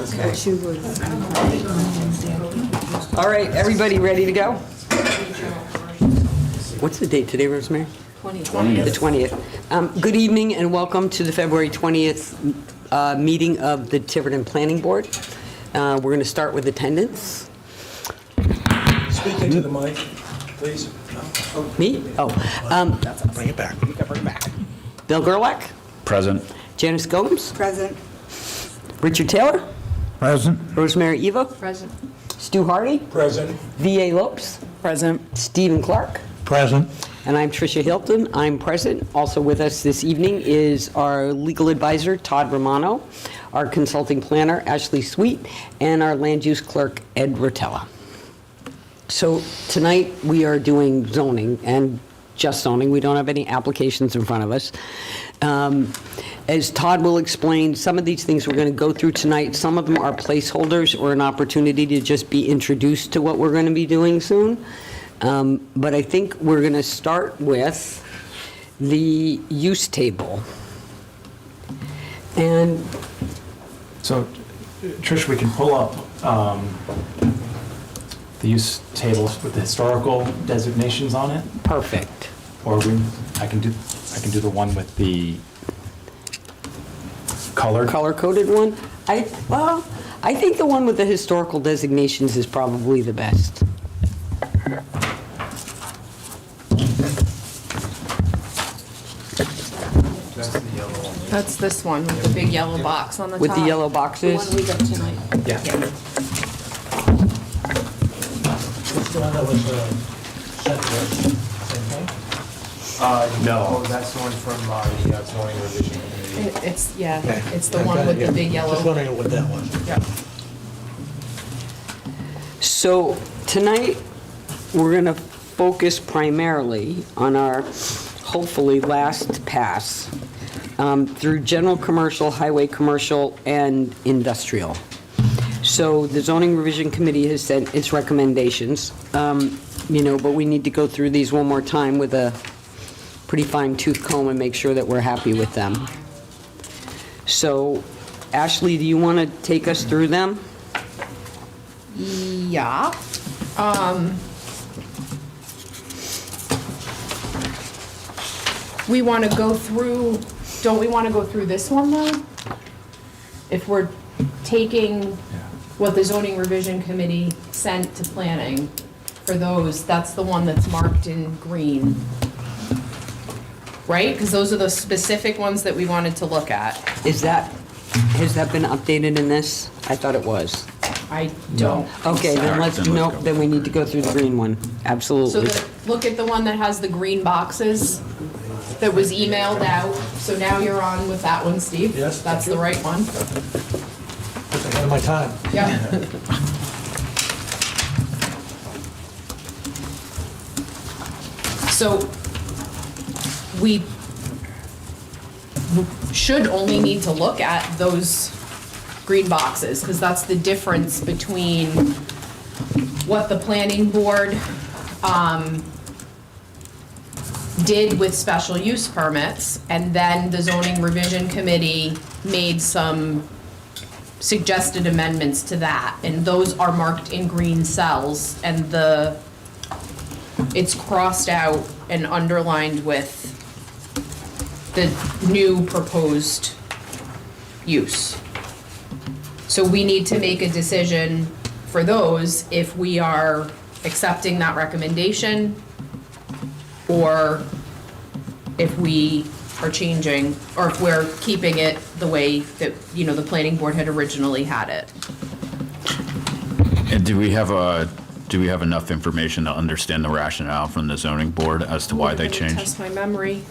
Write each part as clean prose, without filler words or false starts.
Okay. All right, everybody ready to go? What's the date today, Rosemary? 20th. The 20th. Good evening and welcome to the February 20th meeting of the Tiverton Planning Board. We're going to start with attendance. Speak into the mic, please. Me? Oh. Bring it back. Bill Gerlach? Present. Janice Gomes? Present. Richard Taylor? Present. Rosemary Eva? Present. Stu Hardy? Present. V.A. Lopes? Present. Stephen Clark? Present. And I'm Tricia Hilton. I'm present. Also with us this evening is our legal advisor, Todd Romano, our consulting planner, Ashley Sweet, and our land use clerk, Ed Rotella. So tonight we are doing zoning and just zoning. We don't have any applications in front of us. As Todd will explain, some of these things we're going to go through tonight, some of them are placeholders or an opportunity to just be introduced to what we're going to be doing soon. But I think we're going to start with the use table. And So, Trish, we can pull up the use tables with the historical designations on it, perfect. or I can do the one with the colored. Color-coded one? I think the one with the historical designations is probably the best. That's this one with the big yellow box on the top. With the yellow The boxes? one we got tonight. Yeah. What's the one that was sent to us? Same thing? No. That's the one from the zoning revision committee. It's the one with the big yellow. Just wondering what that was. Yeah. So tonight, we're going to focus primarily on our hopefully last pass through general commercial, highway commercial, and industrial. So the zoning revision committee has sent its recommendations, but we need to go through these one more time with a pretty fine tooth comb and make sure that we're happy with them. So Ashley, do you want to take us through them? Yeah. We want to go through, don't we want to go through this one though? If we're taking what the zoning revision committee sent to planning for those, that's the one that's marked in green. Right? Because those are the specific ones that we wanted to look at. Has that been updated in this? I thought it was. I don't. Okay, then then we need to go through the green one. So Absolutely. look at the one that has the green boxes that was emailed out. So now you're on with that one, Steve. Yes, That's thank the right one. Just ahead of my time. Yeah. So we should only need to look at those green boxes because that's the difference between what the planning board did with special use permits, and then the zoning revision committee made some suggested amendments to that, and those are marked in green cells, and it's crossed out and underlined with the new proposed use. So we need to make a decision for those if we are accepting that recommendation or if we are changing, or if we're keeping it the way that, the planning board had originally had it. And do we have enough information to understand the rationale from the zoning board as to why they changed? Test my memory.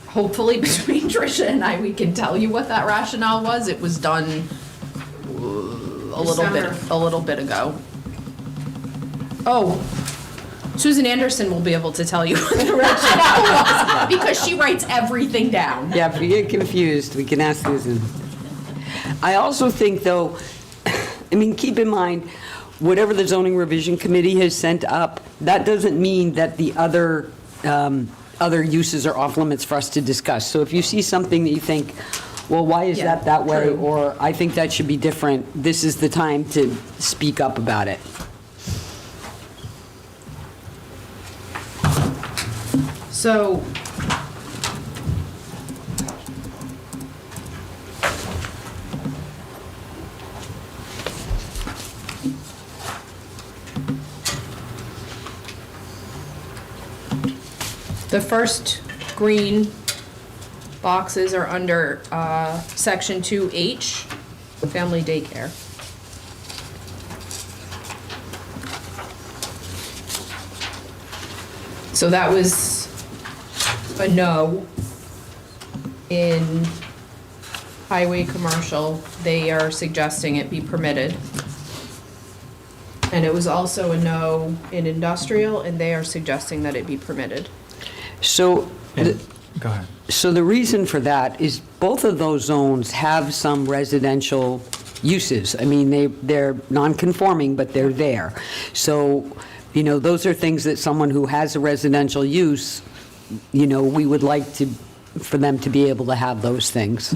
Hopefully between Tricia and I, we can tell you what that rationale was. It was done a little bit ago. Oh, Susan Anderson will be able to tell you what the rationale was because she writes everything down. Yeah, if you get confused, we can ask Susan. I also think, though, keep in mind, whatever the zoning revision committee has sent up, that doesn't mean that the other uses are off limits for us to discuss. So if you see something that you think, well, why is Yeah, that way? true. Or I think that should be different. This is the time to speak up about it. So, the first green boxes are under Section 2H, family daycare. So that was a no. In highway commercial, they are suggesting it be permitted. And it was also a no in industrial, and they are suggesting that it be permitted. So, Go ahead. so the reason for that is both of those zones have some residential uses. I mean, they're non-conforming, but they're there. So, you know, those are things that someone who has a residential use, you know, we would like for them to be able to have those things.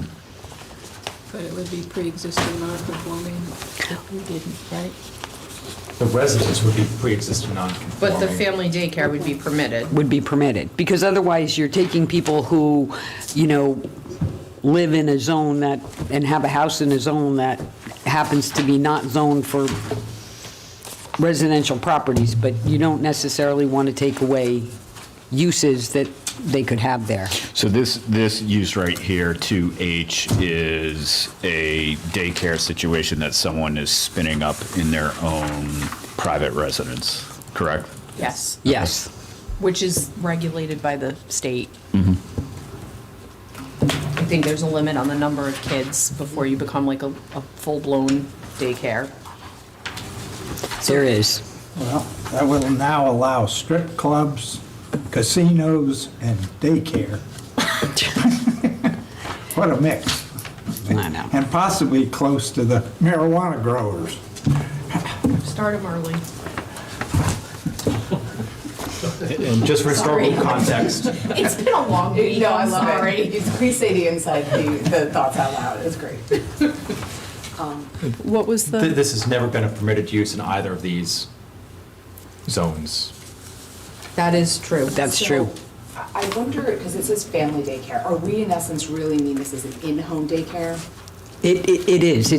But it would be pre-existing non-conforming if we didn't, right? The residence would be pre-existing non-conforming. But the family daycare would be permitted. Would be permitted, because otherwise you're taking people who, you know, live in a zone that, and have a house in a zone that happens to be not zoned for residential properties, but you don't necessarily want to take away uses that they could have there. So this use right here, 2H, is a daycare situation that someone is spinning up in their own private residence, correct? Yes. Yes. Which is regulated by the state. I think there's a limit on the number of kids before you become like a full-blown daycare. There is. Well, that will now allow strip clubs, casinos, and daycare. What a mix. I know. And possibly close to the marijuana growers. Start them early. And just for historical Sorry. context, It's been a long week, No, I I'm love sorry. it. Please say the inside, the thoughts out loud. It's great. What was this has never been a permitted use in either of these zones. That is true. That's So, true. I wonder, because it says family daycare, are we in essence really mean this is an in-home daycare? It is,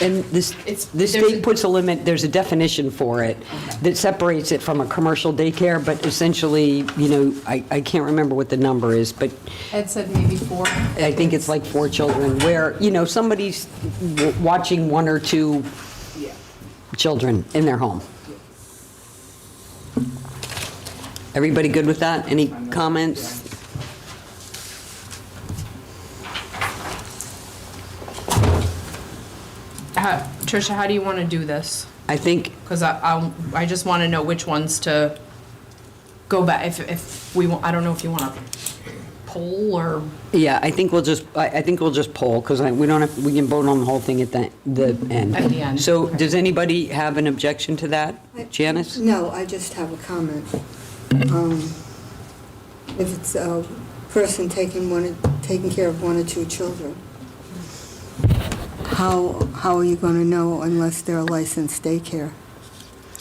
and this, It's- the there's state a- puts a limit, there's a definition for it that separates it from a commercial daycare, but essentially, you know, I can't remember what the number is, but Ed said maybe 4. I think it's like 4 children, where, you know, somebody's watching 1 or 2 Yeah. children in their home. Everybody good with that? Any comments? Tricia, how do you want to do this? I think, Because I just want to know which ones to go back, if we, I don't know if you want to poll or, yeah, I think we'll just poll, because we don't have, we can vote on the whole thing at the end. At the end, So, okay. does anybody have an objection to that? Janice? No, I just have a comment. If it's a person taking care of 1 or 2 children, how are you going to know unless they're a licensed daycare?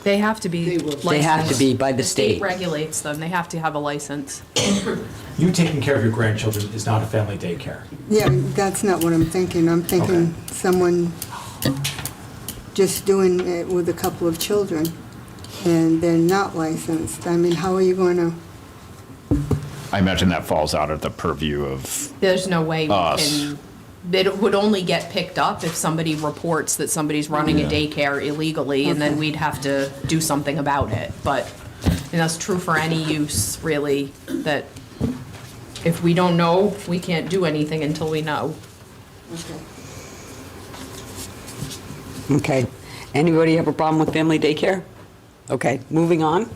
they have to be They will. licensed. They have to be by the state. regulates them, they have to have a license. You taking care of your grandchildren is not a family daycare. Yeah, that's not what I'm thinking. I'm thinking someone just doing it with a couple of children, and they're not licensed. I mean, how are you going to? I imagine that falls out of the purview of, There's no way we Us. can, it would only get picked up if somebody reports that somebody's running a daycare illegally, and then we'd have to do something about it. But, and that's true for any use, really, that if we don't know, we can't do anything until we know. Okay. Anybody have a problem with family daycare? Okay, moving on.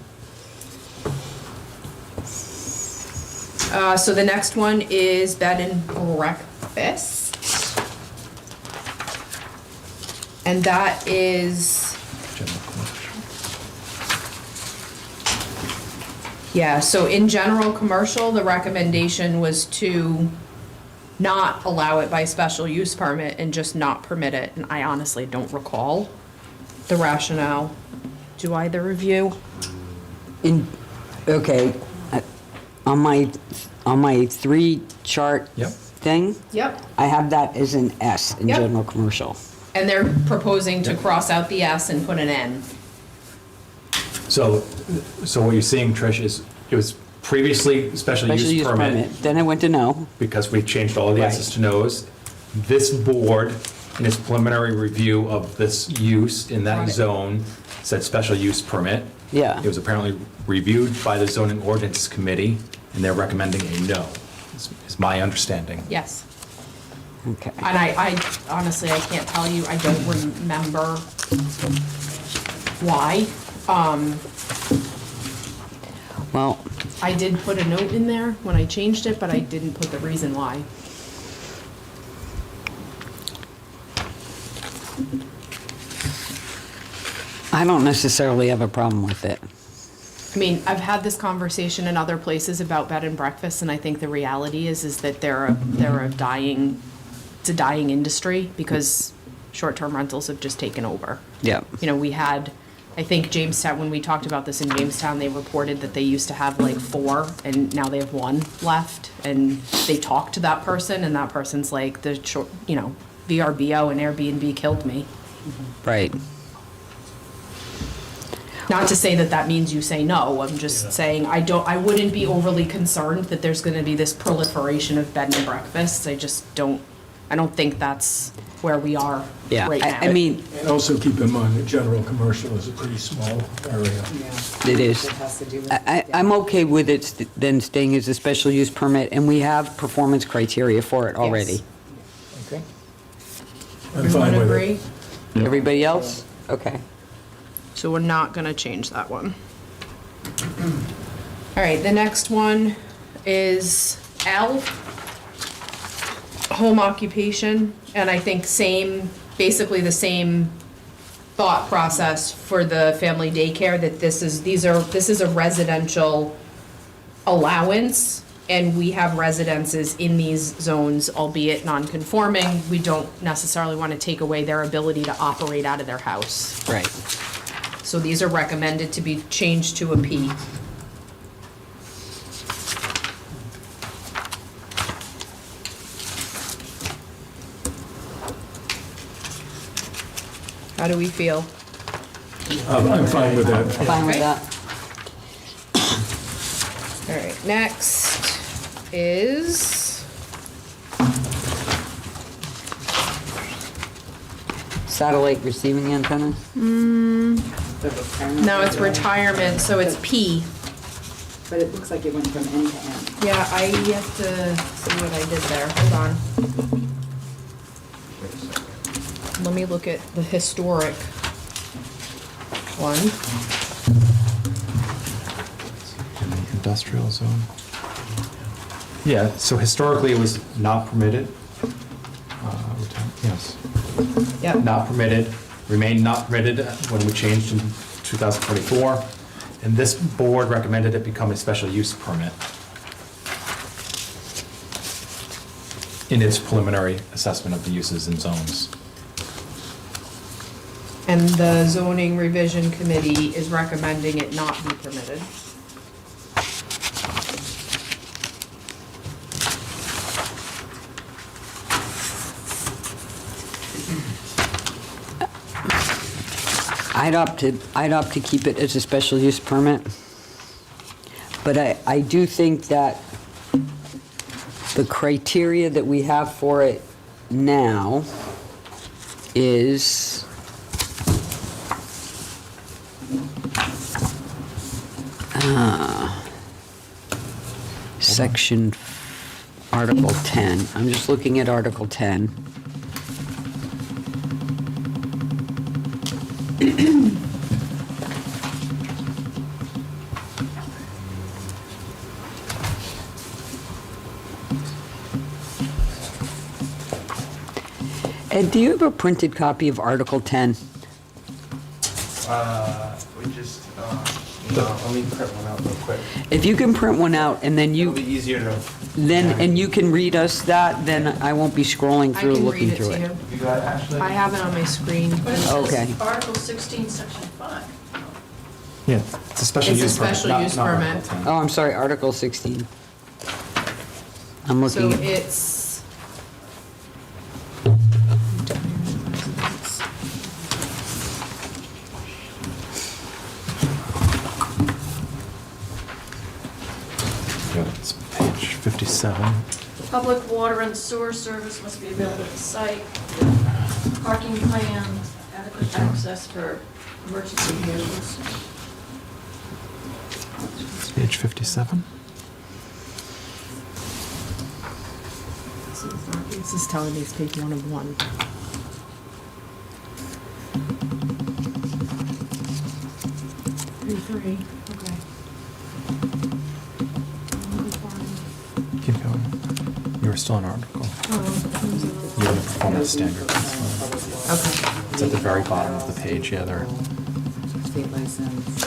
So the next one is bed and breakfast. And that is, yeah, so in general commercial, the recommendation was to not allow it by special use permit and just not permit it. And I honestly don't recall the rationale. Do either of you? Okay, on my 3 chart Yep. thing, Yep. I have that as an S in Yep. general commercial. And they're proposing to cross out the S and put an N. So what you're seeing, Trish, is it was previously special use permit Then I went to no. because we changed all the Right. S's to no's. This board, in its preliminary review of this use in Got that it. zone, said special use permit. Yeah. It was apparently reviewed by the zoning ordinance committee, and they're recommending a no, is my understanding. Yes. Okay. And I honestly, I can't tell you, I don't remember why. Well, I did put a note in there when I changed it, but I didn't put the reason why. I don't necessarily have a problem with it. I mean, I've had this conversation in other places about bed and breakfast, and I think the reality is that they're a dying, it's a dying industry because short-term rentals have just taken over. Yeah. You know, we had, I think Jamestown, when we talked about this in Jamestown, they reported that they used to have like 4 and now they have 1 left. And they talked to that person and that person's like, the short, you know, VRBO and Airbnb killed me. Right. Not to say that that means you say no, I'm just saying I wouldn't be overly concerned that there's gonna be this proliferation of bed and breakfasts. I don't think that's where we are Yeah. right now. I mean, And also keep in mind that general commercial is a pretty small area. it is. It has to do with. I'm okay with it then staying as a special use permit, and we have performance criteria for it already. Okay. I'm fine Everyone with agree? it. Everybody else? Okay. So we're not gonna change that one. All right, the next one is L, home occupation, and I think basically the same thought process for the family daycare, that this is a residential allowance, and we have residences in these zones, albeit non-conforming. We don't necessarily wanna take away their ability to operate out of their house. Right. So these are recommended to be changed to a P. How do we feel? I'm fine with that. Fine with Okay. that? All right, next is, Satellite receiving antennas? no, it's retirement, so it's P. But it looks like it went from end to end. Yeah, I have to see what I did there, hold on. Let me look at the historic one. Industrial zone. Yeah, so historically it was not permitted. Yes. Yep. Not permitted, remained not permitted when we changed in 2024. And this board recommended it become a special use permit in its preliminary assessment of the uses and zones. And the zoning revision committee is recommending it not be permitted. I'd opt to keep it as a special use permit. But I do think that the criteria that we have for it now is Article 10. I'm just looking at Article 10. Ed, do you have a printed copy of Article 10? We just, Let me print one out real quick. If you can print one out and then It'll be you, easier to. and you can read us that, then I won't be scrolling I through can looking read it through to it. you. You got it, Ashley? I have it on my screen. But it Okay. says Article 16, Section 5. Yeah, it's a special It's a use permit. special not- use not permit. Article 10. Oh, I'm sorry, Article 16. I'm So looking, it's. Yeah, it's page 57. Public water and sewer service must be available at the site. Parking plan, adequate access for emergency vehicles. It's page 57. This is telling me it's page 1 of 1. Three, okay. Keep going. You were still on article. You're in the performance standards. Okay. It's at the very bottom of the page, yeah, there. State license.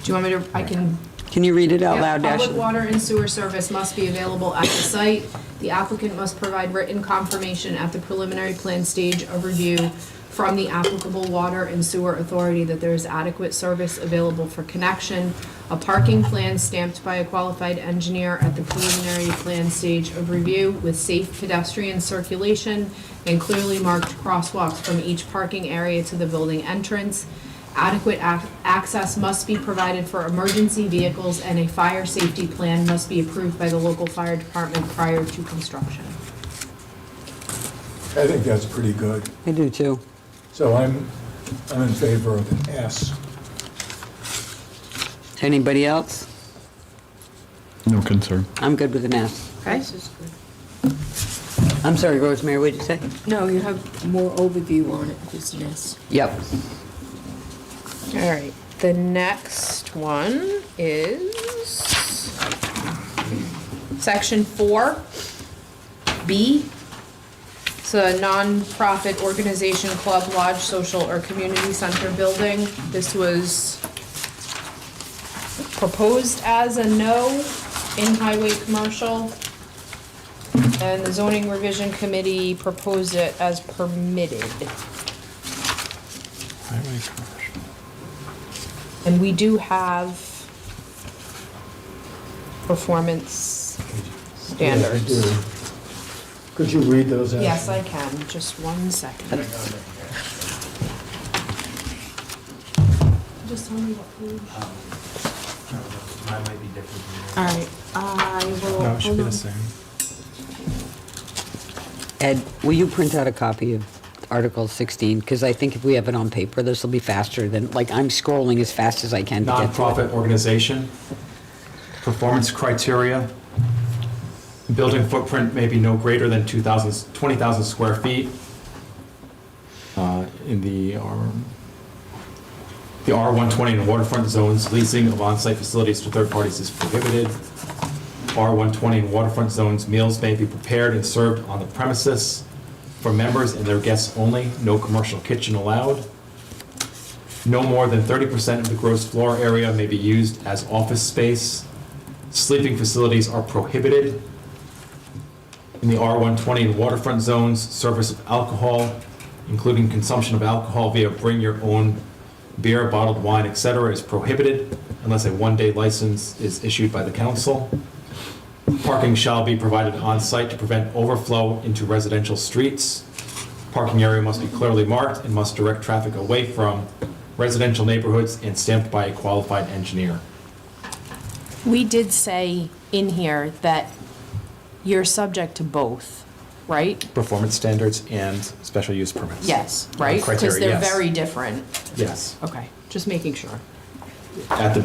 Do you want me to, I can. can you read it out Yeah, loud, Public Ashley? water and sewer service must be available at the site. The applicant must provide written confirmation at the preliminary plan stage of review from the applicable water and sewer authority that there is adequate service available for connection. A parking plan stamped by a qualified engineer at the preliminary plan stage of review with safe pedestrian circulation and clearly marked crosswalks from each parking area to the building entrance. Adequate access must be provided for emergency vehicles, and a fire safety plan must be approved by the local fire department prior to construction. I think that's pretty good. I do too. So I'm in favor of an S. Anybody else? No concern. I'm good with an S. Okay? This is good. I'm sorry, Rosemary, what did you say? No, you have more overview on it, just an S. Yep. All right, the next one is section 4B. It's a nonprofit organization, club, lodge, social, or community center building. This was proposed as a no in highway commercial. And the zoning revision committee proposed it as permitted. Highway commercial. And we do have performance standards. Could you read those out? Yes, I can, just 1 second. Just tell me what page. Mine might be different than yours. All right, I will. No, it should be hold the on. same. Ed, will you print out a copy of Article 16? Because I think if we have it on paper, this will be faster than, like, I'm scrolling as fast as I can to get to it. Nonprofit organization, performance criteria, building footprint may be no greater than 20,000 square feet. In the R120 and waterfront zones, leasing of on-site facilities to third parties is prohibited. R120 and waterfront zones, meals may be prepared and served on the premises for members and their guests only, no commercial kitchen allowed. No more than 30% of the gross floor area may be used as office space. Sleeping facilities are prohibited. In the R120 and waterfront zones, service of alcohol, including consumption of alcohol via bring your own beer, bottled wine, etc., is prohibited unless a one-day license is issued by the council. Parking shall be provided on-site to prevent overflow into residential streets. Parking area must be clearly marked and must direct traffic away from residential neighborhoods and stamped by a qualified engineer. We did say in here that you're subject to both, right? Performance standards and special use permits. Yes, right? Because Criteria, they're yes. very different. Yes. Okay, just making sure. At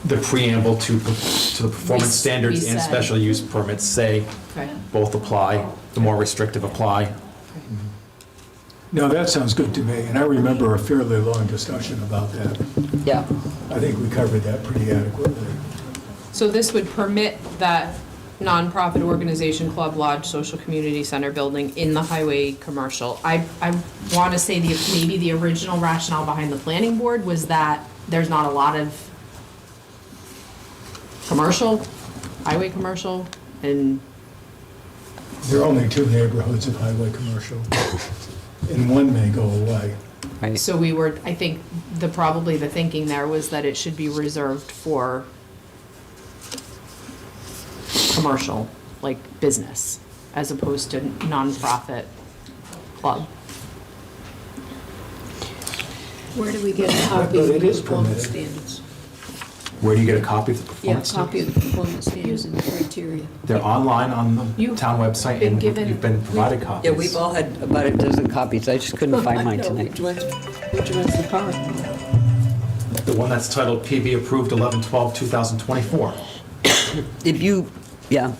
the preamble to the performance We standards and said- special use permits say Okay. both apply, the more restrictive apply. No, that sounds good to me, and I remember a fairly long discussion about that. Yeah. I think we covered that pretty adequately. So this would permit that nonprofit organization, club, lodge, social community center building in the highway commercial. I want to say maybe the original rationale behind the planning board was that there's not a lot of commercial, highway commercial, and There are only two neighborhoods of highway commercial, and one may go away. Right. so I think probably the thinking there was that it should be reserved for commercial, like business, as opposed to nonprofit club. Where do we get a copy But of it the is performance permitted. standards? Where do you get a copy of the Yeah, performance? copy of the performance standards and criteria. They're online on the You've town website, been and given- you've been provided copies. Yeah, we've all had about a dozen copies. I just couldn't find mine I know, tonight. which one's the current one? The one that's titled PB approved 11/12/2024. If you, yeah,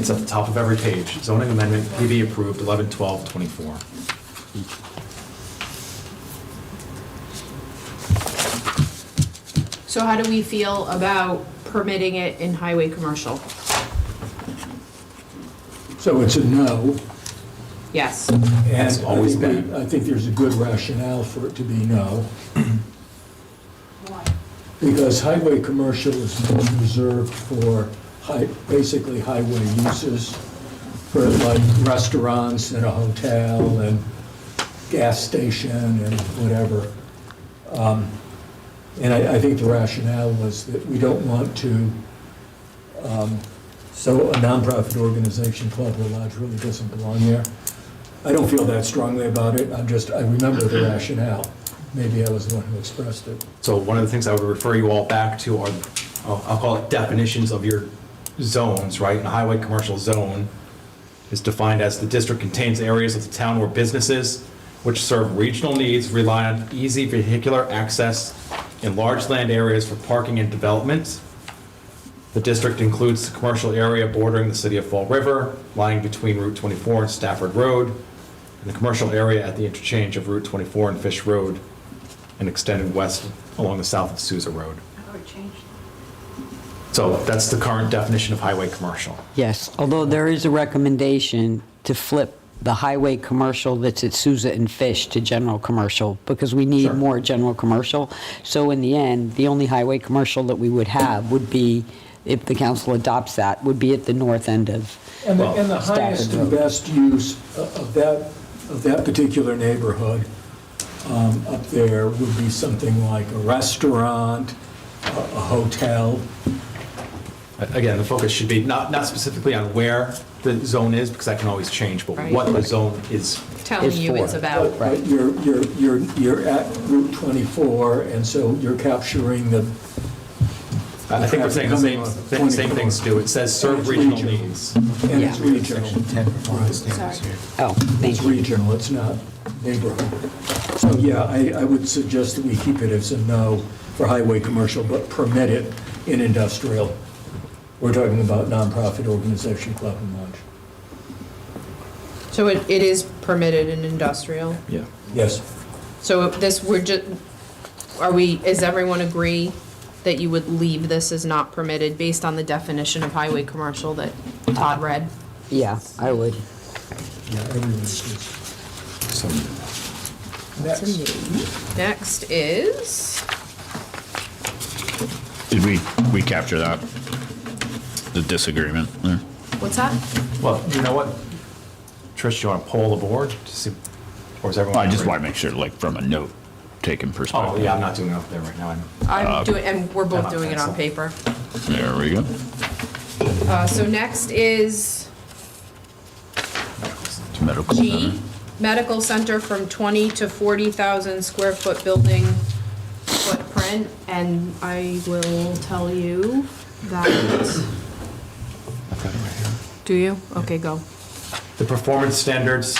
It's at the top of every page. Zoning amendment, PB approved 11/12/24. So how do we feel about permitting it in highway commercial? So it's a no, Yes. and Has always been. I think there's a good rationale for it to be no. Why? Because highway commercial is more reserved for basically highway uses, for like restaurants and a hotel and gas station and whatever. And I think the rationale was that we don't want to, so a nonprofit organization, club or lodge really doesn't belong there. I don't feel that strongly about it, I remember the rationale. Maybe I was the one who expressed it. So one of the things I would refer you all back to are, I'll call it definitions of your zones, right? And a highway commercial zone is defined as the district contains areas of the town where businesses which serve regional needs rely on easy vehicular access in large land areas for parking and development. The district includes the commercial area bordering the city of Fall River, lying between Route 24 and Stafford Road, and the commercial area at the interchange of Route 24 and Fish Road, and extended west along the south of Sousa Road. How do we change that? So that's the current definition of highway commercial. yes. Although there is a recommendation to flip the highway commercial that's at Sousa and Fish to general commercial, because we need Sure. more general commercial. So in the end, the only highway commercial that we would have would be, if the council adopts that, would be at the north end of, And the Stafford highest and Road. best use of that particular neighborhood up there would be something like a restaurant, a hotel. Again, the focus should be not specifically on where the zone is, because that can always change, but Right. what the zone is. Telling Is you it's for. about. But you're at Route 24, and so you're capturing the, I think we're saying the Coming same on same things, Stu. It says serve It's regional regional. needs. and it's Yeah. regional. Section 10 performance standards Sorry. here. oh, thank It's you. regional, it's not neighborhood. So, yeah, I would suggest that we keep it as a no for highway commercial, but permit it in industrial. We're talking about nonprofit organization, club and lodge. So it is permitted in industrial? Yeah. Yes. So this, is everyone agree that you would leave this as not permitted based on the definition of highway commercial that Todd read? Yeah, I would. Yeah, everyone agrees. So Next. Next is, Did we capture that? The disagreement there? what's that? well, you know what? Trish, do you want to poll the board to see, or is everyone? I just agree? want to make sure, like, from a note-taking perspective. Oh, yeah, I'm not doing it up there right now. I'm doing, and we're both I'm doing it on on paper. There we go. So next is It's medical G, center. medical center from 20 to 40,000 square foot building footprint, and I will tell you that, I've got it right here. do you? Okay, go. The performance standards,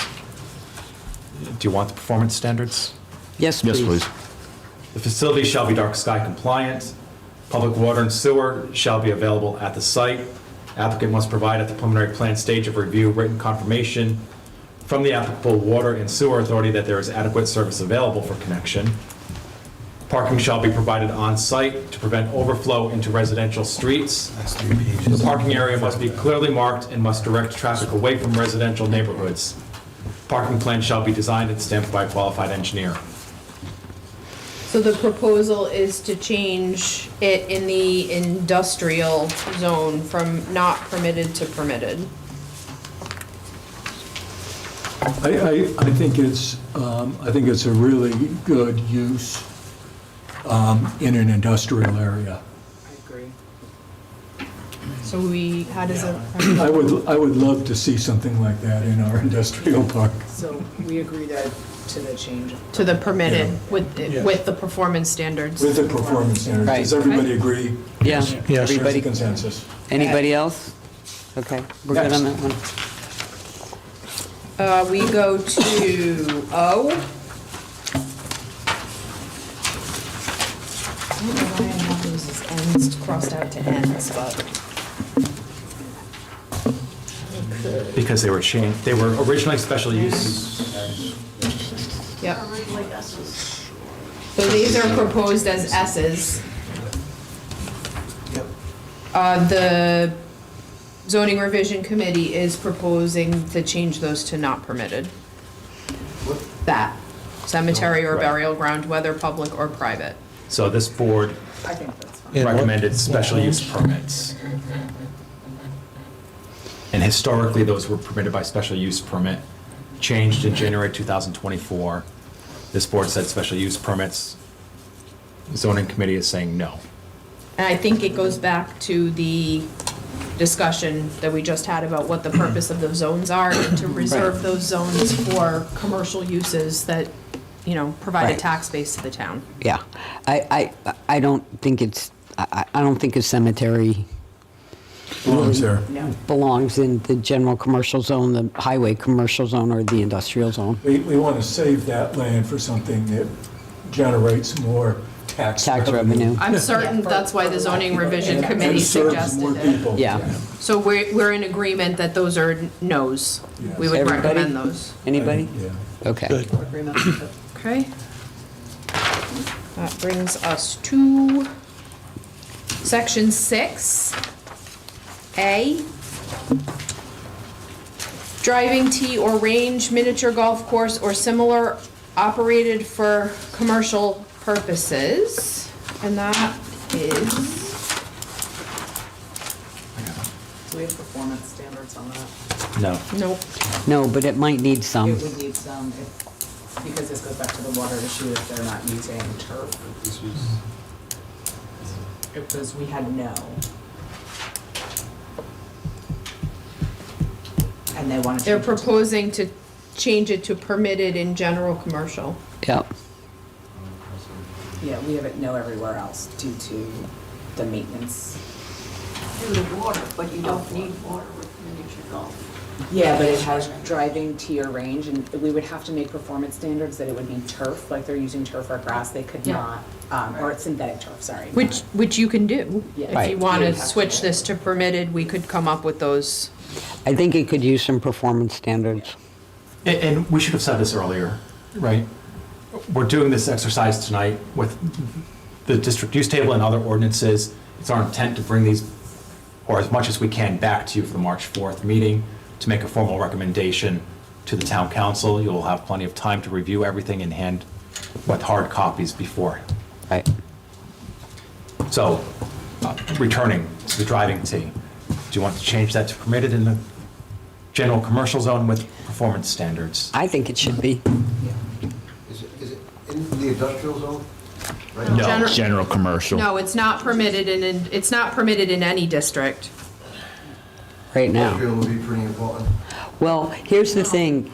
do you want the performance standards? Yes, Yes, please. please. The facility shall be dark sky compliant. Public water and sewer shall be available at the site. Applicant must provide at the preliminary plan stage of review written confirmation from the applicable water and sewer authority that there is adequate service available for connection. Parking shall be provided on-site to prevent overflow into residential streets. That's 3 pages. The parking area must be clearly marked and must direct traffic away from residential neighborhoods. Parking plan shall be designed and stamped by a qualified engineer. So the proposal is to change it in the industrial zone from not permitted to permitted. I think it's a really good use in an industrial area. I agree. So how does it? I would love to see something like that in our industrial park. So we agree to the change. To the permitted Yeah. with the performance standards. With the performance standards. Right. Does everybody agree? Yeah. Yes. There's a Everybody, consensus. anybody else? Okay, we're good on that one. We go to O. I don't know why I have those as ends crossed out to ends, but. Because they were changed, they were originally special use. Yep. Originally S's. So these are proposed as S's. The zoning revision committee is proposing to change those to not permitted. That, cemetery or Right. burial ground, whether public or private. So this board I think that's fine. And what- recommended special use permits. And historically, those were permitted by special use permit, changed in January 2024. This board said special use permits. Zoning committee is saying no. And I think it goes back to the discussion that we just had about what the purpose of those zones are and to reserve those zones for commercial uses that, provide a Right. tax base to the town. Yeah, I don't think I don't think a cemetery Belongs there. No. belongs in the general commercial zone, the highway commercial zone, or the industrial zone. We want to save that land for something that generates more tax Revenue. I'm certain that's why the zoning revision committee And serves more suggested it. people. Yeah. So we're in agreement that those are no's. We would Everybody? recommend those. Anybody? Yeah. Okay. Agreement. Okay. That brings us to section 6A. Driving tee or range, miniature golf course or similar operated for commercial purposes. And that is, Do we have performance standards on that? No. nope. No, but it might need some. It would need some, because this goes back to the water issue, if they're not using turf. Because we had no. And they want to. They're proposing to change it to permitted in general commercial. Yep. Yeah, we have it no everywhere else due to the maintenance. Do the water, but you don't need water with miniature golf. Yeah, but it has driving tier range, and we would have to make performance standards that it would be turf, like they're using turf or grass, they could Yeah. not, or it's synthetic turf, sorry. Which you can do. Yeah. If Right. you want You to would have switch to. this to permitted, we could come up with those. I think it could use some performance standards. And we should have said this earlier, right? We're doing this exercise tonight with the district use table and other ordinances. It's our intent to bring these, or as much as we can, back to you for the March 4th meeting to make a formal recommendation to the town council. You'll have plenty of time to review everything in hand with hard copies before. Right. So, returning to the driving tee, do you want to change that to permitted in the general commercial zone with performance standards? I think it should be. Is it in the industrial zone? Right No. now? General- General commercial. No, it's not permitted it's not permitted in any district. Right now. Industrial will be pretty important. Well, here's the thing.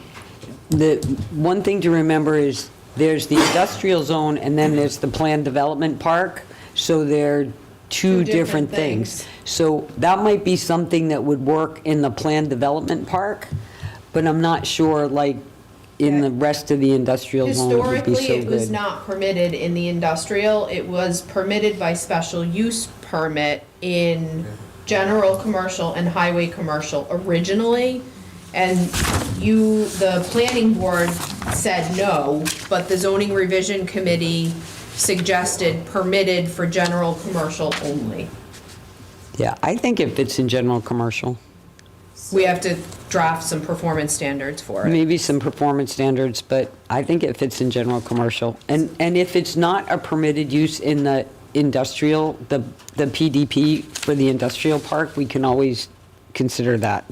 The one thing to remember is there's the industrial zone and then there's the planned development park. So they're two different things. So that might be something that would work in the planned development park, but I'm not sure, like, in the rest of the industrial zone it would be so Historically, it was good. not permitted in the industrial. It was permitted by special use permit in general commercial and highway commercial originally. And the planning board said no, but the zoning revision committee suggested permitted for general commercial only. Yeah, I think it fits in general commercial. We have to draft some performance standards for it. Maybe some performance standards, but I think it fits in general commercial. And if it's not a permitted use in the industrial, the PDP for the industrial park, we can always consider that.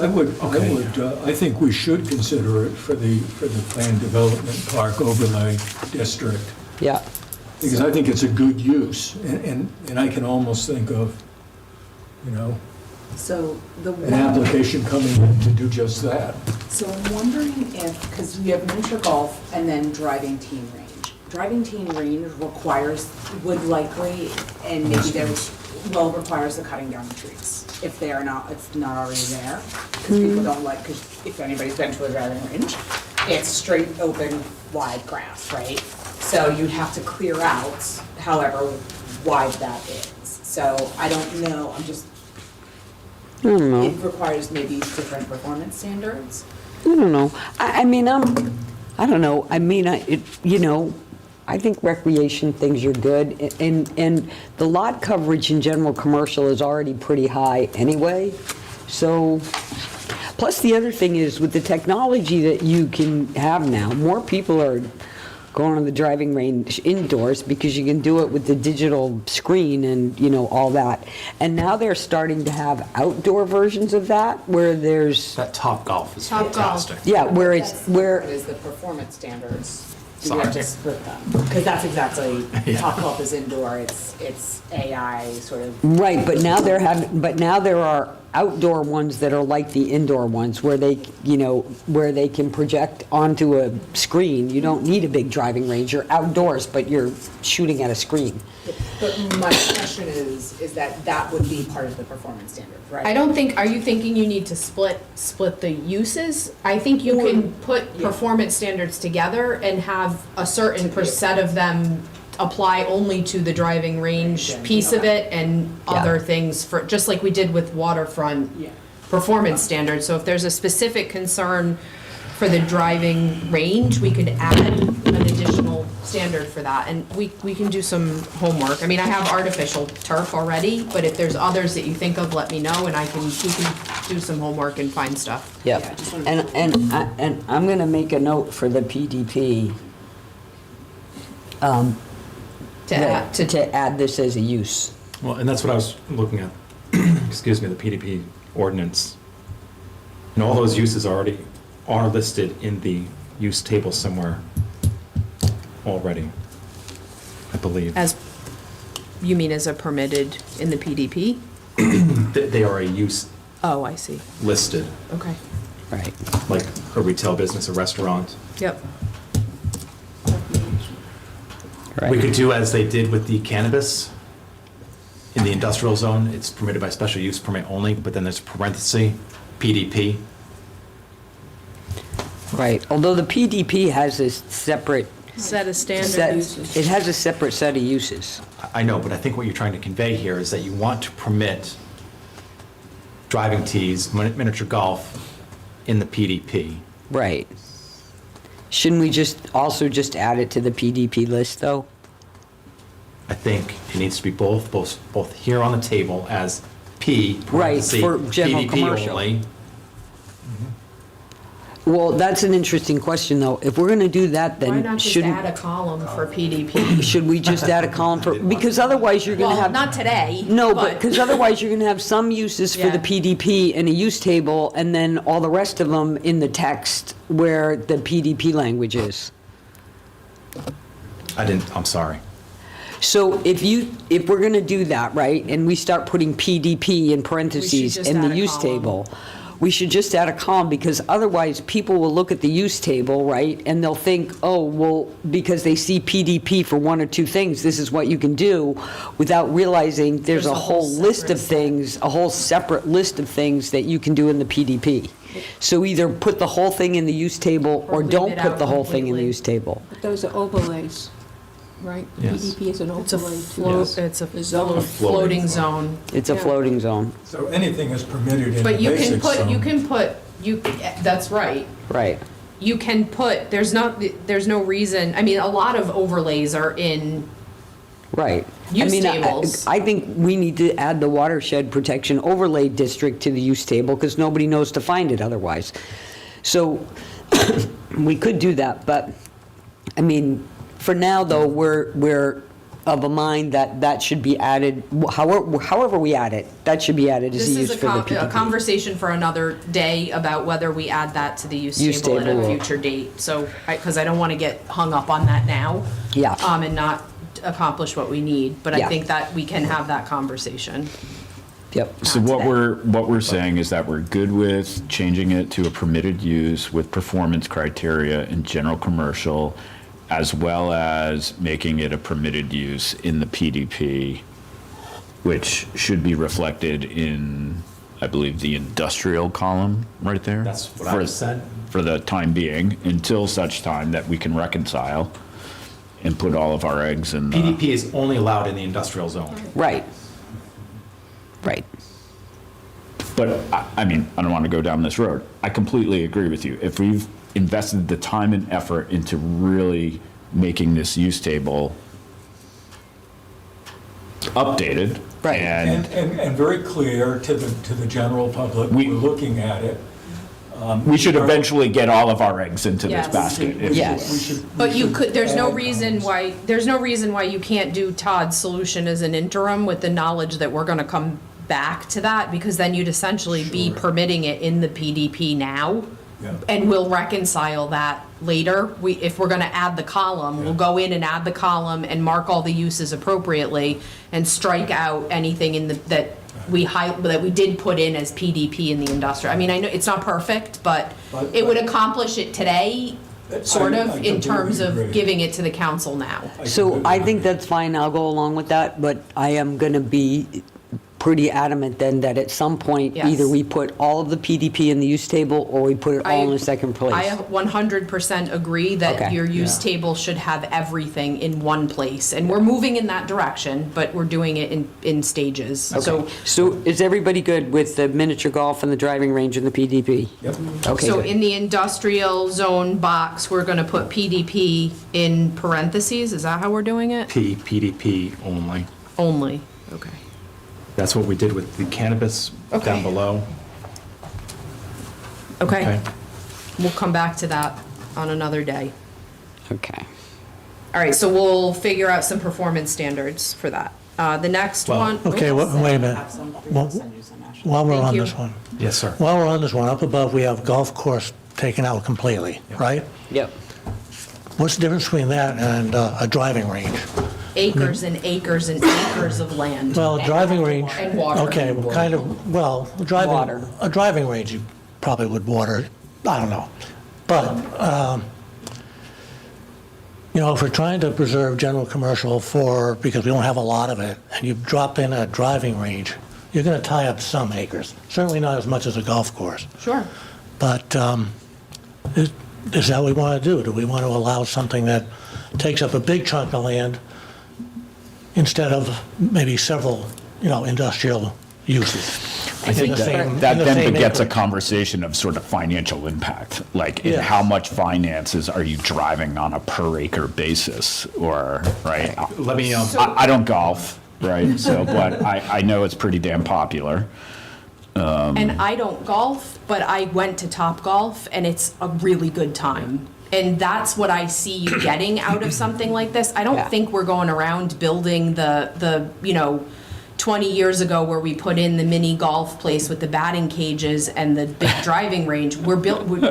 I think we should consider it for the planned development park overlay district, Yeah, because I think it's a good use, and I can almost think of, So the an application coming in to do just that. So I'm wondering if, because we have miniature golf and then driving teen range. Driving teen range would likely, and maybe requires the cutting down the trees. If they are not, it's not already there. Because people don't like, because if anybody's been to a driving range, it's straight open, wide grass, right? So you'd have to clear out however wide that is. So I don't know, I don't know. it requires maybe different performance standards. I don't know. I mean, I don't know. I mean, I think recreation things are good, and the lot coverage in general commercial is already pretty high anyway. So, plus the other thing is with the technology that you can have now, more people are going on the driving range indoors because you can do it with the digital screen and, all that. And now they're starting to have outdoor versions of that where there's, That Top Golf is Top Golf. fantastic. yeah, where it's, where, It is the performance standards. We Sorry. have to split them, because that's exactly, Yeah. Top Golf is indoor, it's AI sort of. right, but now there are outdoor ones that are like the indoor ones where they, where they can project onto a screen. You don't need a big driving range. You're outdoors, but you're shooting at a screen. But my question is that would be part of the performance standard, right? I don't think, are you thinking you need to split the uses? I think you can put yeah. performance standards together and have a certain percent of them apply only to the driving range piece of it and other things for, just like we did with waterfront Yeah. performance standards. So if there's a specific concern for the driving range, we could add an additional standard for that. And we can do some homework. I mean, I have artificial turf already, but if there's others that you think of, let me know and we can do some homework and find stuff. Yeah, Yeah, just wanted and I'm gonna make a note for the PDP to add this as a use. Well, and that's what I was looking at, excuse me, the PDP ordinance. And all those uses already are listed in the use table somewhere already, I believe. As, you mean as a permitted in the PDP? They are a use Oh, I see. listed, Okay. Right. like a retail business, a restaurant. Yep. We could do as they did with the cannabis. In the industrial zone, it's permitted by special use permit only, but then there's parenthesis, PDP. Right, although the PDP has a separate Set of standard set, uses. it has a separate set of uses. I know, but I think what you're trying to convey here is that you want to permit driving tees, miniature golf in the PDP. Right. Shouldn't we also just add it to the PDP list, though? I think it needs to be both here on the table as P, Right, parenthesis, for general PDP commercial. only. Well, that's an interesting question, though. If we're gonna do that, Why then not just add a shouldn't, column for PDP? should we just add a column for, because otherwise you're gonna Well, have. not today. No, but, because otherwise you're gonna have some uses for the Yeah. PDP in a use table, and then all the rest of them in the text where the PDP language is. I'm sorry. So if we're gonna do that, right, and we start putting PDP in parentheses just in the add a use column. table, we should just add a column, because otherwise people will look at the use table, right, and they'll think, oh, well, because they see PDP for one or two things, this is what you can do, without realizing there's a whole list of things, a whole separate list of things that you can do in the PDP. So either put the whole thing in the use table, Or or leave don't it put out the whole thing in the completely. use table. But those are overlays, right? Yes. PDP is an It's a overlay. float, it's a zone. floating zone. It's a Yeah. floating zone, So anything is permitted in the But you can basic put, zone. that's right. right. you can put, there's no reason, I mean, a lot of overlays are in Right. use I mean, tables. I think we need to add the watershed protection overlay district to the use table because nobody knows to find it otherwise. So we could do that, but, I mean, for now, though, we're of a mind that that should be added, however we add it, that should be added as This a use is for the a PDP. conversation for another day about whether we add that to the use Use table at a table. future date. So, because I don't want to get hung up on that now. Yeah. And not accomplish what we need, but I Yeah. think that we can have that conversation. Yep. So Not what we're saying is that we're good with changing it to a permitted use with performance criteria in general commercial, as well as making it a permitted use in the PDP, which should be reflected in, I believe, the industrial column right there. That's what I said. For the time being, until such time that we can reconcile and put all of our eggs in the. PDP is only allowed in the industrial zone. Right. Right. But, I mean, I don't want to go down this road. I completely agree with you. If we've invested the time and effort into really making this use table updated. Right. And very clear to the general public, We- we're looking at it. We should eventually get all of our eggs into this Yes. basket. if- Yes. But you could, there's no reason why you can't do Todd's solution as an interim with the knowledge that we're gonna come back to that, because then you'd essentially be permitting it in the PDP now. Yeah. And we'll reconcile that later. If we're gonna add the column, we'll go in and add the column and mark all the uses appropriately and strike out anything that we did put in as PDP in the industrial. I mean, I know it's not perfect, but it would accomplish it today, sort I of, in terms completely of agree. giving it to the council now. So I think that's fine, I'll go along with that, but I am going to be pretty adamant then that at some point, Yes. either we put all of the PDP in the use table or we put it all in the second place. I 100% agree that Okay. your use table should have everything in one place. And we're moving in that direction, but we're doing it in stages. So, So is everybody good with the miniature golf and the driving range in the PDP? Yep. Okay, so good. in the industrial zone box, we're gonna put PDP in parentheses. Is that how we're doing it? PDP only. Only, okay. That's what we did with the cannabis Okay. down below. Okay, we'll come back to that on another day. Okay. All right, so we'll figure out some performance standards for that. The next Well, one. Okay, wait a minute. Have some for Well, us and use them, actually. While we're Thank on you. this one, Yes, sir. while we're on this one, up above, we have golf course taken out completely, right? Yep. What's the difference between that and a driving range? Acres and acres and acres of land. Well, a driving range. And water. Okay, well, kind of, well, Water. a driving range, you probably would water, I don't know. But, if we're trying to preserve general commercial because we don't have a lot of it, and you drop in a driving range, you're going to tie up some acres. Certainly not as much as a golf course. Sure. But is that what we want to do? Do we want to allow something that takes up a big chunk of land instead of maybe several, industrial uses? I think In the same- that in the then same begets a acreage. conversation of sort of financial impact, like in Yes. how much finances are you driving on a per acre basis, or, right? Let me, I don't golf, right, so, but I know it's pretty damn popular. And I don't golf, but I went to Top Golf and it's a really good time. And that's what I see you getting out of something like this. I don't Yeah. think we're going around building the 20 years ago where we put in the mini golf place with the batting cages and the big driving range.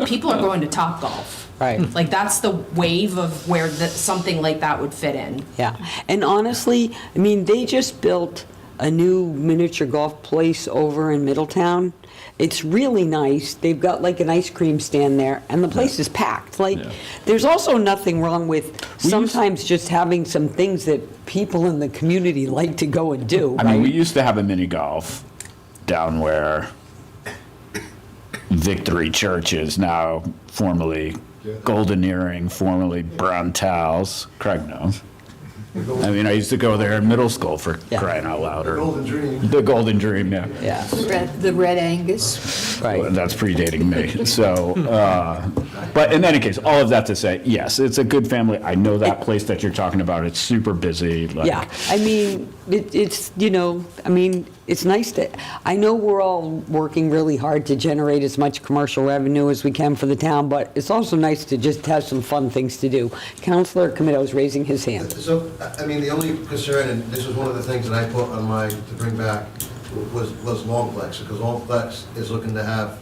People are going to Top Golf. Right. Like that's the wave of where something like that would fit in. Yeah, and honestly, I mean, they just built a new miniature golf place over in Middletown. It's really nice. They've got like an ice cream stand there, and the place is packed. Like, Yeah. there's also nothing wrong with sometimes just having some things that people in the community like to go and do, I mean, we right? used to have a mini golf down where Victory Church is now, formerly Golden Earring, formerly Brown Towels. Craig knows. I mean, I used to go there in middle school for Yeah. crying out loud, or Golden dream. the Golden Dream, yeah. Yeah, The Red Angus. right. That's predating me. So, but in any case, all of that to say, yes, it's a good family. I know that place that you're talking about. It's super busy. Like, Yeah, I mean, it's, I mean, it's nice to, I know we're all working really hard to generate as much commercial revenue as we can for the town, but it's also nice to just have some fun things to do. Counselor Comito is raising his hand. So, I mean, the only concern, and this was one of the things that I put on my, to bring back, was Longplex, because Longplex is looking to have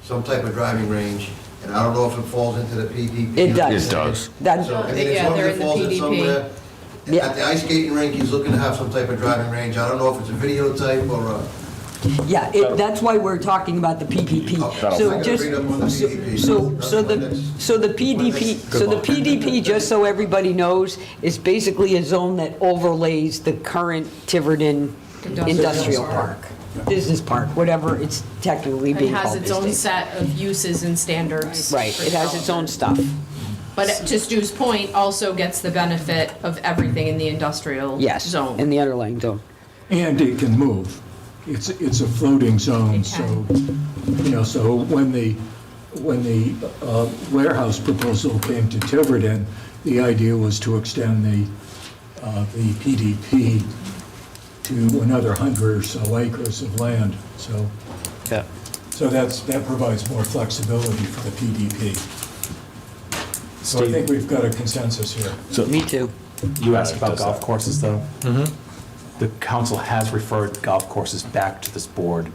some type of driving range, and I don't know if it falls into the PDP. It does. It does. That, So, I mean, as Yeah, long they're as it in the falls in PDP. somewhere, Yeah. at the ice skating rink, he's looking to have some type of driving range. I don't know if it's a videotype or a. yeah, that's why we're talking about the PDP. Okay. So I'm gonna just, bring up on the PDP. so the PDP, just so everybody knows, is basically a zone that overlays the current Tiverton Industrial Park, Business Park, whatever it's technically It being has called its these own days. set of uses and standards. Right, for it has its own development. stuff. But to Stu's point, also gets the benefit of everything in the industrial Yes, zone. in the underlying zone. And it can move. It's a floating zone, It so, so when the warehouse proposal came to Tiverton, the idea was to extend the PDP to another 100 or so acres of land, so. Yeah. So that provides more flexibility for the PDP. So I think we've got a consensus here. Me too. You asked about Does golf that. courses, though? The council has referred golf courses back to this board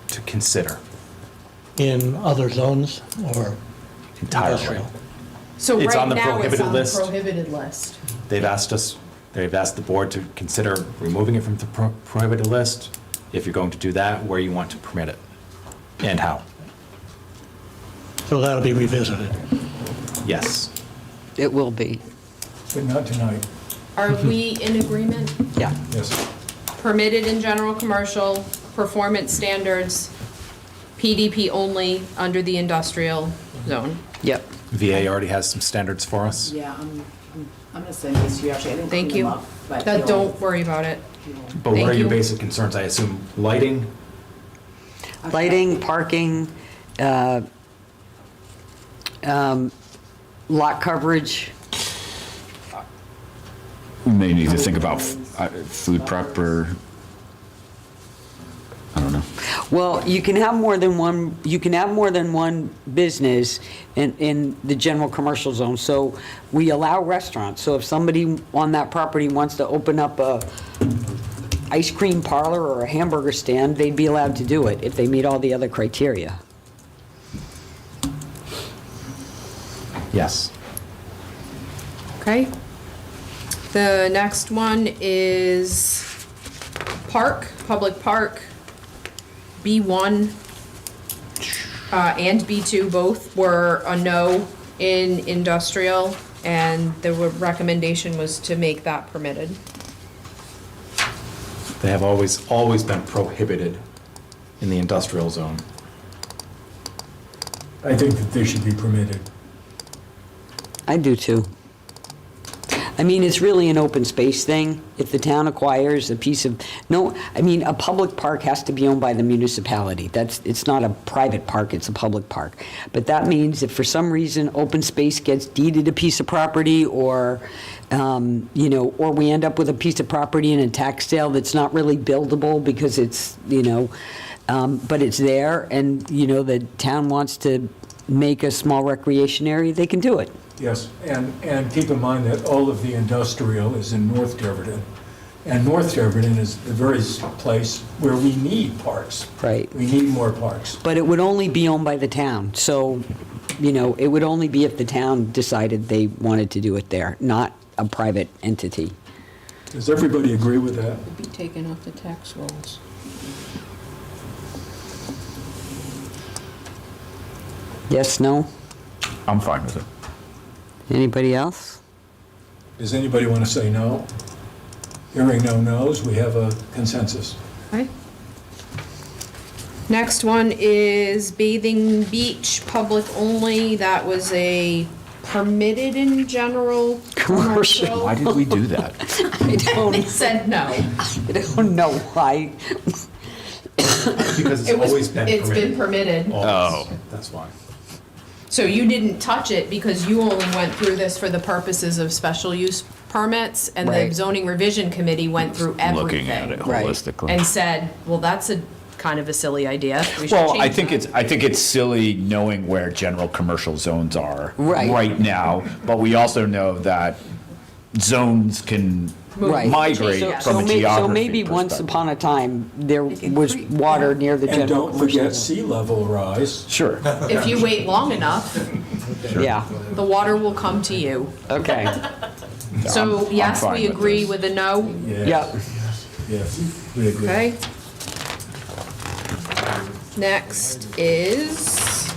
to consider In other zones or entirely. industrial? So It's right on the now, it's prohibited on the list. prohibited list. They've asked the board to consider removing it from the prohibited list. If you're going to do that, where you want to permit it, and how. So that'll be revisited. Yes. It will be, But not tonight. Are we in agreement? yeah. Yes. Permitted in general commercial, performance standards, PDP only under the industrial zone. Yep. VA already has some standards for us. Yeah, I'm gonna send these to you, actually, I didn't clean Thank you. them up, but. Don't worry about it. But what Thank are your you. basic concerns? I assume lighting? Lighting, parking, lot coverage. We may need to think about food prep, or, I don't know. Well, you can have more than one business in the general commercial zone. So we allow restaurants. So if somebody on that property wants to open up a ice cream parlor or a hamburger stand, they'd be allowed to do it if they meet all the other criteria. Yes. Okay. The next one is public park, B1 and B2 both were a no in industrial, and the recommendation was to make that permitted. They have always been prohibited in the industrial zone. I think that they should be permitted. I do too. I mean, it's really an open space thing. If the town acquires a piece of, a public park has to be owned by the municipality. It's not a private park, it's a public park. But that means if for some reason open space gets deeded a piece of property, or, or we end up with a piece of property in a tax sale that's not really buildable because it's, but it's there, and, the town wants to make a small recreation area, they can do it. Yes, and keep in mind that all of the industrial is in North Tiverton. And North Tiverton is the very place where we need parks. Right. We need more parks. But it would only be owned by the town, so, it would only be if the town decided they wanted to do it there, not a private entity. Does everybody agree with that? Would be taken off the tax rolls. Yes, no? I'm fine with it. Anybody else? Does anybody want to say no? Hearing no nos, we have a consensus. Okay. Next one is bathing beach, public only. That was a permitted in general commercial. Why did we do that? I They don't, said no. I don't know why. Because it's It was, always been it's been permitted. permitted. Oh. That's why. So you didn't touch it because you only went through this for the purposes of special use permits, and the Right. zoning revision committee went through Looking at it everything Right. holistically. and said, well, that's a kind of a silly idea. We should Well, change that." I think it's silly knowing where general commercial zones are Right. now, but we also know that zones can Right. migrate So- from a So geography maybe once perspective. upon a time, there can was creep, water near the And general don't commercial forget zone. sea level rise. Sure. If you wait long enough, Yeah, the water will come to you. okay, So I'm yes, fine we with agree this. with a no, yeah. Yes, we agree. okay? Next is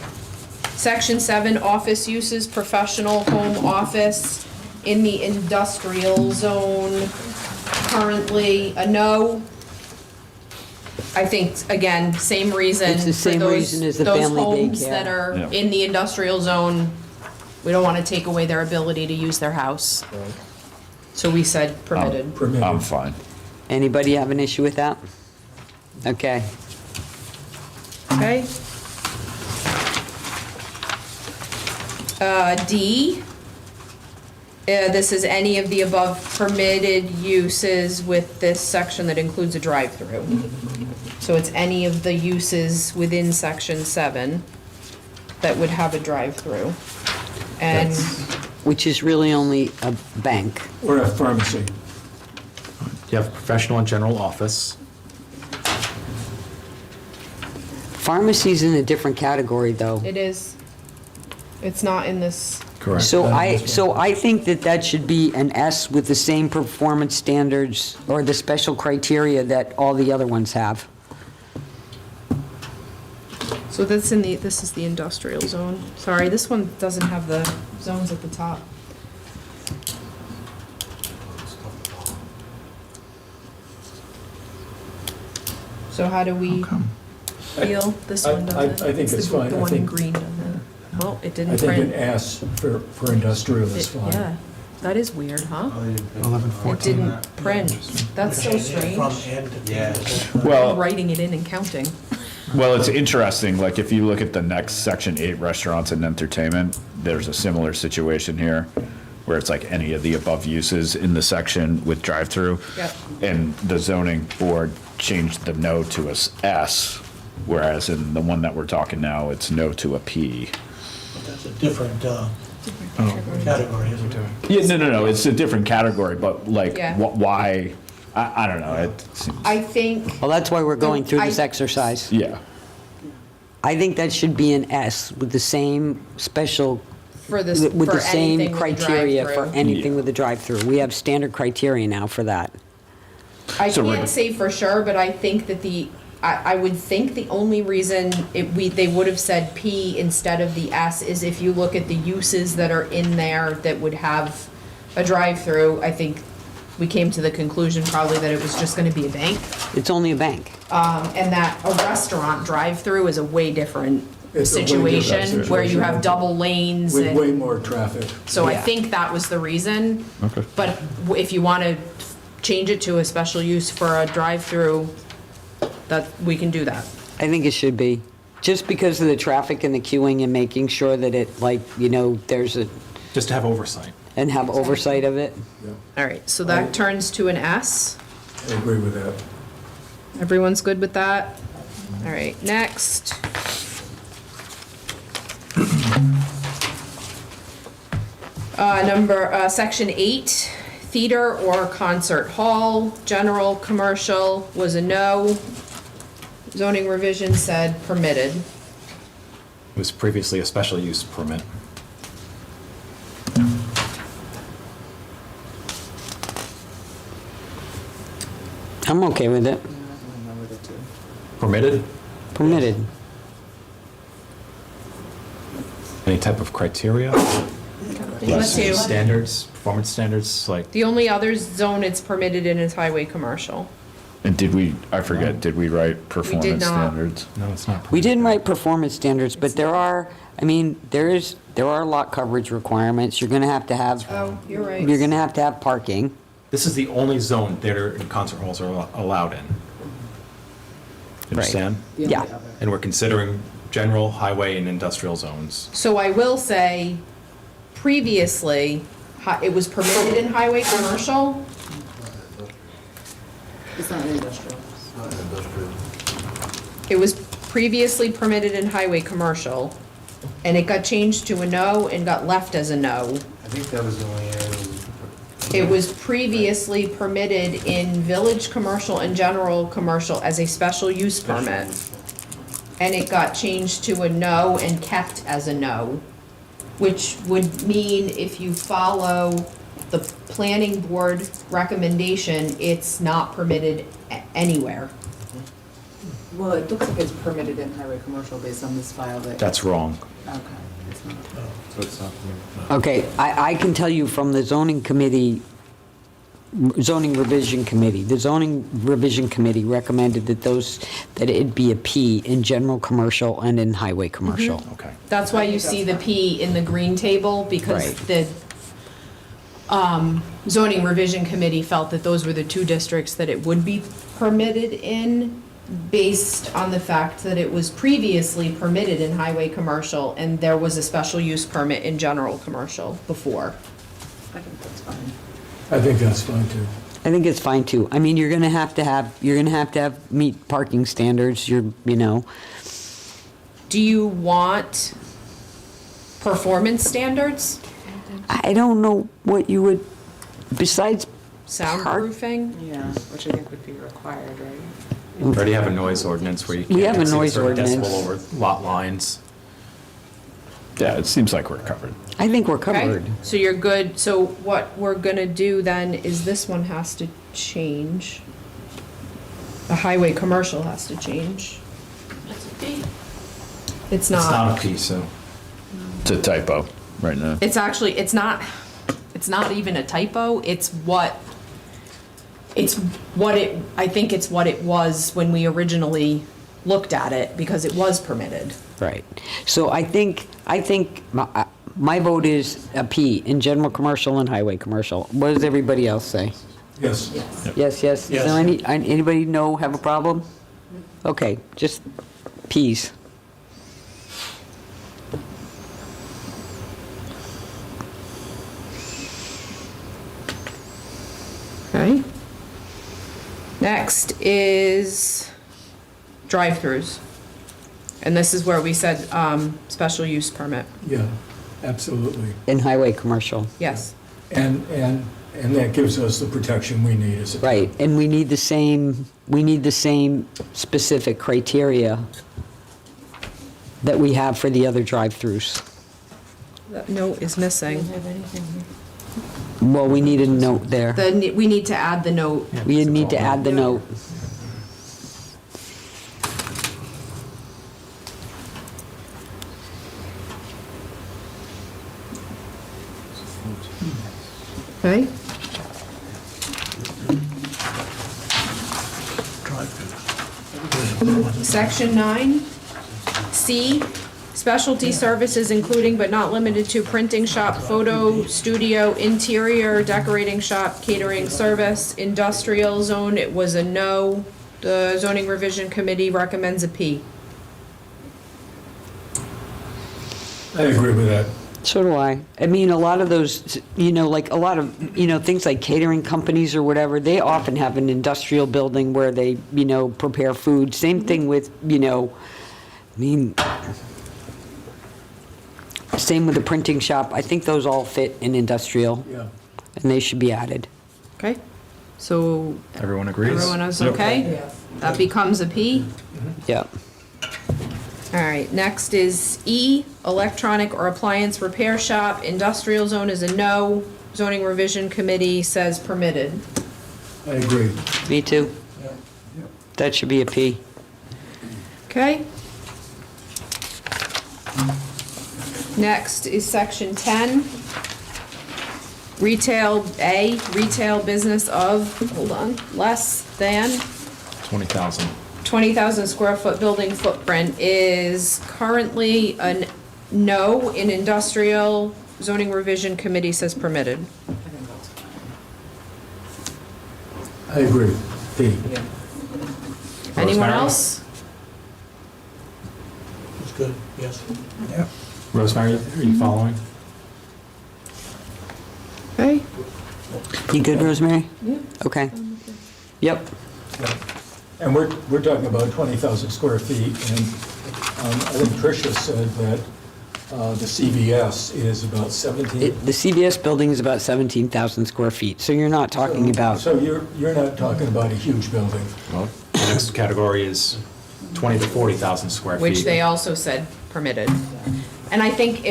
section 7, office uses, professional home office in the industrial zone. Currently a no. I think, again, same reason. It's the for same those- reason as the family Those homes daycare. that are Yeah. in the industrial zone, we don't want to take away their ability to use their house. So we said permitted. I'm Permitted. fine. Anybody have an issue with that? Okay, Okay. D, this is any of the above permitted uses with this section that includes a drive-through. So it's any of the uses within section 7 that would have a drive-through. And which is really only a bank. Or a pharmacy. You have professional and general office. Pharmacy's in a different category, though. it is, it's not in this, Correct. So I think that should be an S with the same performance standards or the special criteria that all the other ones have. so this is the industrial zone. Sorry, this one doesn't have the zones at the top. So how do we feel? This one I doesn't? think it's fine. The I one in think- green doesn't. Well, it I didn't think an print. S for industrial is fine. Yeah, that is weird, huh? It didn't print. That's so strange. From end to end. Well, Writing it in and counting. well, it's interesting, like if you look at the next section 8, restaurants and entertainment, there's a similar situation here where it's like any of the above uses in the section with drive-through. Yep. And the zoning board changed the no to a S, whereas in the one that we're talking now, it's no to a P. That's a different category, isn't it? Yeah, no, it's a different category, but like, Yeah. why, I don't know, it seems, I think, Well, that's why we're going through this I- exercise. yeah. I think that should be an S with the same special, for this, with for the same anything with a criteria for drive-through. anything Yeah. with a drive-through. We have standard criteria now for that. I So we're- can't say for sure, but I think that I would think the only reason they would have said P instead of the S is if you look at the uses that are in there that would have a drive-through. I think we came to the conclusion probably that it was just gonna be a bank, It's only a bank. and that a restaurant drive-through is a way different It's a way different situation, where you have situation. double lanes With way and, more traffic. so I Yeah. think that was the reason. Okay. But if you wanna change it to a special use for a drive-through, that, we can do that. I think it should be, just because of the traffic and the queuing and making sure that it, like, there's a, Just to have oversight. and have oversight of it. All right, so that turns to an S. I agree with that. Everyone's good with that? All right, next. Section 8, theater or concert hall, general, commercial was a no. Zoning revision said permitted. It was previously a special use permit. I'm okay with it. Permitted? Permitted. Any type of criteria? Let's see. Standards, performance standards, like, The only other zone it's permitted in is highway commercial. And I forget, did we write performance not. standards? No, it's not. We didn't write performance standards, but there are lot coverage requirements. You're gonna have to have, Oh, you're right. you're gonna have to have parking. This is the only zone theater and concert halls are allowed in. Understand? Yeah. And we're considering general, highway, and industrial zones. So I will say, previously, it was permitted in highway commercial. It's not industrial. It's not industrial. It was previously permitted in highway commercial, and it got changed to a no and got left as a no. I think that was the only area. It was previously permitted in village commercial and general commercial as a special use permit. And it got changed to a no and kept as a no, which would mean if you follow the planning board recommendation, it's not permitted anywhere. Well, it looks like it's permitted in highway commercial based on this file that. That's wrong. Okay. It's not. So it's not. Okay, I can tell you from the zoning revision committee, the zoning revision committee recommended that it be a P in general commercial and in highway commercial. Okay. That's why you see the P in the green table, because Right. the zoning revision committee felt that those were the two districts that it would be permitted in, based on the fact that it was previously permitted in highway commercial, and there was a special use permit in general commercial before. I think that's fine. I think that's fine too. I think it's fine too. I mean, you're gonna have to meet parking standards, you know. Do you want performance standards, I don't know what you would, besides, soundproofing? Yeah, which I think would be required, right? We already have a noise ordinance where you We have can't a exceed noise certain ordinance. decibel over lot lines. Yeah, it seems like we're covered. I think we're Okay, covered. so you're good. So what we're gonna do then is this one has to change. The highway commercial has to change. That's a B. It's It's not not, a P, so. It's a typo right now. it's actually, it's not even a typo. It's what I think it's what it was when we originally looked at it, because it was permitted. Right. So I think my vote is a P in general commercial and highway commercial. What does everybody else say? Yes. Yes, yes? Yes. So anybody have a problem? Okay, just Ps. Okay. Next is drive-throughs. And this is where we said, special use permit. Yeah, absolutely. In highway commercial, Yes. And that gives us the protection we need as a. right. And we need the same specific criteria that we have for the other drive-throughs. That note is missing. Well, we need a note there. We need to add the note. We need to add the note. Okay. Section 9, C, specialty services including but not limited to printing shop, photo studio, interior decorating shop, catering service, industrial zone, it was a no. The zoning revision committee recommends a P. I agree with that. So do I. I mean, a lot of those, like a lot of, things like catering companies or whatever, they often have an industrial building where they, prepare food. Same thing with, same with the printing shop. I think those all fit in industrial, Yeah. and they should be added. Okay, so Everyone agrees? everyone is okay? That becomes a P. Yeah. All right, next is E, electronic or appliance repair shop, industrial zone is a no, zoning revision committee says permitted. I agree. Me too. That should be a P. Okay? Next is section 10. Retail, A, retail business of, hold on, less than 20,000. 20,000 square foot building footprint is currently a no in industrial. Zoning revision committee says permitted. I think that's fine. I agree. D. Anyone Rosemary? else? It's good, yes. Rosemary, are you following? Okay. You good, Rosemary? Yeah. Okay. Yep. And we're talking about 20,000 square feet, and I think Tricia said that the CVS is about 17. The CVS building is about 17,000 square feet, so you're not talking about, So you're not talking about a huge building. Well, the next category is 20 to 40,000 square feet. Which they also said permitted. And I think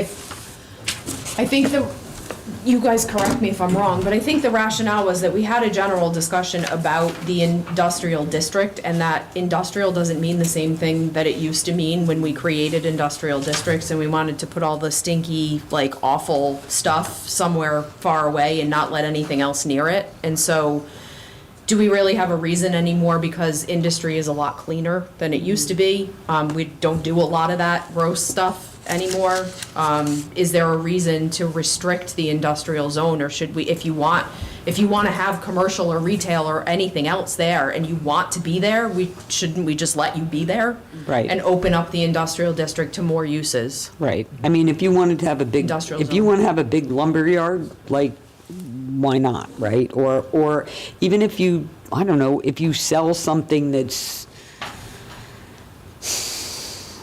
you guys correct me if I'm wrong, but I think the rationale was that we had a general discussion about the industrial district, and that industrial doesn't mean the same thing that it used to mean when we created industrial districts, and we wanted to put all the stinky, like, awful stuff somewhere far away and not let anything else near it. And so, do we really have a reason anymore, because industry is a lot cleaner than it used to be? We don't do a lot of that gross stuff anymore. Is there a reason to restrict the industrial zone, or should we, if you want to have commercial or retail or anything else there and you want to be there, shouldn't we just let you be there? Right. And open up the industrial district to more uses? right. I mean, if you wanted to have a big, Industrial if you zone. want to have a big lumber yard, like, why not, right? Or even if you, I don't know, if you sell something that's,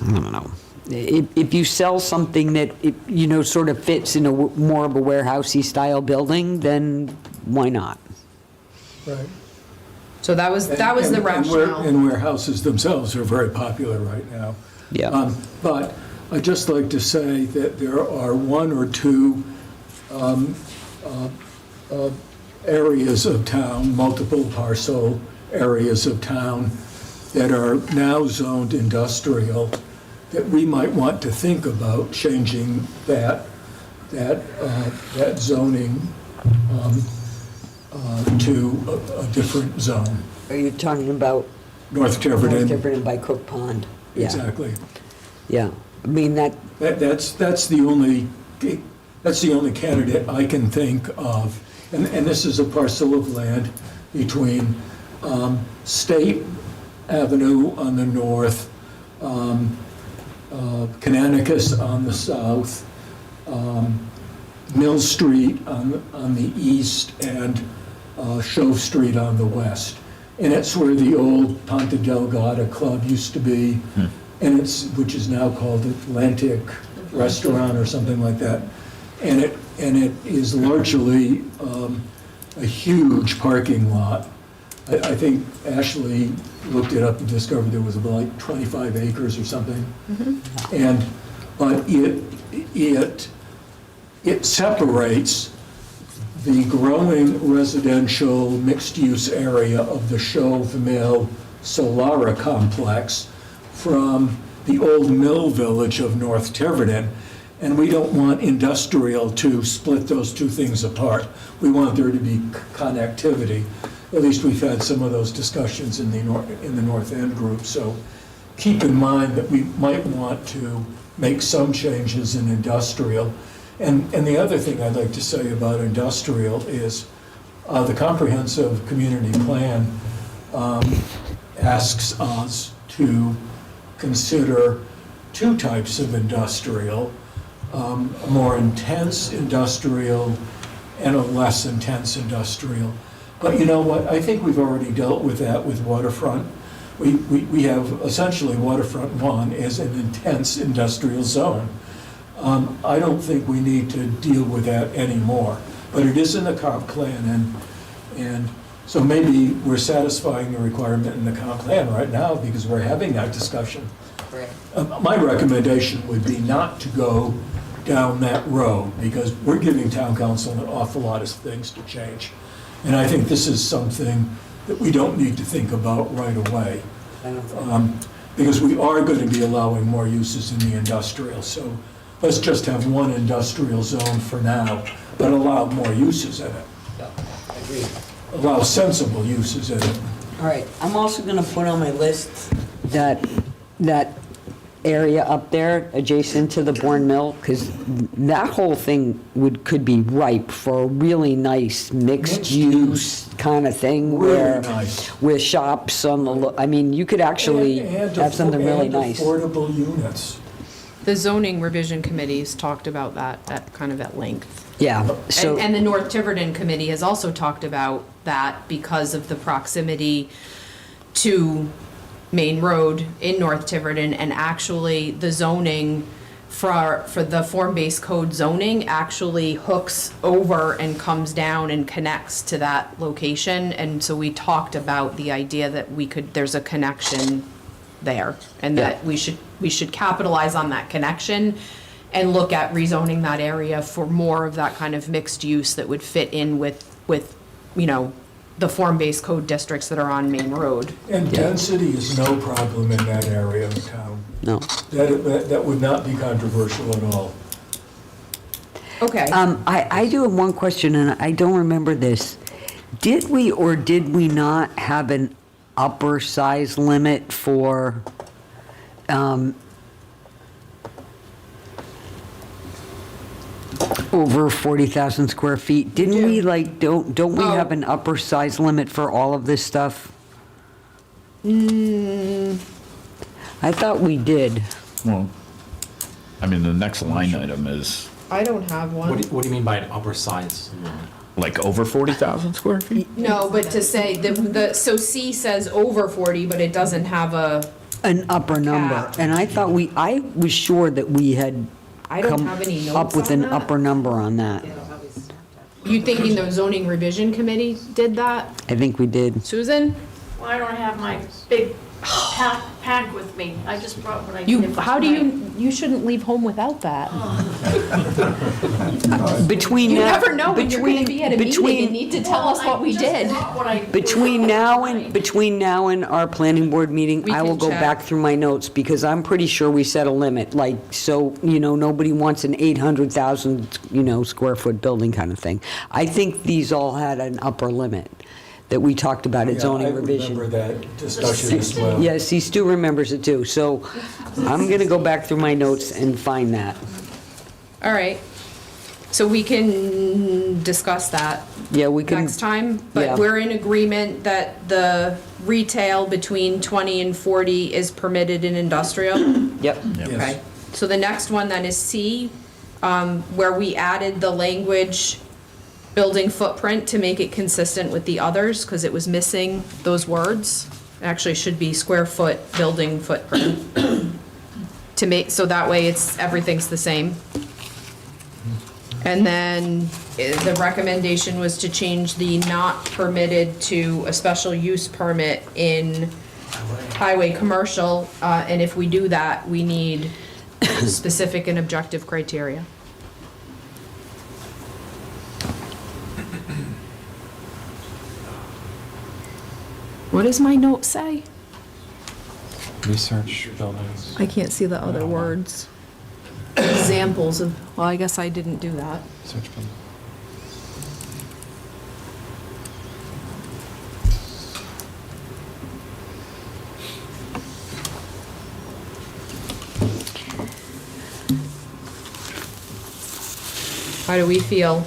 I don't know, if you sell something that, sort of fits in more of a warehousey style building, then why not? Right. So that was the And rationale. warehouses themselves are very popular right now. Yeah. But I'd just like to say that there are one or two areas of town, multiple parcel areas of town that are now zoned industrial, that we might want to think about changing that zoning to a different zone. Are you talking about North Tiverton. North Tiverton by Cook Pond? Yeah. Exactly. Yeah. I mean, That's the only candidate I can think of. And this is a parcel of land between State Avenue on the north, Canonicus on the south, Mill Street on the east, and Shove Street on the west. And it's where the old Ponte Delgada Club used to be, and which is now called Atlantic Restaurant or something like that. And it is largely a huge parking lot. I think Ashley looked it up and discovered there was about like 25 acres or something. But it separates the growing residential mixed-use area of the Shove Mill Solara complex from the old mill village of North Tiverton. And we don't want industrial to split those two things apart. We want there to be connectivity. At least we've had some of those discussions in the North End group. So keep in mind that we might want to make some changes in industrial. And the other thing I'd like to say about industrial is the comprehensive community plan asks us to consider two types of industrial, a more intense industrial and a less intense industrial. But you know what? I think we've already dealt with that with waterfront. We have essentially waterfront 1 as an intense industrial zone. I don't think we need to deal with that anymore, but it is in the comp plan, and so maybe we're satisfying the requirement in the comp plan right now because we're having that discussion. My recommendation would be not to go down that road because we're giving town council an awful lot of things to change. And I think this is something that we don't need to think about right away. Because we are going to be allowing more uses in the industrial. So let's just have one industrial zone for now, but allow more uses in it. Yeah, I agree. Allow sensible uses in it. All right, I'm also gonna put on my list that area up there adjacent to the Bourne Mill, because that whole thing could be ripe for a really nice mixed-use kind of thing Really where, nice. with shops on the, I mean, you could actually And have something really and nice. affordable units. The zoning revision committees talked about that at kind of at length. Yeah, so. And the North Tiverton Committee has also talked about that because of the proximity to Main Road in North Tiverton, and actually the zoning for the form-based code zoning actually hooks over and comes down and connects to that location. And so we talked about the idea that there's a connection there, and that we should capitalize on that connection and look at rezoning that area for more of that kind of mixed use that would fit in with, you know, the form-based code districts that are on Main Road. And density is no problem in that area of town. No. That would not be controversial at all. Okay. I do have one question, and I don't remember this. Did we or did we not have an upper size limit for, over 40,000 square feet? Didn't we, like, don't we Oh. have an upper size limit for all of this stuff? I thought we did. Well, I mean, the next line item is I don't have one. What do you mean by an upper size limit? like over 40,000 square feet? No, but to say, so C says over 40, but it doesn't have An upper number. Cap. And I was sure that we had I don't come have any up notes with on an that. upper number on that. You thinking the zoning revision committee did that? I think we did. Susan? Well, I don't have my big pack with me. I just brought what I You, needed. how do you shouldn't leave home without that. Between You now. never know when you're gonna be at a meeting between- and need to tell us what we did. Between now and our planning board meeting, We I will can go check. back through my notes, because I'm pretty sure we set a limit, like, so, you know, nobody wants an 800,000, you know, square foot building kind of thing. I think these all had an upper limit that we talked about at zoning revision. I remember that discussion as well. Yeah, see, Stu remembers it too, so I'm gonna go back through my notes and find that. All right. So we can discuss that Yeah, we can. next time, yeah. but we're in agreement that the retail between 20 and 40 is permitted in industrial? Yep. Okay. So the next one then is C, where we added the language building footprint to make it consistent with the others, because it was missing those words. It actually should be square foot building footprint. To make, so that way everything's the same. And then the recommendation was to change the not permitted to a special use permit in highway commercial. And if we do that, we need specific and objective criteria. What does my note say? Research buildings. I can't see the other words. Examples of, well, I guess I didn't do that. Research buildings. How do we feel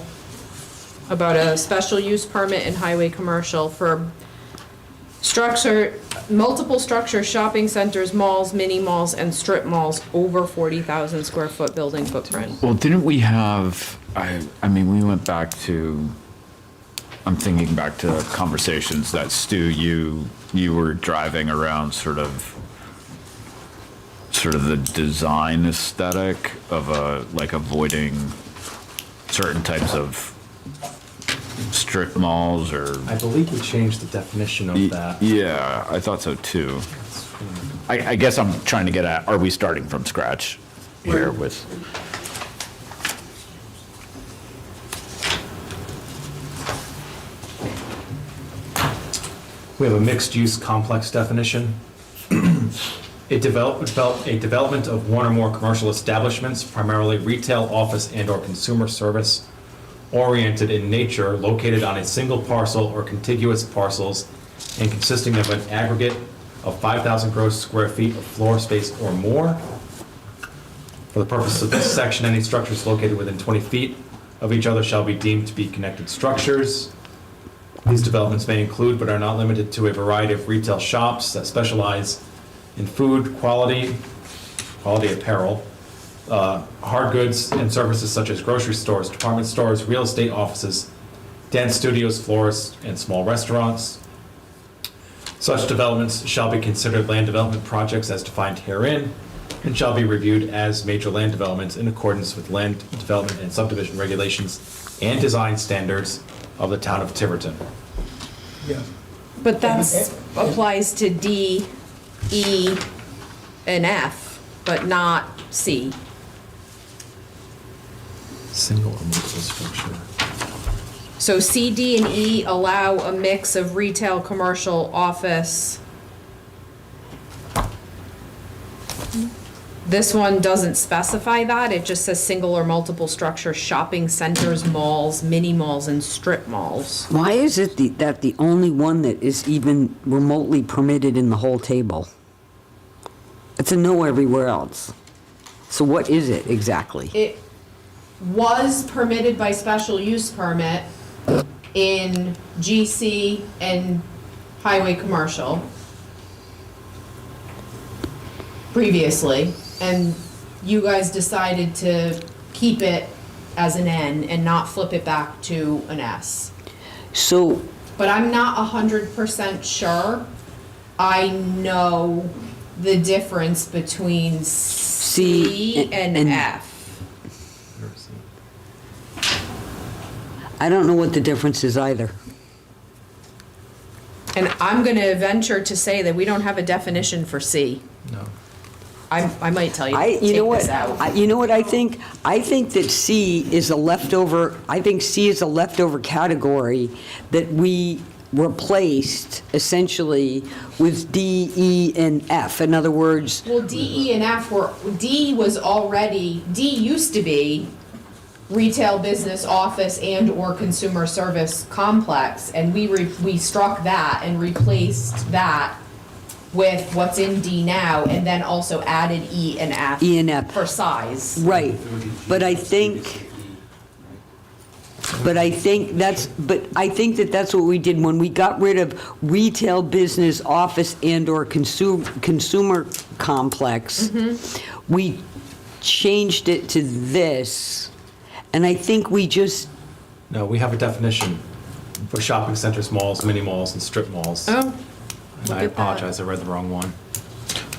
about a special use permit in highway commercial for multiple structures, shopping centers, malls, mini malls, and strip malls over 40,000 square foot building footprint? Well, didn't we have, I mean, we went back to, I'm thinking back to conversations that Stu, you were driving around sort of the design aesthetic of like avoiding certain types of strip malls or. I believe we changed the definition of that. Yeah, I thought so too. I guess I'm trying to get at, are we starting from scratch here with? We have a mixed-use complex definition. A development of one or more commercial establishments, primarily retail, office, and/or consumer service, oriented in nature, located on a single parcel or contiguous parcels and consisting of an aggregate of 5,000 gross square feet of floor space or more. For the purpose of this section, any structures located within 20 feet of each other shall be deemed to be connected structures. These developments may include, but are not limited to, a variety of retail shops that specialize in food, quality apparel, hard goods and services such as grocery stores, department stores, real estate offices, dance studios, florists, and small restaurants. Such developments shall be considered land development projects as defined herein, and shall be reviewed as major land developments in accordance with land development and subdivision regulations and design standards of the town of Tiverton. Yeah. But that's applies to D, E, and F, but not C. Single or multiple structure. So C, D, and E allow a mix of retail, commercial, office. This one doesn't specify that, it just says single or multiple structure, shopping centers, malls, mini malls, and strip malls. Why is it that the only one that is even remotely permitted in the whole table? It's a no everywhere else. So what is it exactly? It was permitted by special use permit in GC and highway commercial previously, and you guys decided to keep it as an N and not flip it back to an S. So, But I'm not 100% sure I know the difference between C and F. I don't know what the difference is either. And I'm gonna venture to say that we don't have a definition for C. No. I might tell you to You take know what? this out. You know what I think? I think that C is a leftover. I think C is a leftover category that we replaced essentially with D, E, and F. In other words, Well, D, E, and F were, D used to be retail, business, office, and/or consumer service complex, and we struck that and replaced that with what's in D now, and then also added E and F. E and F. For size. Right, but I think that that's what we did when we got rid of retail, business, office, and/or consumer complex. We changed it to this, and I think we just, No, we have a definition for shopping centers, malls, mini malls, and strip malls. Oh, And look I at that. apologize, I read the wrong one.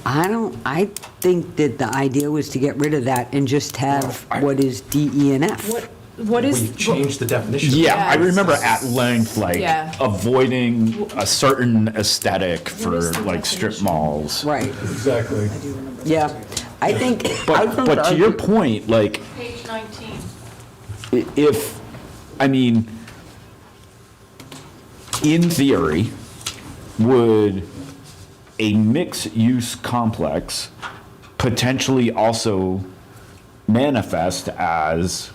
I think that the idea was to get rid of that and just have what is D, E, and F. what is? We changed the definition. Yeah, I Yes. remember at length, like, Yeah. avoiding a certain aesthetic is for, the like, strip definition? malls. Right, Exactly. yeah. I think. But to your point, like, Page 19. if, I mean, in theory, would a mixed-use complex potentially also manifest as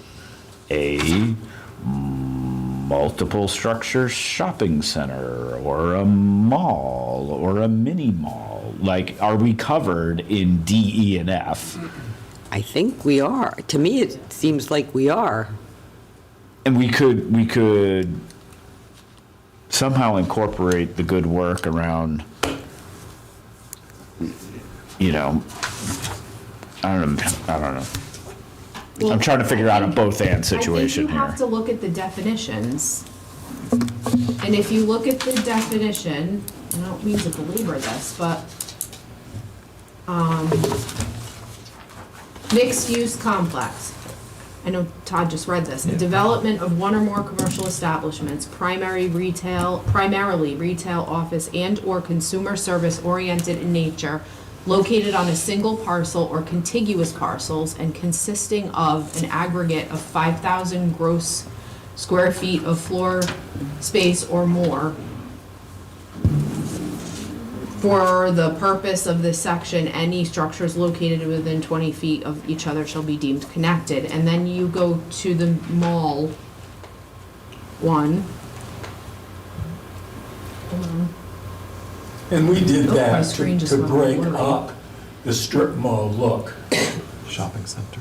a multiple structure shopping center or a mall or a mini mall? Like, are we covered in D, E, and F? I think we are. To me, it seems like we are. And we could somehow incorporate the good work around, you know, I don't know. I'm trying to figure out a both-and situation I think you have here. to look at the definitions. And if you look at the definition, I don't mean to belabor this, but, mixed-use complex. I know Todd just read this. A development of one or more commercial establishments, primarily retail, office, and/or consumer service oriented in nature, located on a single parcel or contiguous parcels and consisting of an aggregate of 5,000 gross square feet of floor space or more. For the purpose of this section, any structures located within 20 feet of each other shall be deemed connected. And then you go to the mall one. Hold on. And we did Oh, my that screen just to went break blurry. up the strip mall look. Shopping centers.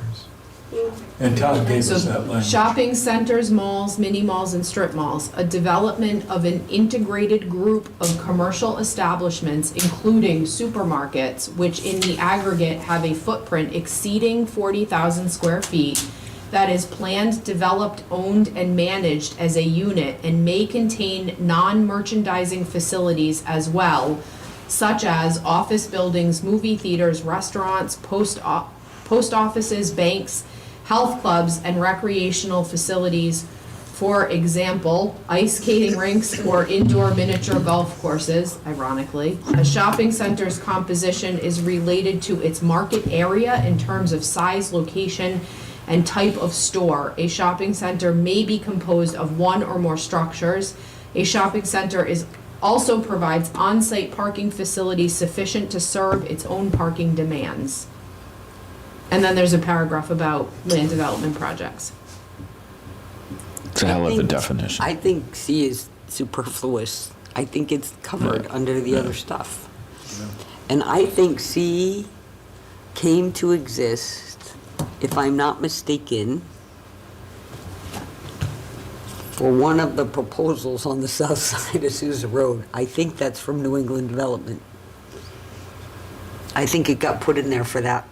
And Todd gave us that So language. shopping centers, malls, mini malls, and strip malls, a development of an integrated group of commercial establishments, including supermarkets, which in the aggregate have a footprint exceeding 40,000 square feet, that is planned, developed, owned, and managed as a unit, and may contain non-merchandising facilities as well, such as office buildings, movie theaters, restaurants, post offices, banks, health clubs, and recreational facilities. For example, ice skating rinks or indoor miniature golf courses, ironically. A shopping center's composition is related to its market area in terms of size, location, and type of store. A shopping center may be composed of one or more structures. A shopping center also provides on-site parking facilities sufficient to serve its own parking demands. And then there's a paragraph about land development projects. It's a hell of a definition. I think C is superfluous. I think it's covered under the other stuff. And I think C came to exist, if I'm not mistaken, for one of the proposals on the south side of Sousa Road. I think that's from New England Development. I think it got put in there for that.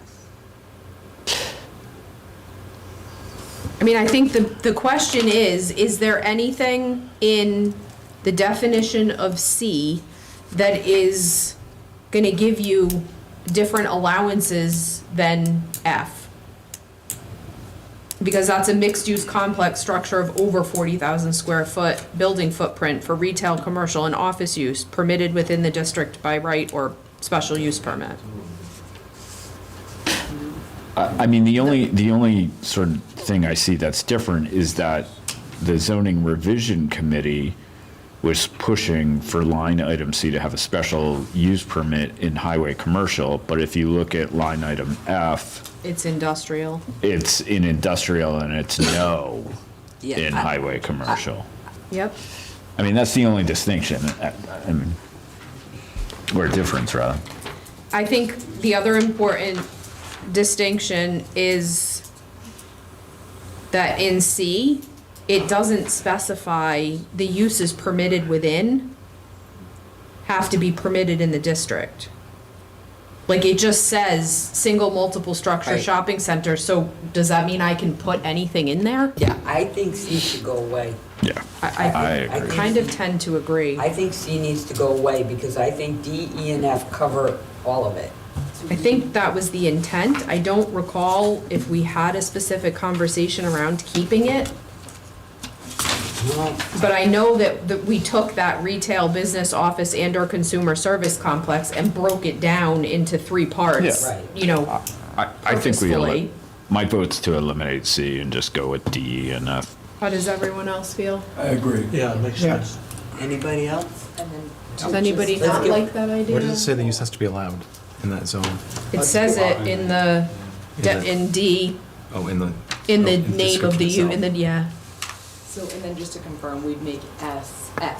I mean, I think the question is there anything in the definition of C that is gonna give you different allowances than F? Because that's a mixed-use complex structure of over 40,000 square foot building footprint for retail, commercial, and office use permitted within the district by right or special use permit. I mean, the only sort of thing I see that's different is that the zoning revision committee was pushing for line item C to have a special use permit in highway commercial, but if you look at line item F, It's industrial. it's in industrial and it's no Yeah, in I- highway commercial. Yep. I mean, that's the only distinction, I mean, or difference, rather. I think the other important distinction is that in C, it doesn't specify the uses permitted within have to be permitted in the district. Like, it just says single, multiple structure Right. shopping center, so does that mean I can put anything in there? Yeah, I think C should go away. Yeah, I I agree. kind of tend to agree. I think C needs to go away because I think D, E, and F cover all of it. I think that was the intent. I don't recall if we had a specific conversation around keeping it. Well, But I know that we took that retail, business, office, and/or consumer service complex and broke it down into three parts. Yeah. Right. You know, I think we, purposefully. my vote's to eliminate C and just go with D and F. How does everyone else feel? I agree. Yeah, it makes sense. Anybody else? And then Does anybody Let's not give- like that idea? Where does it say the use has to be allowed in that zone? It says it in the, in D, Oh, in the. in the oh, in name of the, description in the, yeah. So, and then just to confirm, we'd make S, F,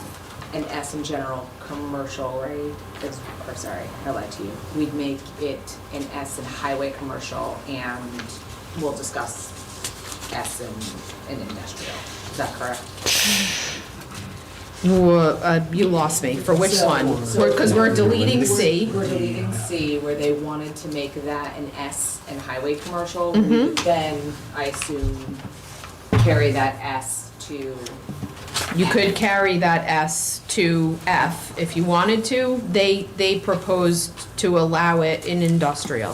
and S in general, commercial, right? Or sorry, I lied to you. We'd make it an S in highway commercial, and we'll discuss S in industrial. Is that correct? You lost me. For which So- one? so- Because we're deleting C. We're deleting C, where they wanted to make that an S in highway commercial. Mm-hmm. We would then, I assume, carry that S to. You could carry that S to F if you wanted to. They proposed to allow it in industrial.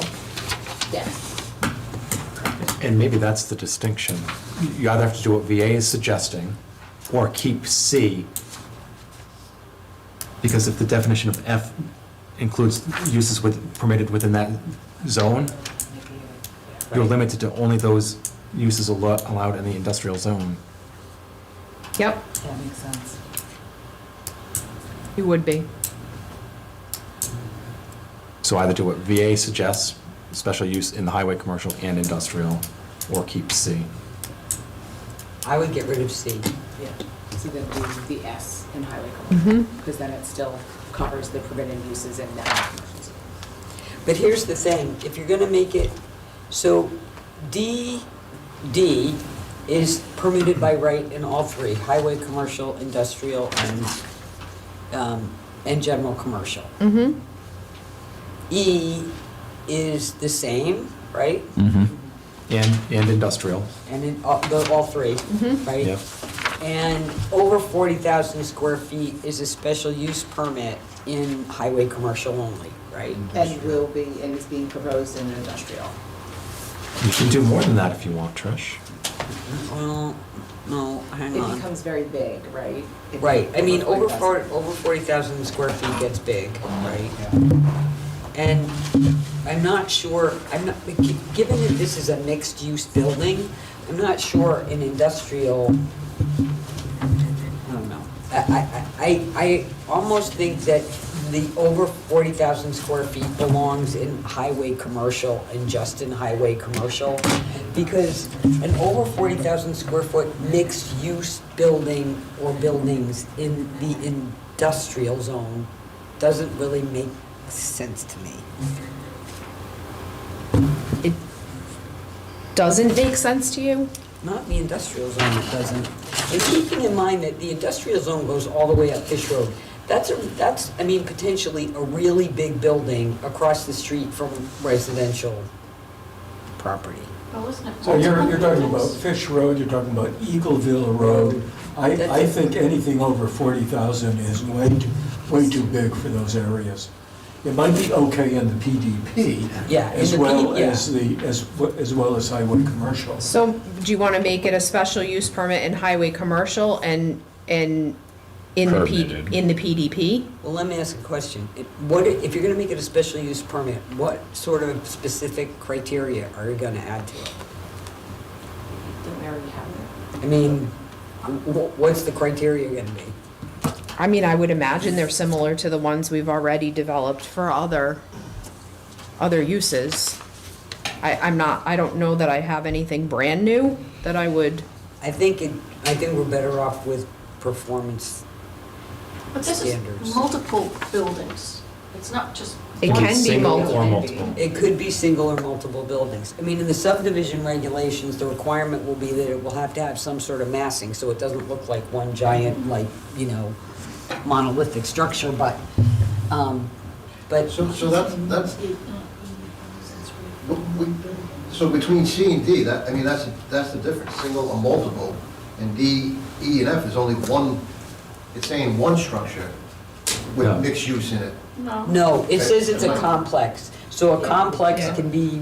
Yes. And maybe that's the distinction. You either have to do what VA is suggesting, or keep C. Because if the definition of F includes uses permitted within that zone, you're limited to only those uses allowed in the industrial zone. Yep, That makes sense. you would be. So either do what VA suggests, special use in the highway, commercial, and industrial, or keep C. I would get rid of C. Yeah. So then do the S in highway commercial, because then it's still covers the permitted uses in that commercial zone. But here's the thing, if you're gonna make it, so D is permitted by right in all three, highway, commercial, industrial, and general commercial. Mm-hmm. E is the same, right? And industrial. And in all three, right? Yep. And over 40,000 square feet is a special use permit in highway commercial only, right? And will be, and is being proposed in industrial. You can do more than that if you want, Trish. Well, no, hang It on. becomes very big, right? If Right, I mean, over 40,000. 40,000 square feet gets big, right? And I'm not sure, given that this is a mixed-use building, I'm not sure an industrial, I don't know. I almost think that the over 40,000 square feet belongs in highway commercial and just in highway commercial, because an over 40,000 square foot mixed-use building or buildings in the industrial zone doesn't really make sense to me. It doesn't make sense to you? Not in the industrial zone, it doesn't. And keeping in mind that the industrial zone goes all the way up Fish Road, that's, I mean, potentially a really big building across the street from residential property. Oh, isn't it? So you're talking about multiples? Fish Road, you're talking about Eagleville Road. I think anything over 40,000 is way too big for those areas. It might be okay in the PDP. Yeah, in As the well P- yeah. as well as highway commercial. So do you want to make it a special use permit in highway commercial and in the Permitted. in the PDP? Well, let me ask a question. If you're gonna make it a special use permit, what sort of specific criteria are you gonna add to it? Don't we already have it? I mean, what's the criteria gonna be? I mean, I would imagine they're similar to the ones we've already developed for other uses. I don't know that I have anything brand new that I would, I think we're better off with performance. But this is standards. multiple buildings. It's not just. it one can be Single or multiple. multiple. It could be single or multiple buildings. I mean, in the subdivision regulations, the requirement will be that it will have to have some sort of massing, so it doesn't look like one giant, like, monolithic structure, but. So that's, so between C and D, that's the difference, single or multiple, and D, E, and F is only one, it's saying one structure with Yeah. mixed use in it. No. No, it says it's a complex, so a complex Yeah. can be,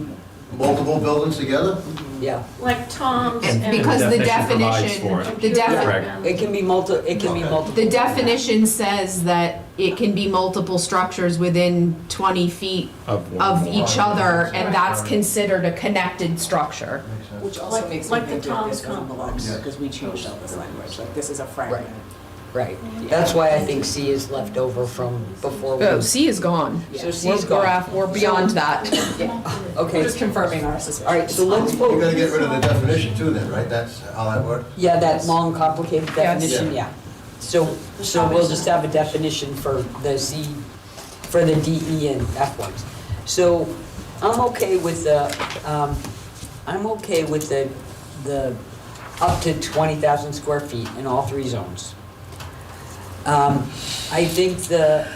Multiple buildings together? yeah. Like Tom's and. Because the provides for it. definition, the defi- Correct. It can be multiple. the definition says that it can be multiple structures within 20 feet Of one. of each other, and that's considered a connected structure. Makes sense. Which also Like- makes like me the think Tom's that this complex. belongs, because we changed all this language, like this is a fragment. Right. That's why I think C is left over from before we. Oh, C is gone. So C is gone. We're beyond that. Yeah. Okay. We're just confirming our suspicion. All right, so let's You're vote. gonna get rid of the definition too then, right? That's how that works? Yeah, that long, complicated Yes. definition, yeah. So we'll just have a definition for the C, for the D, E, and F ones. So I'm okay with the up to 20,000 square feet in all three zones. I think the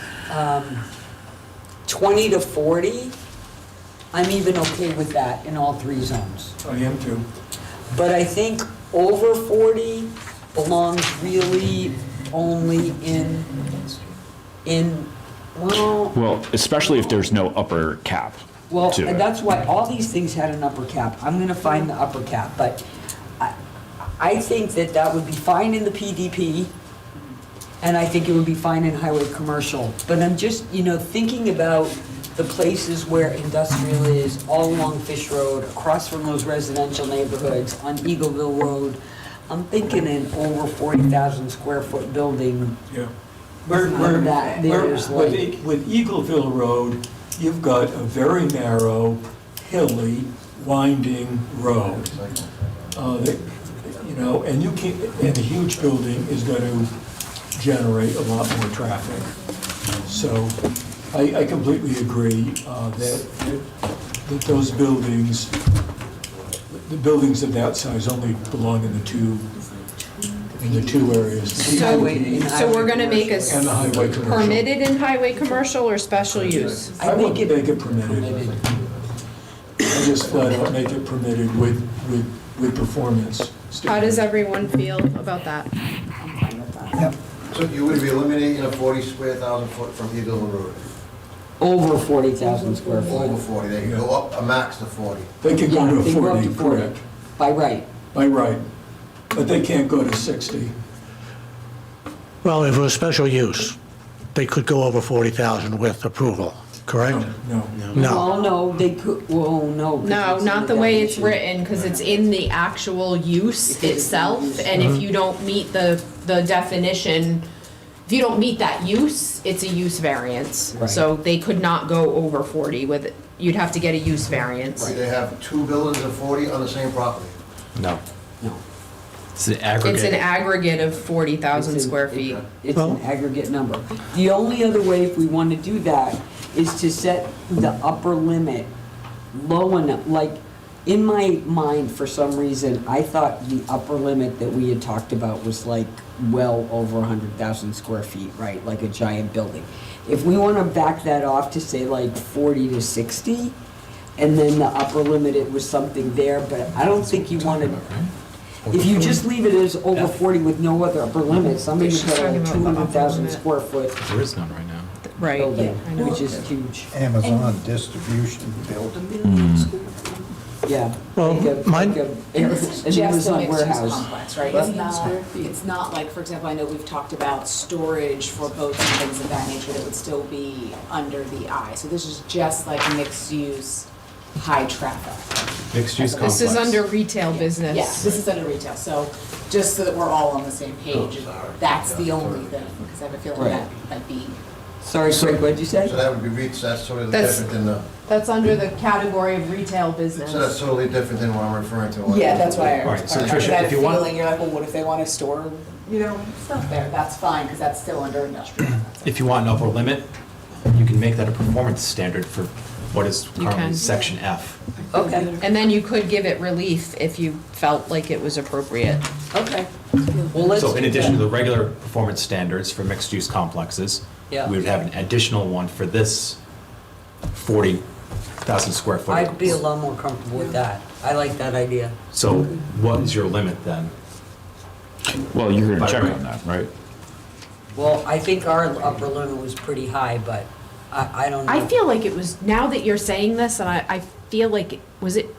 20 to 40, I'm even okay with that in all three zones. I am too. But I think over 40 belongs really only Well, especially if there's no upper cap well, to and it. that's why all these things had an upper cap. I'm gonna find the upper cap, but I think that would be fine in the PDP, and I think it would be fine in highway commercial. But I'm just, thinking about the places where industrial is, all along Fish Road, across from those residential neighborhoods, on Eagleville Road. I'm thinking an over 40,000 square foot building. Yeah. None of that there's like, With Eagleville Road, you've got a very narrow, hilly, winding road. And you can, and a huge building is going to generate a lot more traffic. So I completely agree that those buildings, the buildings of that size only belong in the two areas. the Highway- PUD So we're gonna make And the highway commercial. permitted in highway commercial or special use? I would make it permitted. I just flat out make it permitted with performance standards. How does everyone feel about that? I'm fine with that. So you would be eliminating a 40 square thousand foot from Eagle Road? Over 40,000 square foot. Over 40, they can go up a max to 40. They can Yeah, go to they go up 40, to 40. correct, By right. by right, but they can't go to 60. Well, if it was special use, they could go over 40,000 with approval, correct? No. No. Well, no, they could, well, no. 'cause No, it's in not the way it's definition. written, because it's in the actual use itself, and if you don't meet the definition, if you don't meet that use, it's a use variance. Right. So they could not go over 40 with it, you'd have to get a use variance. Do they have two buildings of 40 on the same property? No. No. It's an It's an aggregate. aggregate of 40,000 It's an- square feet. It's an aggregate number. The only other way, if we want to do that, is to set the upper limit low enough, like, in my mind, for some reason, I thought the upper limit that we had talked about was like well over 100,000 square feet, right? Like a giant building. If we want to back that off to say like 40 to 60, and then the upper limit, it was something there, but I don't think you want to, if you just leave it as over 40 with no other upper limit, somebody's got talking a about the upper 200,000 limit. square foot There is none right now. Right, building, I know. which is huge. Amazon distribution building. Yeah. Well, like a- mine- like a- And this an is just a Amazon mixed-use warehouse. complex, right? It's not like, for example, I know we've talked about storage for boats and things of that nature that would still be under the I. So this is just like mixed-use, high traffic. Mixed-use complex. This is under retail business. Yeah, this is under retail, so just so that we're all on the same page, that's the only thing, because I have a feeling Right. that might be. Sorry, Craig, what'd you say? So that would be, that's sort of That's- different than the, That's under the category of retail business. so that's totally different than what I'm referring to. Yeah, that's why I All right, so I have Tricia, that if you want- feeling, you're like, well, what if they want to store, stuff there? That's fine, because that's still under industrial. If you want an upper limit, you can make that a performance standard for what is You currently can. section F. Okay, And then you could give it relief if you felt like it was appropriate. okay. Well, let's So in do addition to that. the regular performance standards for mixed-use complexes, Yeah. we would have an additional one for this 40,000 square foot. I'd be a lot more comfortable with that. I like that idea. So what is your limit then? Well, you're gonna By check right. on that, right? Well, I think our upper limit was pretty high, but I don't know. I feel like it was, now that you're saying this, and I feel like, was it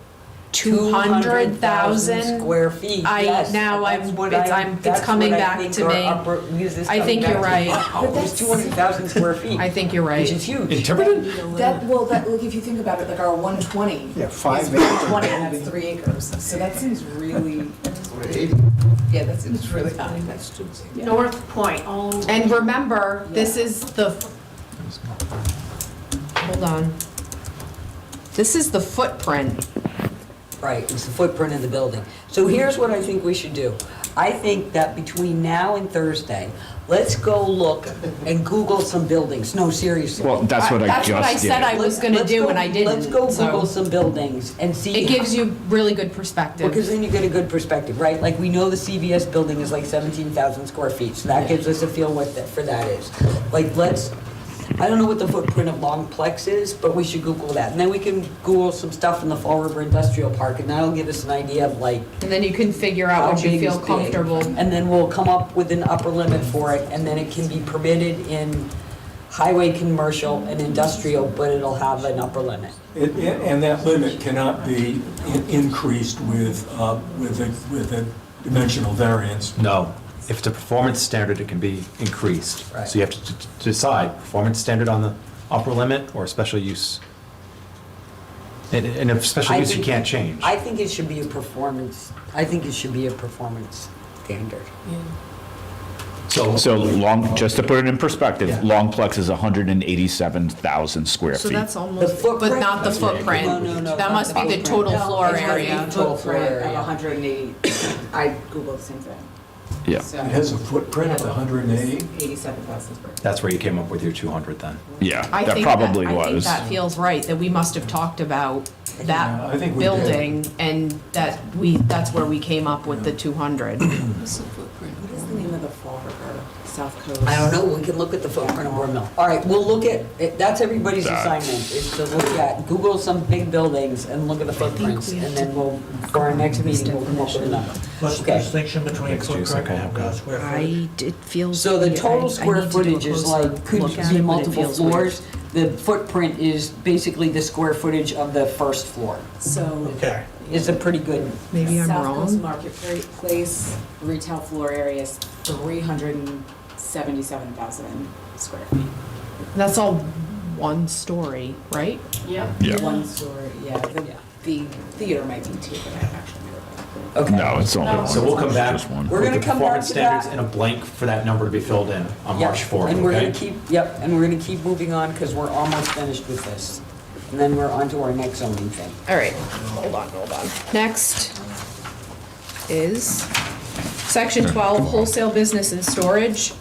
200,000? Square feet, I- yes. now That's I'm- what it's- I'm- it's that's coming what I back think to our me. upper- because it's I think coming you're back to- right. Wow, it was 200,000 square feet. I think you're Which right. is huge. In Tiverton? Like, if you think about it, like our 120. Yeah, 5 is acre 120, and that's 3 acres, so that seems really, 80. yeah, that seems really high. North Point, And remember, this is the, hold on. This is the footprint. Right, it's the footprint of the building. So here's what I think we should do. I think that between now and Thursday, let's go look and Google some buildings. No, seriously. Well, that's what I That's what I just said I did. was gonna Let's do go- and I didn't. Let's go so Google some buildings and see. It gives you really good perspective. Because then you get a good perspective, right? Like, we know the CVS building is like 17,000 square feet, so that gives us a feel what for that is. Like, I don't know what the footprint of Longplex is, but we should Google that. And then we can Google some stuff in the Fall River Industrial Park, and that'll give us an idea of like, And then you can figure out how what you big is feel big. comfortable. And then we'll come up with an upper limit for it, and then it can be permitted in highway, commercial, and industrial, but it'll have an upper limit. And that limit cannot be increased with a dimensional variance. No. If it's a performance standard, it can be increased. Right. So you have to decide, performance standard on the upper limit or special use? And if special I use, you think- can't change. I think it should be a performance standard. So just to put it in perspective, Yeah. Longplex is 187,000 square So feet. that's The almost, but footprint? not the footprint. No, That must be the total floor It's area. a footprint of 180, I Googled the same thing. Yeah, So, It has a footprint of 180. 87,000 square feet. That's where you came up with your 200 then? yeah, I that think probably I think was. that feels right, that we must have talked about Yeah, that I think we did. building, and that's where we came up with the 200. What's the footprint? What is the name of the Fall River, South Coast? I don't know, we can look at the footprint of Board Mill. All right, we'll look at, that's everybody's That. assignment, is to look at, Google some big buildings and look at the footprints, and then we'll, for our next meeting, we'll come up with a number. What's the Okay. distinction between Mixed use, footprint okay, and square footage? It feels. So the total I square need to do a footage is closer like, could look at be it, but it multiple feels weird. floors. The footprint is basically the square footage of the first floor. So. Okay. Is a pretty good, Maybe I'm South Coast wrong. Marketplace retail floor area is 377,000 square feet. That's all one story, right? Yeah. Yeah. One story, yeah. The theater might be two, but I actually don't know. okay. No, it's only No. one. So we'll come back Just one. We're with gonna the come back performance to standards that. and a blank for that number to be filled in on Yep, March 4th, and we're gonna okay? and we're gonna keep moving on, because we're almost finished with this. And then we're on to our next zoning thing. All right, hold on. Next is section 12, wholesale business and storage.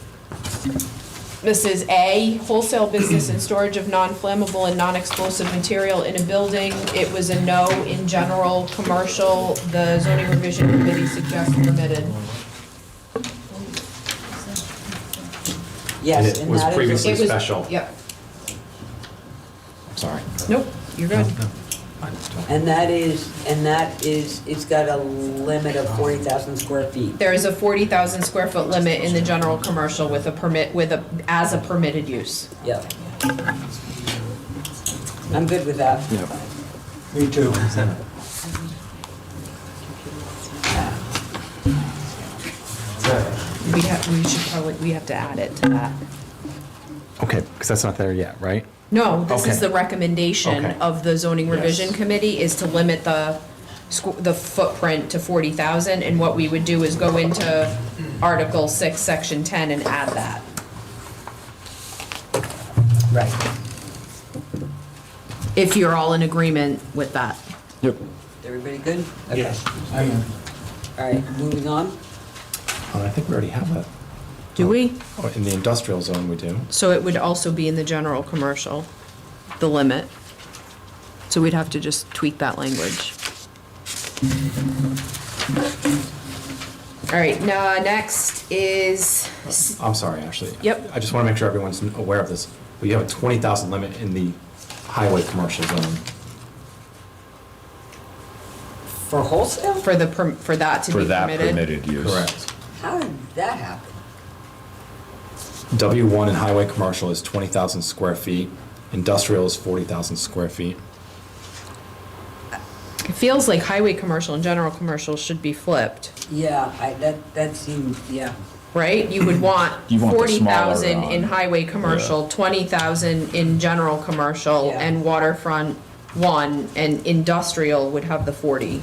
This is A, wholesale business and storage of non-flammable and non-explosive material in a building. It was a no in general, commercial. The zoning revision committee suggests permitted. Yes, And it and was that is, previously- It was- special. Yep, Sorry. nope, you're good. and that is, it's got a limit of 40,000 square feet. There is a 40,000 square foot limit in the general commercial with a permit, as a permitted use. Yep. I'm good with that. Me too. We have to add it to that. Okay, because that's not there yet, right? No, this is Okay. the recommendation Okay. of the zoning revision Yes. committee, is to limit the footprint to 40,000, and what we would do is go into Article 6, Section 10, and add that. Right. If you're all in agreement with that. Yep. Everybody good? Okay. Yes. I am. All right, moving on. Oh, I think we already have that. Do we? Oh, in the industrial zone, we do. So it would also be in the general commercial, the limit. So we'd have to just tweak that language. All right, now, next is, I'm sorry, Ashley. Yep. I just want to make sure everyone's aware of this. We have a 20,000 limit in the highway commercial zone. For wholesale? for that to For be that permitted. permitted use. Correct. How did that happen? W1 in highway commercial is 20,000 square feet. Industrial is 40,000 square feet. It feels like highway commercial and general commercial should be flipped, Yeah, that seemed, yeah. right? You would want You want the 40,000 smaller in on- highway commercial, 20,000 in general commercial, Yeah. and waterfront 1, and industrial would have the 40.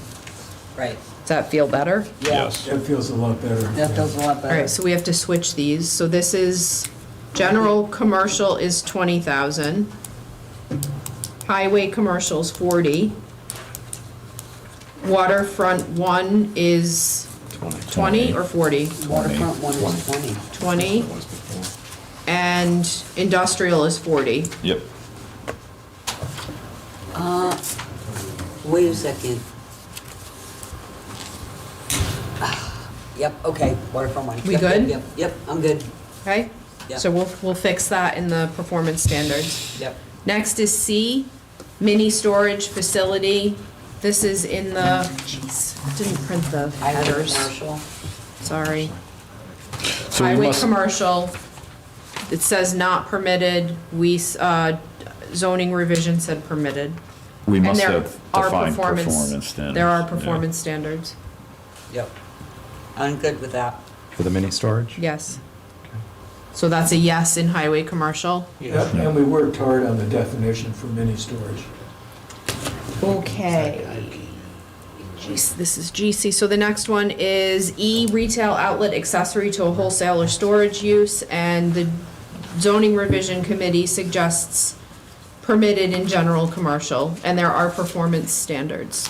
Right. Does that feel better? Yeah. Yes. That feels a lot better. That feels a lot All better. right, so we have to switch these. So this is, general commercial is 20,000. Highway commercial is 40. Waterfront 1 is 20 or 40? Waterfront one is 20. 20. And industrial is 40. Yep. Wait a second. Yep, okay, waterfront one. We Yep, good? Yep, yep, I'm good. Okay? Yep. So we'll fix that in the performance standards. Yep. Next is C, mini storage facility. This is in the, jeez, I didn't print the Highway headers. commercial. Sorry. So we Highway must, commercial, it says not permitted, zoning revision said permitted. we And must there have are defined performance- performance standards. There are Yeah. performance standards, Yep. I'm good with that. For the mini storage? yes. So that's a yes in highway commercial. Yep, and we worked hard on the definition for mini storage. Okay. This is GC. So the next one is E, retail outlet accessory to a wholesale or storage use, and the zoning revision committee suggests permitted in general commercial, and there are performance standards.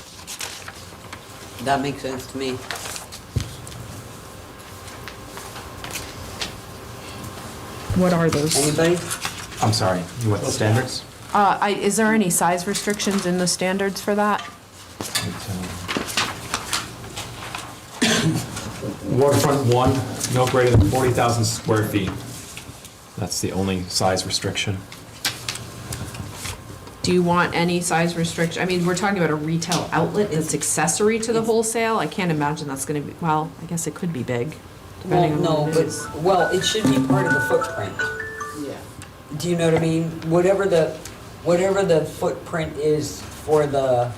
That makes sense to me. What are those? Anybody? I'm sorry, you want the standards? Is there any size restrictions in the standards for that? Waterfront 1, no greater than 40,000 square feet. That's the only size restriction. Do you want any size restriction? I mean, we're talking about a retail outlet that's accessory to the wholesale. I can't imagine that's gonna be, well, I guess it could be big. Well, depending on no, what it but, is. well, it should be part of the footprint. Yeah. Do you know what I mean? Whatever the footprint is for the,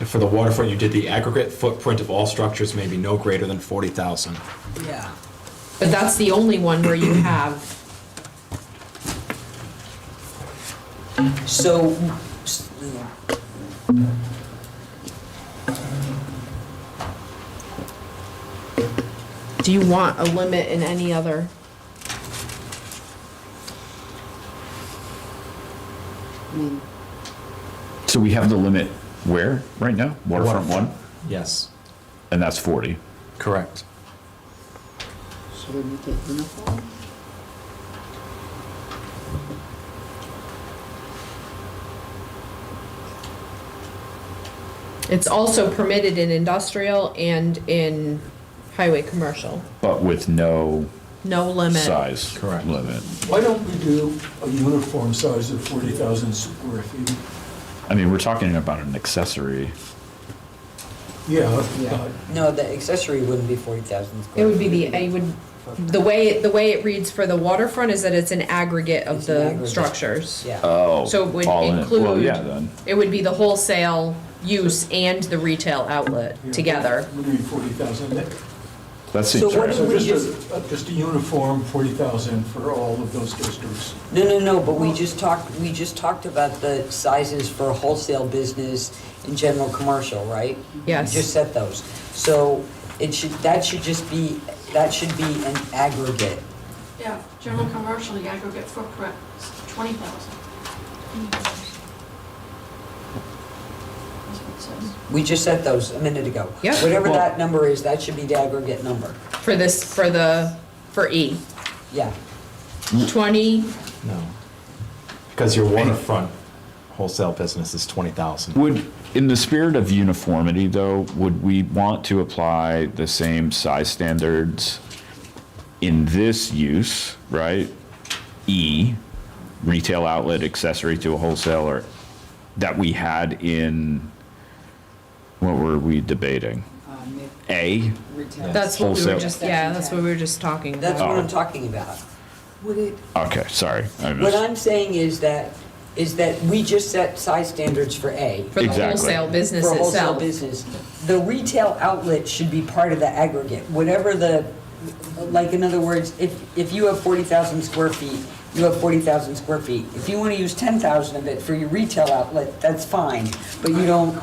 And for the waterfront, you did the aggregate footprint of all structures may be no greater than 40,000. yeah. But that's the only one where you have, So, do you want a limit in any other? I mean, So we have the limit where, right now? Waterfront 1? Yes, And that's 40. correct. Should we make it uniform? It's also permitted in industrial and in highway commercial. But with no No limit. size Correct. limit. Why don't we do a uniform size of 40,000 square feet? I mean, we're talking about an accessory. Yeah, no, the accessory wouldn't be 40,000 It square. would be the way it reads for the waterfront is that it's an aggregate of It's an the aggregate. structures. Yeah. Oh. So it would all in it. Well, include- yeah, then. It would be the wholesale use and the retail outlet Yeah. together. What do you mean 40,000? That So seems what right. do we So just a uniform 40,000 for all of those districts. No, but we just talked about the sizes for wholesale business and general commercial, right? Yes. We just set those. So that should be an aggregate. Yeah, general commercial, the aggregate footprint is 20,000. That's what it says. We just set those a minute ago. Yep. Whatever Well- that number is, that should be the aggregate number. For E. Yeah. 20, No. Because your waterfront wholesale business is 20,000. Would, in the spirit of uniformity, though, would we want to apply the same size standards in this use, right? E, retail outlet accessory to a wholesaler, that we had in, what were we debating? A? retail. that's what we were Wholesale. just, yeah, that's what we were just talking That's about. what I'm talking about. Would it? Okay, sorry. I What missed- I'm saying is that we just set size standards for A. For the Exactly. wholesale business For wholesale itself. business. The retail outlet should be part of the aggregate, whatever the, like, in other words, if you have 40,000 square feet, you have 40,000 square feet. If you want to use 10,000 of it for your retail outlet, that's fine, but you don't,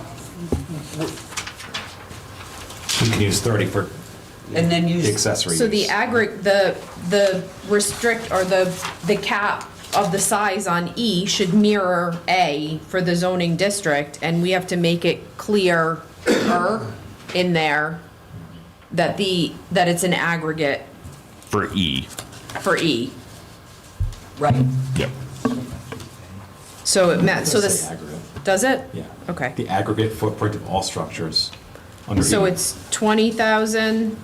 You can use 30 for and then use. the accessory So the use. the restrict, or the cap of the size on E should mirror A for the zoning district, and we have to make it clear in there that it's an aggregate For E. for E. Right. Yep. So it meant, so Does say this, aggregate. does it? Yeah. Okay. The aggregate footprint of all structures under So E. it's 20,000,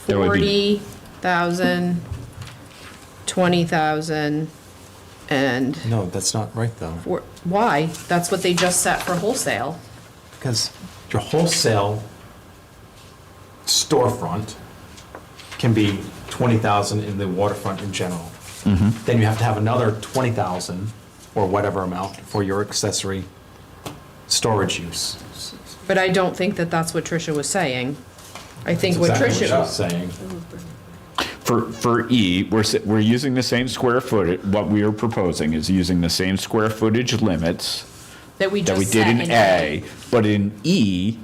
That would be- 40,000, 20,000, and No, that's not right, though. why? That's what they just set for wholesale. Because your wholesale storefront can be 20,000 in the waterfront in general. Then you have to have another 20,000 or whatever amount for your accessory storage use. But I don't think that that's what Tricia was saying. I think That's what exactly Tricia, she's saying. For E, we're using the same square footage, what we are proposing is using the same square footage limits that we that we just did set in A, but in E,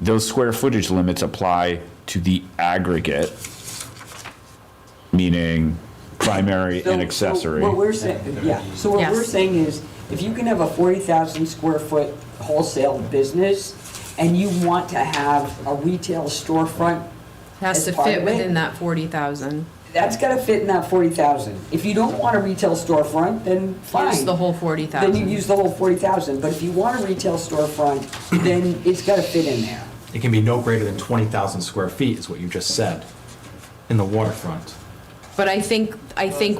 those square footage limits apply to the aggregate, meaning primary and accessory. So what we're saying, yeah, so what we're Yes. saying is, if you can have a 40,000 square foot wholesale business, and you want to have a retail storefront has as to part fit of it, within that 40,000. that's gotta fit in that 40,000. If you don't want a retail storefront, then fine. Use the whole Then 40,000. you use the whole 40,000, but if you want a retail storefront, then it's gotta fit in there. It can be no greater than 20,000 square feet, is what you just said, in the waterfront. But I think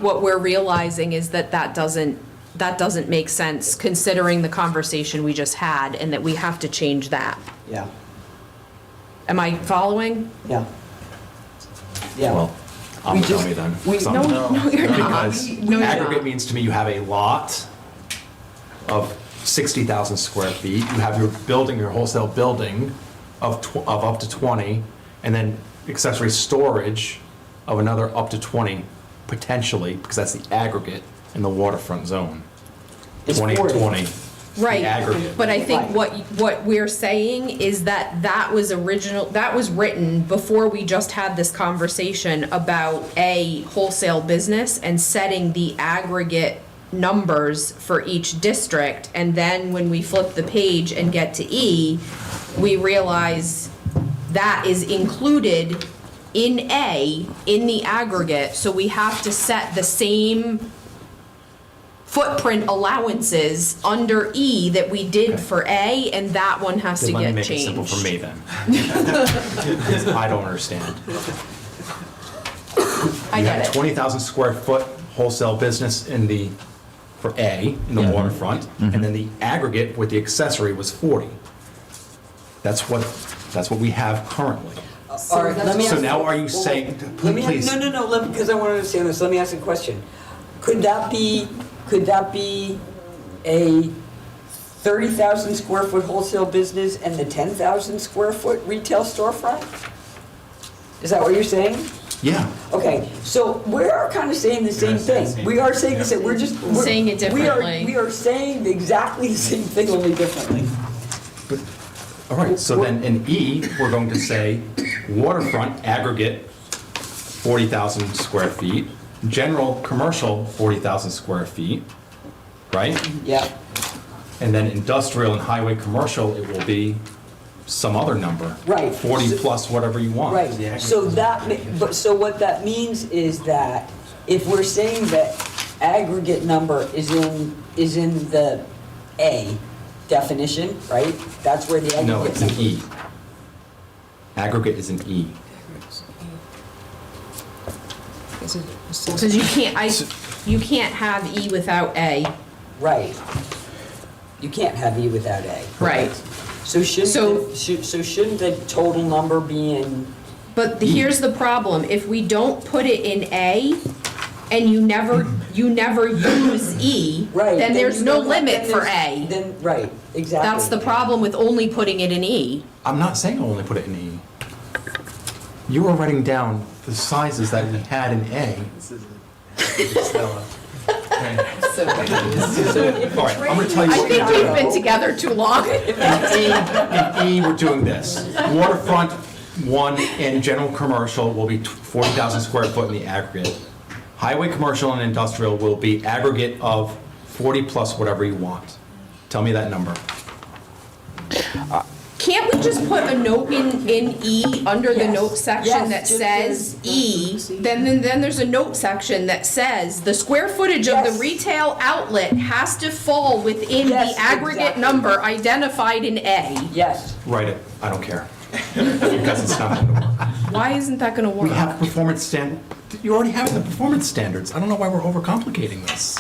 what we're realizing is that doesn't make sense considering the conversation we just had and that we have to change that. Yeah, Am I following? yeah. Yeah. Well, I'm We a dummy just- then. we- Some- No, no, you're not. Because No, you're aggregate not. means to me you have a lot of 60,000 square feet. You have your building, your wholesale building of up to 20, and then accessory storage of another up to 20, potentially, because that's the aggregate in the waterfront zone. It's 20, 40. 20. the Right, aggregate. but I think Right. what we're saying is that was written before we just had this conversation about a wholesale business and setting the aggregate numbers for each district, and then when we flip the page and get to E, we realize that is included in A, in the aggregate, so we have to set the same footprint allowances under E that we did for A, and that one has to Then let me get make it changed. simple for me then. I don't understand. I You get have it. 20,000 square foot wholesale business for A, in the waterfront, and then the aggregate with the accessory was 40. That's what we have currently. All right, let me So ask- now are you well, saying, let me please? No, because I want to understand this, let me ask a question. Could that be a 30,000 square foot wholesale business and the 10,000 square foot retail storefront? Is that what you're saying? Yeah. Okay, so we're kind of saying the same thing. We are saying the same, we're Saying it differently. We are saying exactly the same thing, only differently. All right, so then in E, we're going to say waterfront aggregate 40,000 square feet, general commercial 40,000 square feet, right? Yeah. And then industrial and highway commercial, it will be some other number. Right. 40 plus whatever you want. Right, so so what that means is that if we're saying that aggregate number is in the A definition, right? That's where the aggregate. No, it's an number- E. Aggregate is an E. Because you can't have E without A. Right. You can't have E without A. Right. So So- shouldn't the total number be in? But here's the problem, if we don't put it in A, and you never use E, Right. then there's you no don't- limit then for there's- A. Then, right, exactly. That's the problem with only putting it in E. I'm not saying I'll only put it in E. You were writing down the sizes that we had in A. So All right, I'm gonna tell you I what think we're we've doing. been together too long. In E, we're doing this. Waterfront, 1, and general commercial will be 40,000 square foot in the aggregate. Highway commercial and industrial will be aggregate of 40 plus whatever you want. Tell me that number. Can't we just put a note in E under the Yes. note section Yes, that just says says- E? Then there's a note section that says the square footage of the Yes. retail outlet has to fall within Yes, the aggregate exactly. number identified in A. Yes. Write it, I don't care. Because it's not gonna work. Why isn't that gonna We work? have performance you already have it in the performance standards. I don't know why we're overcomplicating this.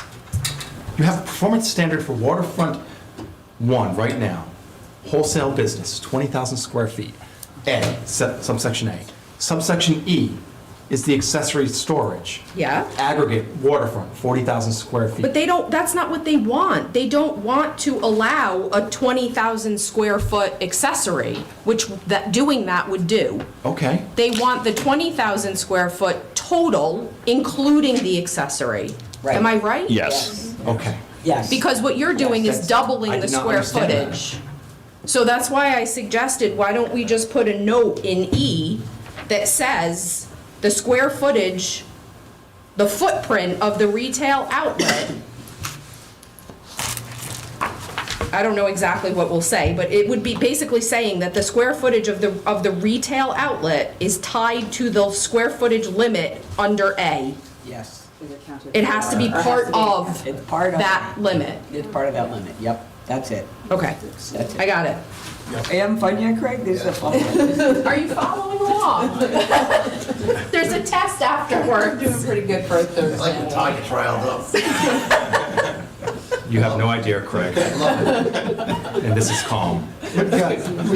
You have a performance standard for waterfront 1 right now. Wholesale business, 20,000 square feet. A, subsection A. Subsection E is the accessory storage. Yeah. Aggregate waterfront, 40,000 square feet. But that's not what they want. They don't want to allow a 20,000 square foot accessory, which doing that would do. Okay, They want the 20,000 square foot total, including the accessory. Right. Am I right? Yes. okay. Yes. Because what you're doing is That's- doubling I the did not square understand that. footage. So that's why I suggested, why don't we just put a note in E that says the square footage, the footprint of the retail outlet I don't know exactly what we'll say, but it would be basically saying that the square footage of the retail outlet is tied to the square footage limit under A. Yes. It has to be part of It's part of that limit. It's part of that limit, yep, that's it. Okay, That's it. I got it. Am fun yet, Craig? This is a fun one. Are you following along? There's a test afterwards. Doing pretty good for a It's like the Thursday. tie gets riled up. You have no idea, Craig. And this is calm. We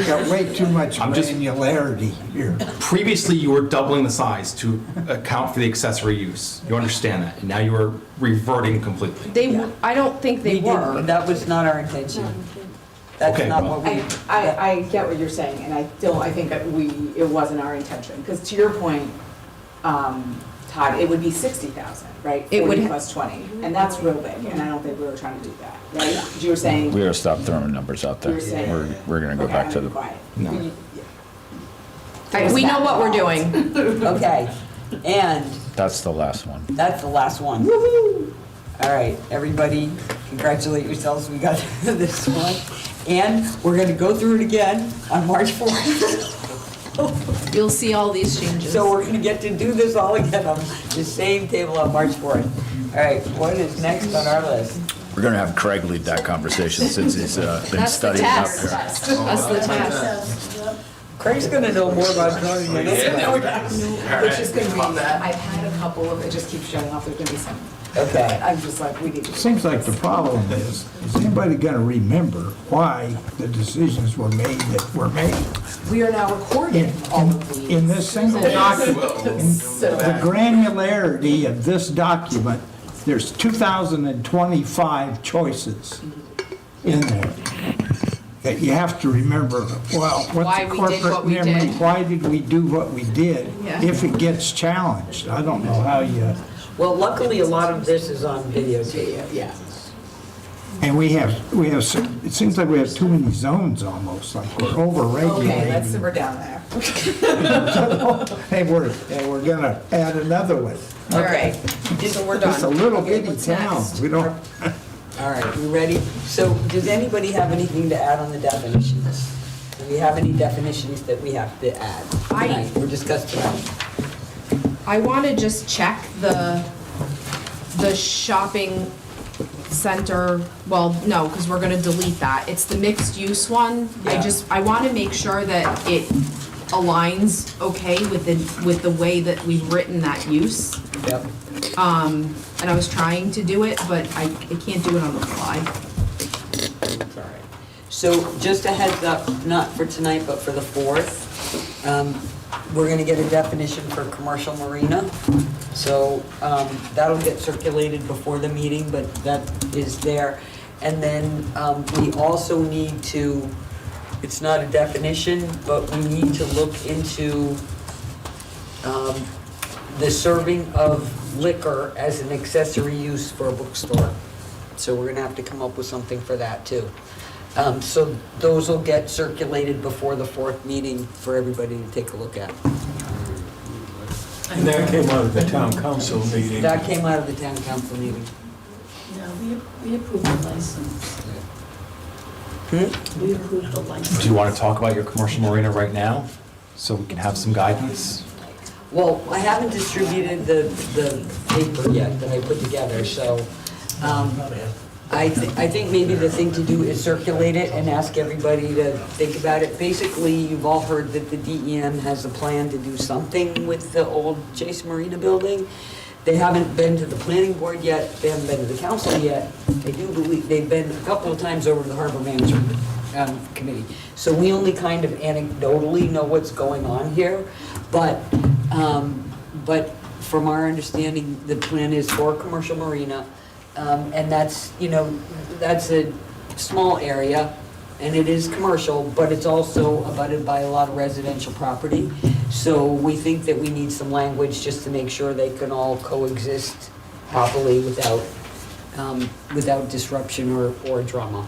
got way too much I'm just- granularity here. Previously, you were doubling the size to account for the accessory use. You understand that, and now you are reverting completely. I don't think they We did- were. That was not our intention. That's Okay, not well- what we. I get what you're saying, and I think that it wasn't our intention, because to your point, Todd, it would be 60,000, right? It would 40 plus 20, and that's real big, and I don't think we were trying to do that, right? 'Cause you were saying. We gotta stop throwing numbers out there. You were saying- We're gonna go Okay, back I'm to gonna be the, quiet. No. We know what we're doing. Okay, and that's the last one. that's the last one. All right, everybody, congratulate yourselves, we got this one. And we're gonna go through it again on March 4th. You'll see all these changes. So we're gonna get to do this all again on the same table on March 4th. All right, what is next on our list? We're gonna have Craig lead that conversation since he's been That's the studying up test. there. That's the test. Craig's gonna know more about driving than anybody. Which is gonna be, I've had a couple of, it just keeps showing up, there's gonna be some. Okay. I'm just like, we need to. Seems like the problem is anybody gonna remember why the decisions were made that were made? We are now recording all of these. In this single document, in the granularity of this document, there's 2,025 choices in there. That you have to remember, well, Why what's the we did what corporate we memory? did. Why did we do what we did? Yeah. If it gets challenged, I don't know how you, Well, luckily, a lot of this is on videotape. Yeah. and we have, it seems like we have too many zones almost, like we're over-regulating. Okay, let's simmer down there. Hey, we're gonna add another one. All right, so we're done. It's a little Okay, bitty what's town, next? we don't, All right, we ready? So does anybody have anything to add on the definitions? Do we have any definitions that we have to add tonight? We're discussing tonight. I want to just check the shopping center, well, no, because we're going to delete that. It's the mixed use one. Yeah. I want to make sure that it aligns okay with the way that we've written that use. Yep. And I was trying to do it, but I can't do it on the fly. All right. So just a heads up, not for tonight, but for the 4th, we're gonna get a definition for commercial marina. So that'll get circulated before the meeting, but that is there. And then we also need to, it's not a definition, but we need to look into the serving of liquor as an accessory use for a bookstore. So we're gonna have to come up with something for that too. So those will get circulated before the 4th meeting for everybody to take a look at. And that came out of the town council meeting. That came out of the town council meeting. No, we approved the license. Hmm? We approved the license. Do you want to talk about your commercial marina right now, so we can have some guidance? Well, I haven't distributed the paper yet that I put together, so I think maybe the thing to do is circulate it and ask everybody to think about it. Basically, you've all heard that the DEM has a plan to do something with the old Chase Marina building. They haven't been to the planning board yet, they haven't been to the council yet. I do believe they've been a couple of times over to the harbor management committee. So we only kind of anecdotally know what's going on here, but from our understanding, the plan is for a commercial marina. And that's, that's a small area, and it is commercial, but it's also abutted by a lot of residential property. So we think that we need some language just to make sure they can all coexist properly without disruption or drama.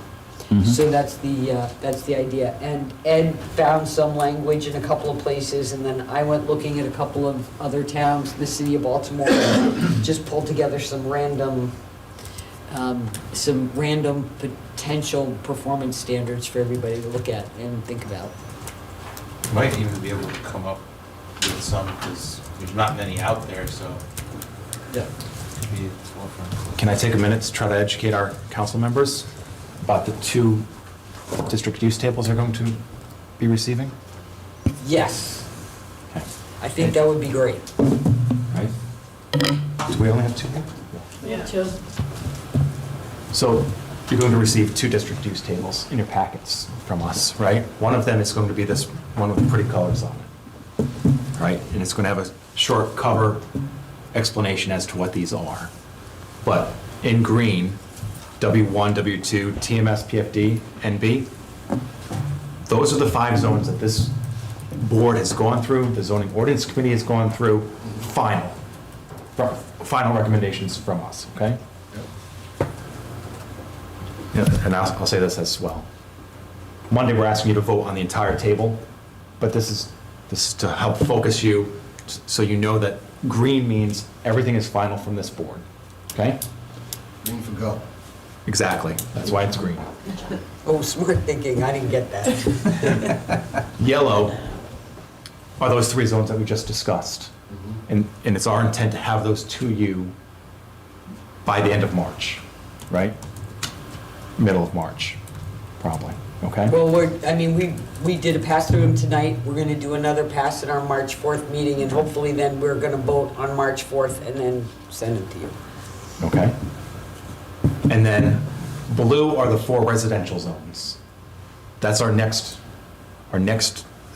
So that's the idea. And Ed found some language in a couple of places, and then I went looking at a couple of other towns, the city of Baltimore, and just pulled together some random potential performance standards for everybody to look at and think about. Might even be able to come up with some, because there's not many out there, so. Yeah. Be at the forefront. Can I take a minute to try to educate our council members about the 2 district use tables they're going to be receiving? Yes, Okay. I think that would be great. Right? Do we only have 2 here? Yeah, too. So you're going to receive 2 district use tables in your packets from us, right? One of them is going to be this one with the pretty colors on it, right? And it's going to have a short cover explanation as to what these are. But in green, W1, W2, TMS, PFD, NB, those are the 5 zones that this board has gone through, the zoning ordinance committee has gone through, final recommendations from us, okay? Yeah, and I'll say this as well. Monday, we're asking you to vote on the entire table, but this is to help focus you, so you know that green means everything is final from this board, okay? Green for go. Exactly, that's why it's green. Oh, smart thinking, I didn't get that. Yellow are those 3 zones that we just discussed. And it's our intent to have those to you by the end of March, right? Middle of March, probably, okay? Well, we did a pass through them tonight. We're gonna do another pass at our March 4th meeting, and hopefully then we're gonna vote on March 4th and then send them to you. Okay. And then blue are the 4 residential zones. That's our next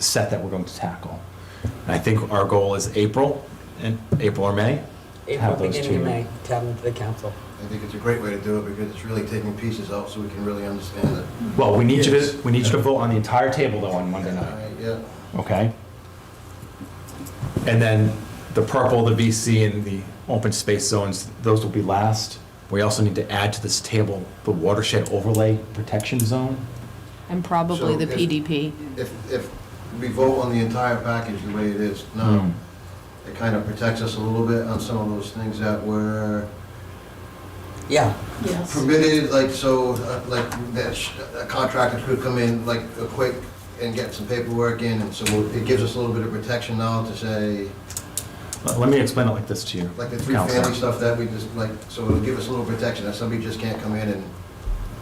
set that we're going to tackle. And I think our goal is April or May. to April, have those beginning of to- May, to have them to the council. I think it's a great way to do it because it's really taking pieces out so we can really understand it. Well, we need you to vote on the entire table though on Monday night, Yeah. okay? And then the purple, the VC, and the open space zones, those will be last. We also need to add to this table the watershed overlay protection zone. And probably So the if- PDP. If we vote on the entire package the way it is now, it kind of protects us a little bit on some of those things that were Yeah, Yes. permitted, like, so, like, that a contractor could come in, like, quick and get some paperwork in, and so it gives us a little bit of protection now to say, Let me explain it like this to you. like the Counselor. 3-family stuff that we just, like, so it'll give us a little protection, that somebody just can't come in and,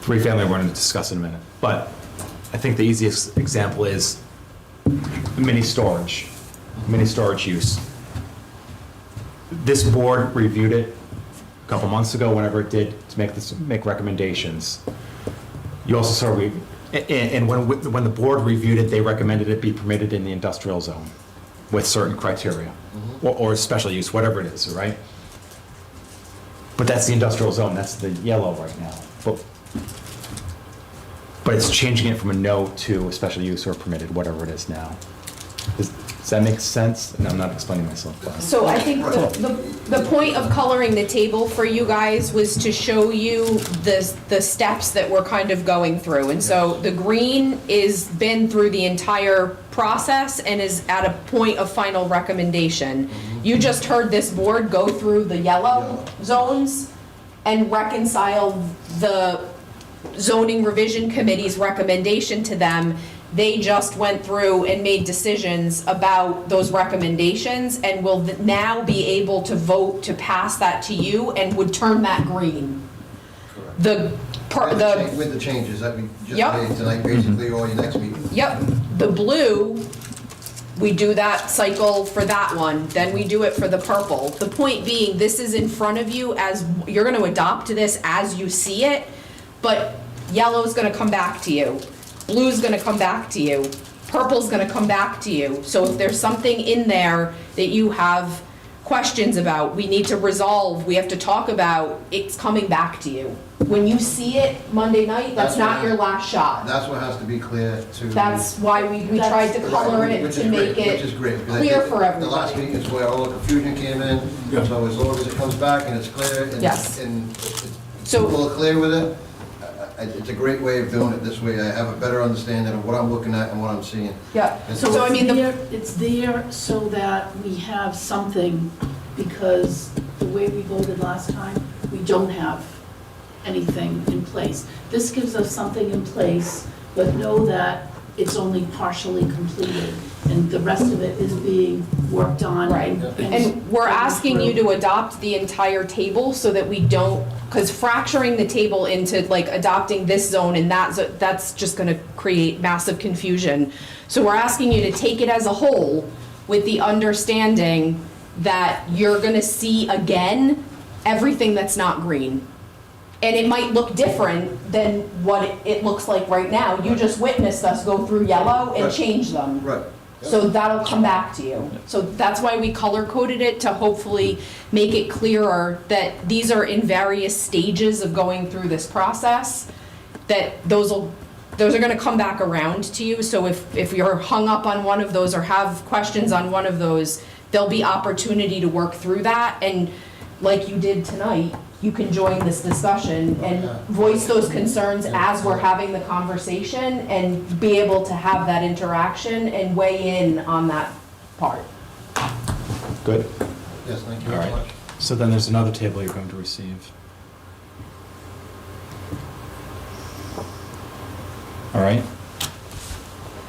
3-family we're going to discuss in a minute. But I think the easiest example is mini storage use. This board reviewed it a couple months ago, whenever it did, to make recommendations. You also saw, and when the board reviewed it, they recommended it be permitted in the industrial zone with certain criteria, or special use, whatever it is, right? But that's the industrial zone, that's the yellow right now. But it's changing it from a no to a special use or permitted, whatever it is now. Does that make sense? And I'm not explaining myself well. So I think the point of coloring the table for you guys was to show you the steps that we're kind of going through. And so the green is been through the entire process and is at a point of final recommendation. You just heard this board go through the yellow zones and reconcile the zoning revision committee's recommendation to them. They just went through and made decisions about those recommendations and will now be able to vote to pass that to you and would turn that green. with the changes that we just Yep. made tonight, basically, or your next meeting. Yep, the blue, we do that cycle for that one, then we do it for the purple. The point being, this is in front of you as, you're gonna adopt this as you see it, but yellow's gonna come back to you, blue's gonna come back to you, purple's gonna come back to you. So if there's something in there that you have questions about, we need to resolve, we have to talk about, it's coming back to you. When you see it Monday night, that's not your last shot. That's what has to be clear to. That's why we tried to color it Which to is make great, it which is great, because I clear think for The last everybody. meeting is where all the confusion came in, so as long as it comes back and it's clear and. Yes. And So- people are clear with it, it's a great way of doing it this way. I have a better understanding of what I'm looking at and what I'm seeing. Yeah, And so I mean, It's there so that we have something, because the way we voted last time, we don't have anything in place. This gives us something in place, but know that it's only partially completed, and the rest of it is being worked on. Right, and we're asking you to adopt the entire table so that we don't, because fracturing the table into like adopting this zone and that, that's just gonna create massive confusion. So we're asking you to take it as a whole with the understanding that you're gonna see again everything that's not green. And it might look different than what it looks like right now. You just witnessed us go through yellow and Right. change them. Right. So that'll come back to you. So that's why we color coded it, to hopefully make it clearer that these are in various stages of going through this process, that those are gonna come back around to you. So if you're hung up on one of those or have questions on one of those, there'll be opportunity to work through that. And like you did tonight, you can join this discussion and voice those concerns as we're having the conversation and be able to have that interaction and weigh in on that part. Good? Yes, thank you All very right. much. So then there's another table you're going to receive. All right.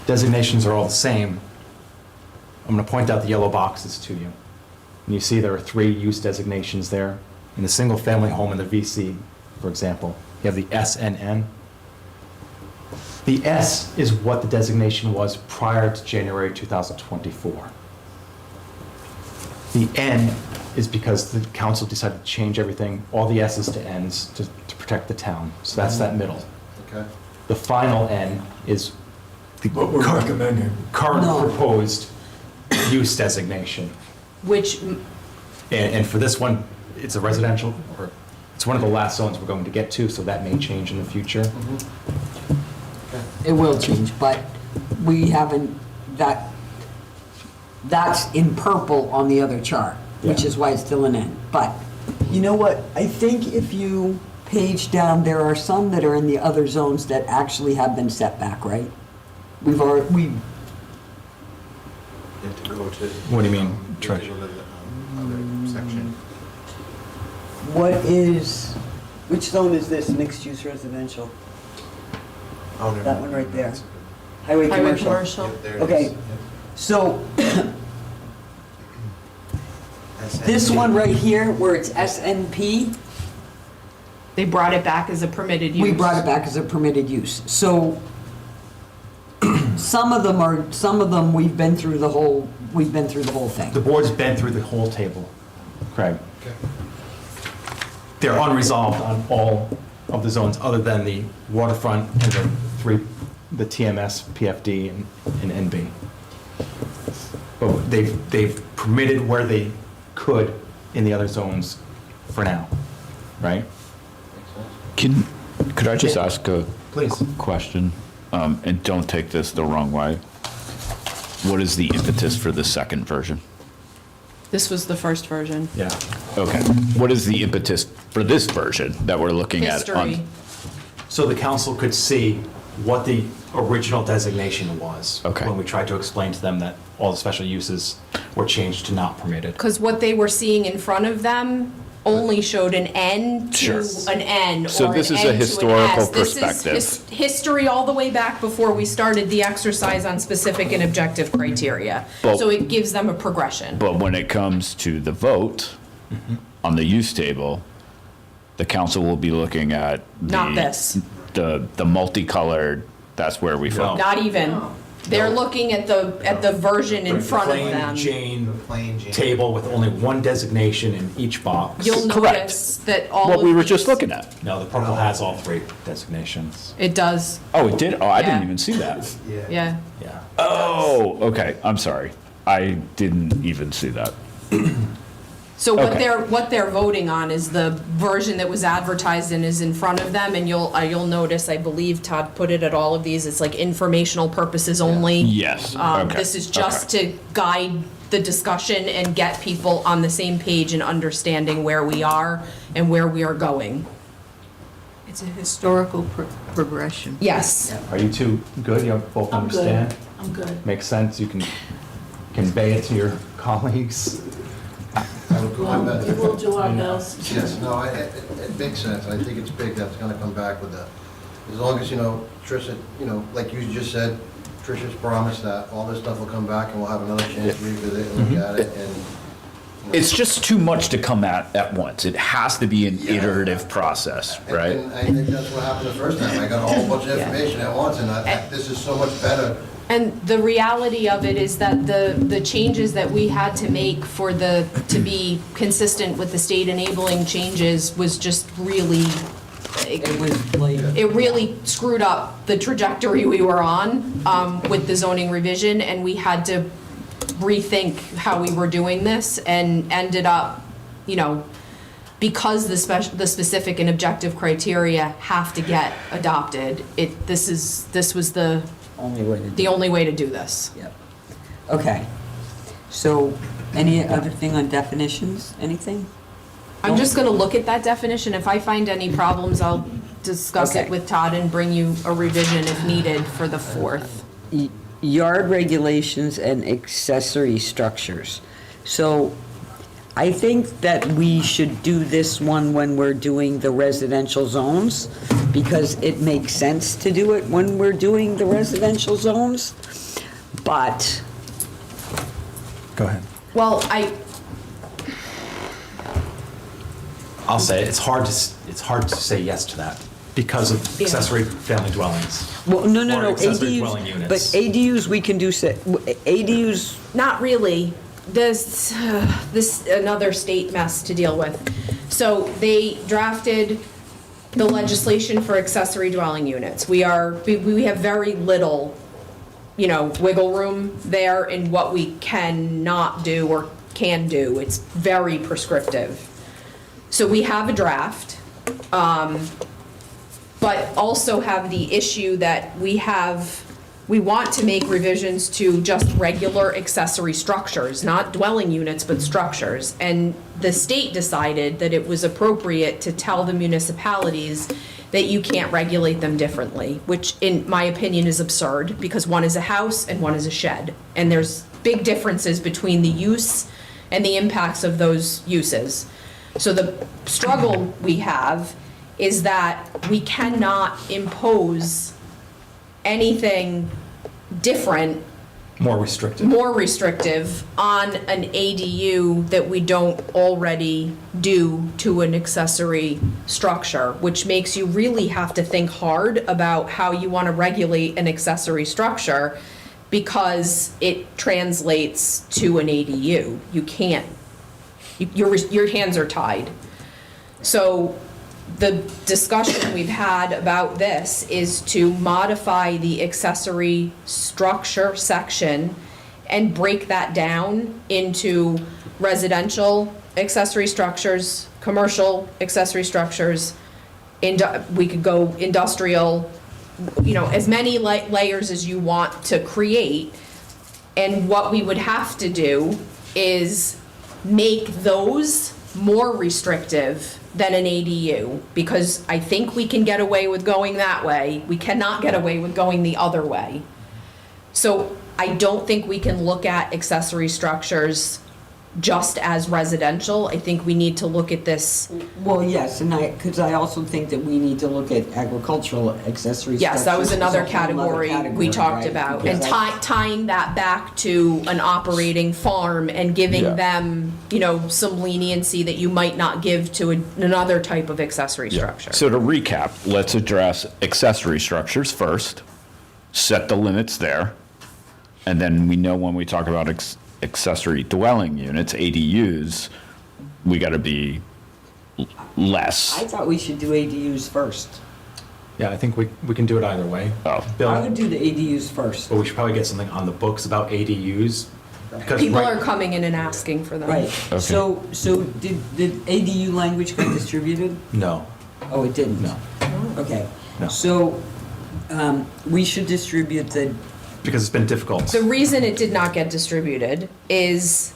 Designations are all the same. I'm going to point out the yellow boxes to you. And you see there are 3 use designations there. In the single-family home in the VC, for example, you have the S and N. The S is what the designation was prior to January 2024. The N is because the council decided to change everything, all the S's to N's to protect the town. So that's that middle. Okay. The final N is the What we're recommending. current No. proposed use designation. Which, And for this one, it's a residential, or it's one of the last zones we're going to get to, so that may change in the future. It will change, but we haven't, that's in purple on the other chart, which Yeah. is why it's still an N. But you know what? I think if you page down, there are some that are in the other zones that actually have been set back, right? We You have to go to. What do you mean, you have to Trish? go to the other section. what is, which zone is this, mixed-use residential? Oh, never That mind. one right there. That's okay. Highway highway commercial. commercial. Yep, there it Okay. is. Yep. So That's this NP. one right here, where it's SNP, They brought it back as a permitted use. we brought it back as a permitted use. So some of them, we've been through the whole thing. The board's been through the whole table, Craig. Okay. They're unresolved on all of the zones, other than the waterfront and the TMS, PFD, and NB. But they've permitted where they could in the other zones for now, right? Could I just ask a Please. question? And don't take this the wrong way. What is the impetus for the second version? This was the first version. Yeah. Okay. What is the impetus for this version that we're looking at? History. So the council could see what the original designation was. Okay. When we tried to explain to them that all the special uses were changed to not permitted. Because what they were seeing in front of them only showed an N Sure. to an N, So or this an is a N to an historical S. This is perspective. history all the way back before we started the exercise on specific and objective criteria. But- So it gives them a progression. But when it comes to the vote on the use table, the council will be looking at Not this. the multicolored, that's where we focus. Not even. They're looking at the version in front of Plain them. Jane Plain Jane. table with only one designation in each box. You'll Correct. notice that all What of we were just these- looking at. No, the purple has all 3 designations. It does, Oh, it did? Oh, I didn't Yeah. even see that. yeah. Yeah. Oh, okay, I'm sorry. I didn't even see that. So what Okay. they're voting on is the version that was advertised and is in front of them, and you'll notice, I believe Todd put it at all of these, it's like informational purposes only. Yes, okay. This is just to guide the discussion and get people on the same page and understanding where we are and where we are going. It's a historical progression. Yes. Are you two good? You both I'm good. understand? I'm good. Makes sense? You can convey it to your colleagues? I will do my Well, best. we will do our best. Yes, no, it makes sense. I think it's big that's gonna come back with that. As long as, Tricia, like you just said, Tricia's promised that all this stuff will come back and we'll have another chance to revisit it and look at it and. It's just too much to come at once. It has to be an iterative process, right? And I think that's what happened the first time. I got a whole bunch of information at once and this is so much better. And the reality of it is that the changes that we had to make to be consistent with the state enabling changes was just really, It was like, it really screwed up the trajectory we were on with the zoning revision, and we had to rethink how we were doing this, and ended up, because the specific and objective criteria have to get adopted, this was the only way to do this. yep. Okay. So, any other thing on definitions? Anything? I'm just gonna look at that definition. If I find any problems, I'll discuss it Okay. with Todd and bring you a revision if needed for the 4th. Yard regulations and accessory structures. So I think that we should do this one when we're doing the residential zones, because it makes sense to do it when we're doing the residential zones. But, Go ahead. Well, I'll say, it's hard to say yes to that because of accessory family dwellings. well, no, Or accessory ADUs, dwelling units. but ADUs we can do, ADUs, not really. This another state mess to deal with. So they drafted the legislation for accessory dwelling units. We have very little, wiggle room there in what we cannot do or can do. It's very prescriptive. So we have a draft, but also have the issue that we want to make revisions to just regular accessory structures, not dwelling units, but structures. And the state decided that it was appropriate to tell the municipalities that you can't regulate them differently, which in my opinion is absurd, because one is a house and one is a shed. And there's big differences between the use and the impacts of those uses. So the struggle we have is that we cannot impose anything different, More restrictive. more restrictive on an ADU that we don't already do to an accessory structure, which makes you really have to think hard about how you want to regulate an accessory structure, because it translates to an ADU. You can't, your hands are tied. So the discussion we've had about this is to modify the accessory structure section and break that down into residential accessory structures, commercial accessory structures, we could go industrial, as many layers as you want to create. And what we would have to do is make those more restrictive than an ADU, because I think we can get away with going that way. We cannot get away with going the other way. So I don't think we can look at accessory structures just as residential. I think we need to look at this. well, yes, and because I also think that we need to look at agricultural accessory structures. Yes, that was another as a whole nother category we talked right? about. Because And tying that back to an operating farm and giving Yeah. them, some leniency that you might not give to another type of accessory structure. So to recap, let's address accessory structures first, set the limits there, and then we know when we talk about accessory dwelling units, ADUs, we got to be less. I thought we should do ADUs first. Yeah, I think we can do it either way. Oh. Bill, I would do the ADUs first. but we should probably get something on the books about ADUs. Because People right- are coming in and asking for them. Right, so did ADU language get distributed? No, Oh, it didn't? no, Okay. No. So, we should distribute the, because it's been difficult. The reason it did not get distributed is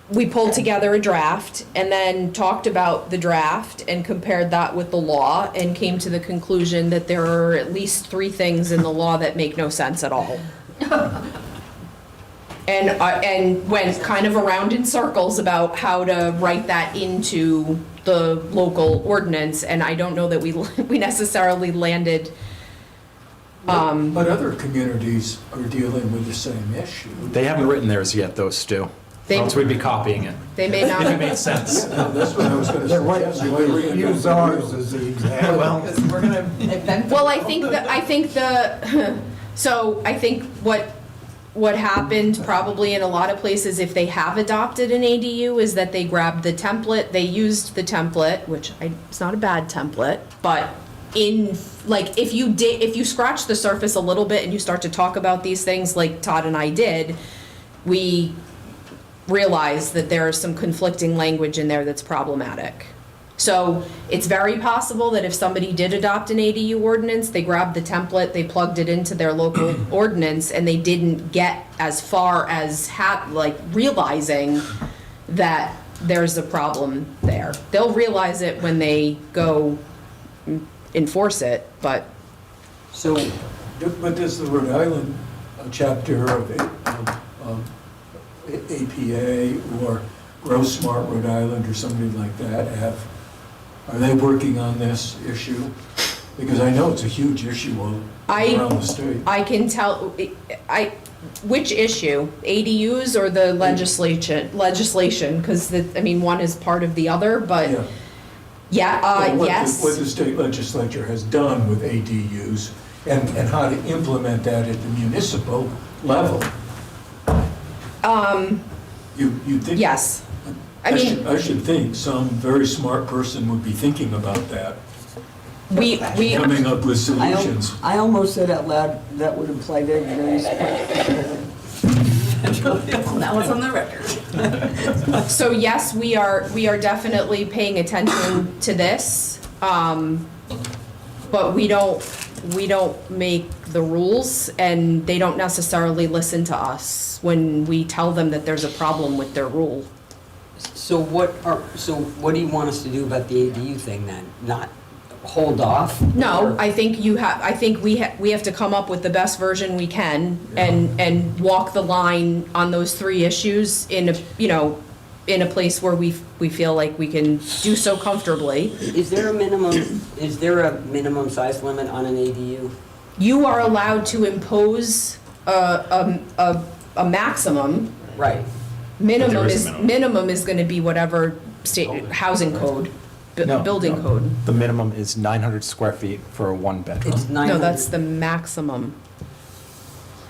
we pulled together a draft and then talked about the draft and compared that with the law and came to the conclusion that there are at least 3 things in the law that make no sense at all. and went kind of around in circles about how to write that into the local ordinance, and I don't know that we necessarily landed. But other communities are dealing with the same issue. They haven't written theirs yet, though, Stu. They- Or else we'd be copying it. They may not. If it made sense. No, that's what I was gonna They're waiting suggest. Why reinvent to use the ours wheel? as the example. Because we're gonna invent. Well, I think so I think what happened probably in a lot of places, if they have adopted an ADU, is that they grabbed the template, they used the template, which it's not a bad template, but like, if you scratch the surface a little bit and you start to talk about these things like Todd and I did, we realize that there is some conflicting language in there that's problematic. So it's very possible that if somebody did adopt an ADU ordinance, they grabbed the template, they plugged it into their local ordinance, and they didn't get as far as realizing that there's a problem there. They'll realize it when they go enforce it, but But does the Rhode Island chapter of APA or Grow Smart Rhode Island or somebody like that are they working on this issue? Because I know it's a huge issue around the state. I can tell, which issue? ADUs or the legislation? Because one is part of the other, but Well, yes. What the state legislature has done with ADUs and how to implement that at the municipal level. You think? Yes. I should think some very smart person would be thinking about that, We coming up with solutions. I almost said out loud, that would imply they're very smart. That was on the record. So yes, we are definitely paying attention to this, but we don't make the rules, and they don't necessarily listen to us when we tell them that there's a problem with their rule. So what do you want us to do about the ADU thing then? Not hold off? No, Or- I think we have to come up with the best version we can and walk the line on those three issues in a place where we feel like we can do so comfortably. Is there a minimum size limit on an ADU? You are allowed to impose a maximum. Right. Minimum There is is, a minimum. minimum is gonna be whatever state, housing code, No, building no. code. The minimum is 900 square feet for a one-bedroom. It's 900. No, that's the maximum.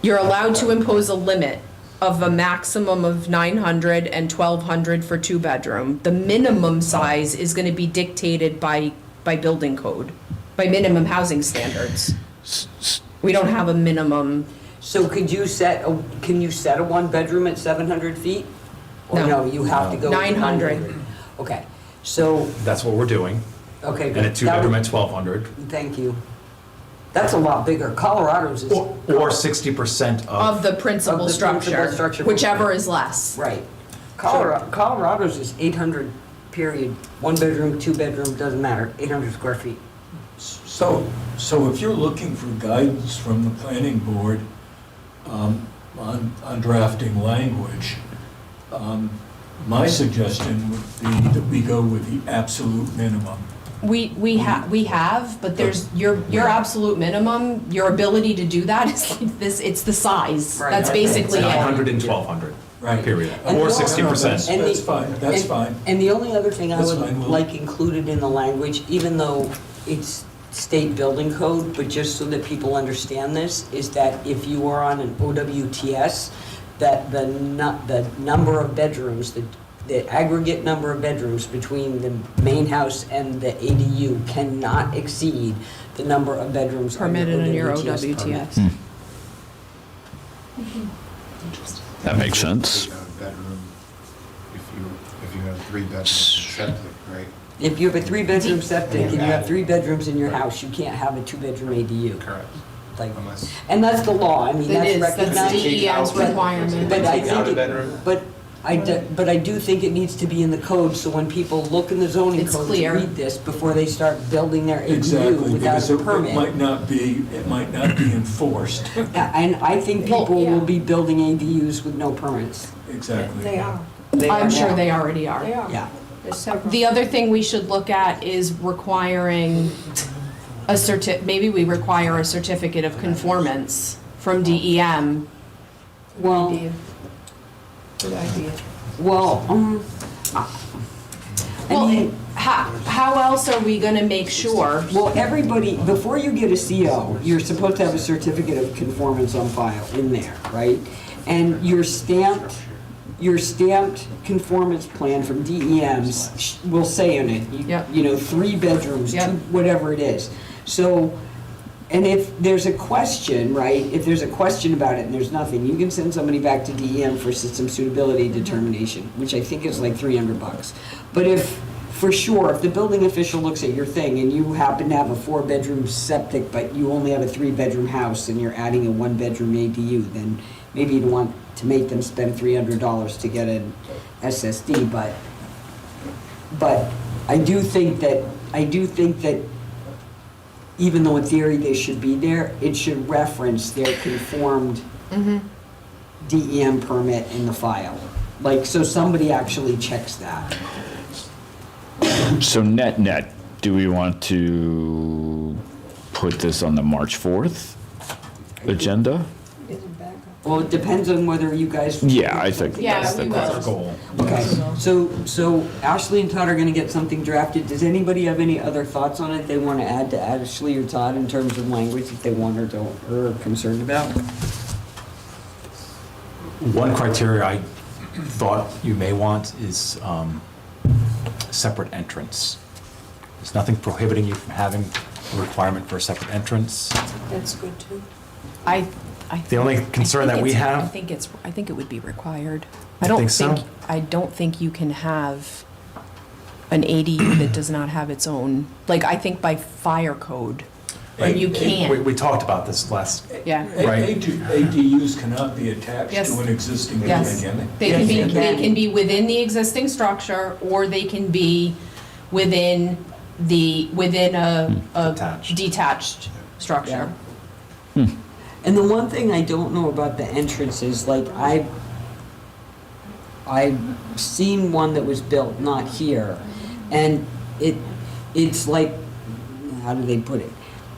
You're allowed to impose a limit of a maximum of 900 and 1,200 for two-bedroom. The minimum size is gonna be dictated by building code, by minimum housing standards. We don't have a minimum. So can you set a one-bedroom at 700 feet? Or No. no, you have to go with 900. Okay, so, That's what we're doing. okay. And a good. two-bedroom That at 1,200. would- Thank you. That's a lot bigger. Colorado's is. Or 60% Of of, the principal Of the principal structure, structure. whichever is less. Right. Colorado's is 800, period. One bedroom, two bedroom, doesn't matter, 800 square feet. So if you're looking for guidance from the planning board on drafting language, my suggestion would be that we go with the absolute minimum. We have, but there's your absolute minimum, your ability to do that is like this, it's the size. Right. That's basically it. 900 and 1,200, Right. period. And Or the- 60%. And That's the- fine, that's and- fine. And the only other thing I That's would fine, Will. like included in the language, even though it's state building code, but just so that people understand this, is that if you are on an OWTS, that the number of bedrooms, the aggregate number of bedrooms between the main house and the ADU cannot exceed the number of bedrooms on your Permitted in your OWTS permit. OWTS. That makes sense. You have a bedroom, if you have 3 bedrooms and septic, right? If you have a three-bedroom septic and you have 3 bedrooms in your house, you can't have a 2-bedroom ADU. Correct. Like, Unless. and that's the law, I mean, It that's is, that's recognized. DEM's requirement. But I Take out think a it- bedroom? But But I do think it needs to be in the code, so when people look in the zoning It's code to clear. read this, before they start building their ADU Exactly, without because a it permit. might not be enforced. And I think Well, people yeah. will be building ADUs with no permits. Exactly. They are. They are I'm sure now. they already are. They are. Yeah. There's several. The other thing we should look at is requiring maybe we require a certificate of conformance from DEM. Well, Good idea. well, I Well, mean, how else are we gonna make sure? well, everybody, before you get a CO, you're supposed to have a certificate of conformance on file in there, right? And your stamped conformance plan from DEM's will say in it, Yep. you know, 3 bedrooms, Yep. 2, whatever it is. So, and if there's a question, right, if there's a question about it and there's nothing, you can send somebody back to DEM for system suitability determination, which I think is like $300. But if, for sure, if the building official looks at your thing and you happen to have a 4-bedroom septic, but you only have a 3-bedroom house and you're adding a 1-bedroom ADU, then maybe you'd want to make them spend $300 to get an SSD, but I do think that even though in theory they should be there, it should reference their conformed DEM permit in the file. Like, so somebody actually checks that. So net, do we want to put this on the March 4th agenda? Well, it depends on whether you guys. Yeah, I think Yeah, that's the we question. will. Goal. Okay, so Ashley and Todd are gonna get something drafted. Does anybody have any other thoughts on it they wanna add to Ashley or Todd in terms of language that they want or don't, or are concerned about? One criteria I thought you may want is separate entrance. There's nothing prohibiting you from having a requirement for a separate entrance. That's good too. The only concern that we have- I think it would be required. Think so? I don't think you can have an ADU that does not have its own, like, I think by fire code, you can. We talked about this last, Yeah. Right. ADUs cannot be attached Yes. to an existing Yes. building. They can be within the existing structure, or they can be within a Detached. detached structure. And the one thing I don't know about the entrance is, like, I've seen one that was built, not here, and it's like, how do they put it?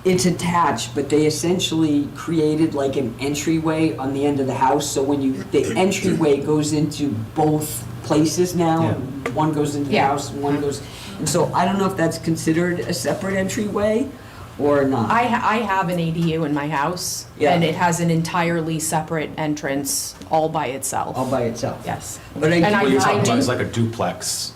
It's attached, but they essentially created like an entryway on the end of the house, so when the entryway goes into both places now. Yeah. One goes into the Yeah. house, and one goes, and so I don't know if that's considered a separate entryway or not. I have an ADU in my house, Yeah. and it has an entirely separate entrance all by itself. All by itself. Yes. But And what you're talking do- about is like a duplex,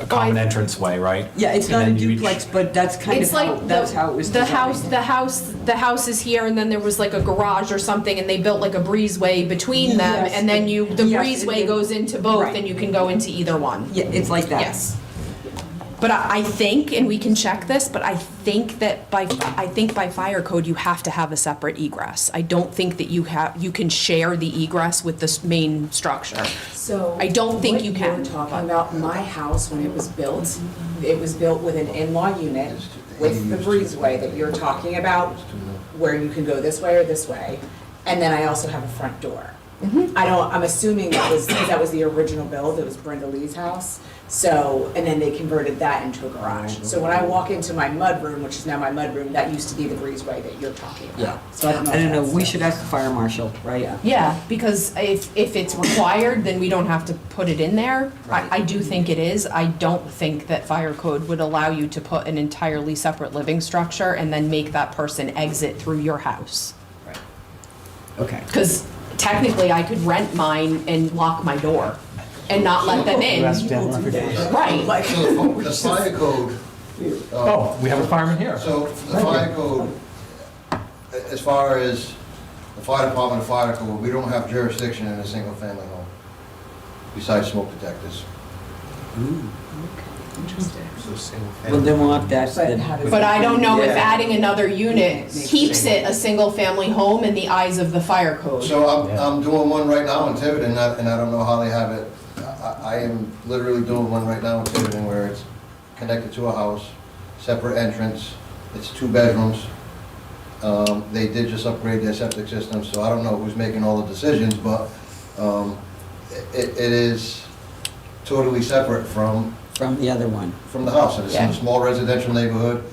a common entrance way, right? Yeah, it's And not a then you each- duplex, but that's kind of It's how, like that's how it was the designed. house is here, and then there was like a garage or something, and they built like a breezeway between them, Yes. and then the Yes, and breezeway then- goes into both, Right. and you can go into either one. Yeah, it's like that. Yes. But I think, and we can check this, but I think by fire code, you have to have a separate egress. I don't think that you can share the egress with the main structure. So. I don't think you What can. you're talking about, my house, when it was built with an in-law unit with the breezeway that you're talking about, where you can go this way or this way, and then I also have a front door. I'm assuming because that was the original build, it was Brenda Lee's house. So, and then they converted that into a garage. So when I walk into my mudroom, which is now my mudroom, that used to be the breezeway that you're talking about. Yeah. So I don't know. I don't know, if we that's- should ask the fire marshal, right? Yeah, because if it's required, then we don't have to put it in there. I do think it is. I don't think that fire code would allow you to put an entirely separate living structure and then make that person exit through your house. Okay. Because technically, I could rent mine and lock my door and not let them in. Right. Like, So the fire code. Oh, we have a fireman here. So the fire code, as far as the fire department, the fire code, we don't have jurisdiction in a single family home besides smoke detectors. So single Well, family. then we'll have to ask But how the. does But I don't know if Yeah. adding another unit keeps it a single-family home in the eyes of the fire code. So I'm doing one right now in Tiverton, and I don't know how they have it. I am literally doing one right now in Tiverton where it's connected to a house, separate entrance, it's 2 bedrooms. They did just upgrade their septic system, so I don't know who's making all the decisions, but it is totally separate from From the other one. the house. And it's in Yeah. a small residential neighborhood.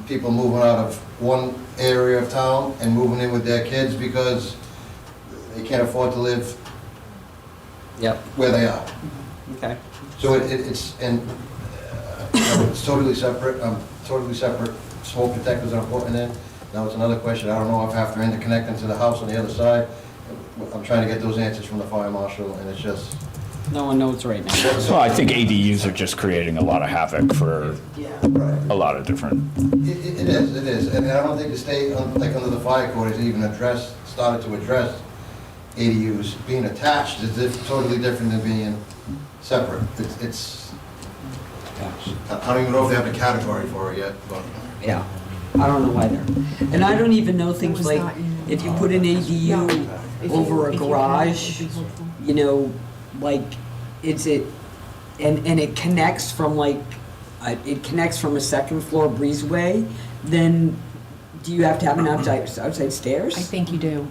People moving out of one area of town and moving in with their kids because they can't afford to live Yep. where they are. Okay. So it's, and it's totally separate, totally separate smoke detectors are putting in. Now it's another question, I don't know if I have to interconnect into the house on the other side. I'm trying to get those answers from the fire marshal, and it's just, No one knows right now. Well, I think ADUs are just creating a lot of havoc for right. a lot of different. It is, and I don't think the state, like under the fire code, has even started to address ADUs. Being attached is totally different than being separate. It's, I don't even know if they have a category for it yet, but. Yeah, I don't know either. And I don't even know things like, if you put an ADU over a garage, you know, like, and it connects from like, it connects from a second floor breezeway, then do you have to have an outside stairs? I think you do.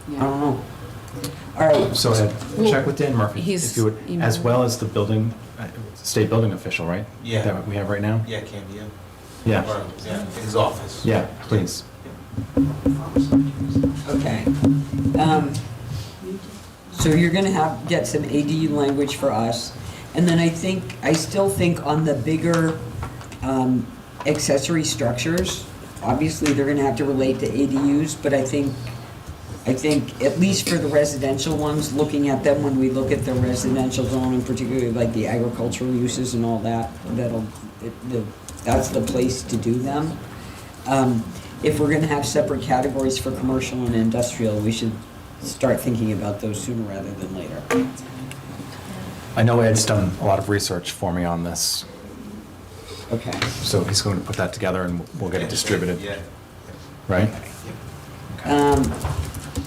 I don't know. All right, So Ed, check with Dan Murphy, he's if you would, as emailed. well as the building, state building official, right? Yeah. That we have right now? Yeah, Candy, yeah. Yeah, Or, yeah, his office. yeah, please. okay. So you're gonna get some ADU language for us. And then I still think on the bigger accessory structures, obviously they're gonna have to relate to ADUs, but I think at least for the residential ones, looking at them when we look at the residential zone, and particularly like the agricultural uses and all that, that's the place to do them. If we're gonna have separate categories for commercial and industrial, we should start thinking about those sooner rather than later. I know Ed's done a lot of research for me on this, Okay. so he's going to put that together and we'll get it distributed, Yeah. right?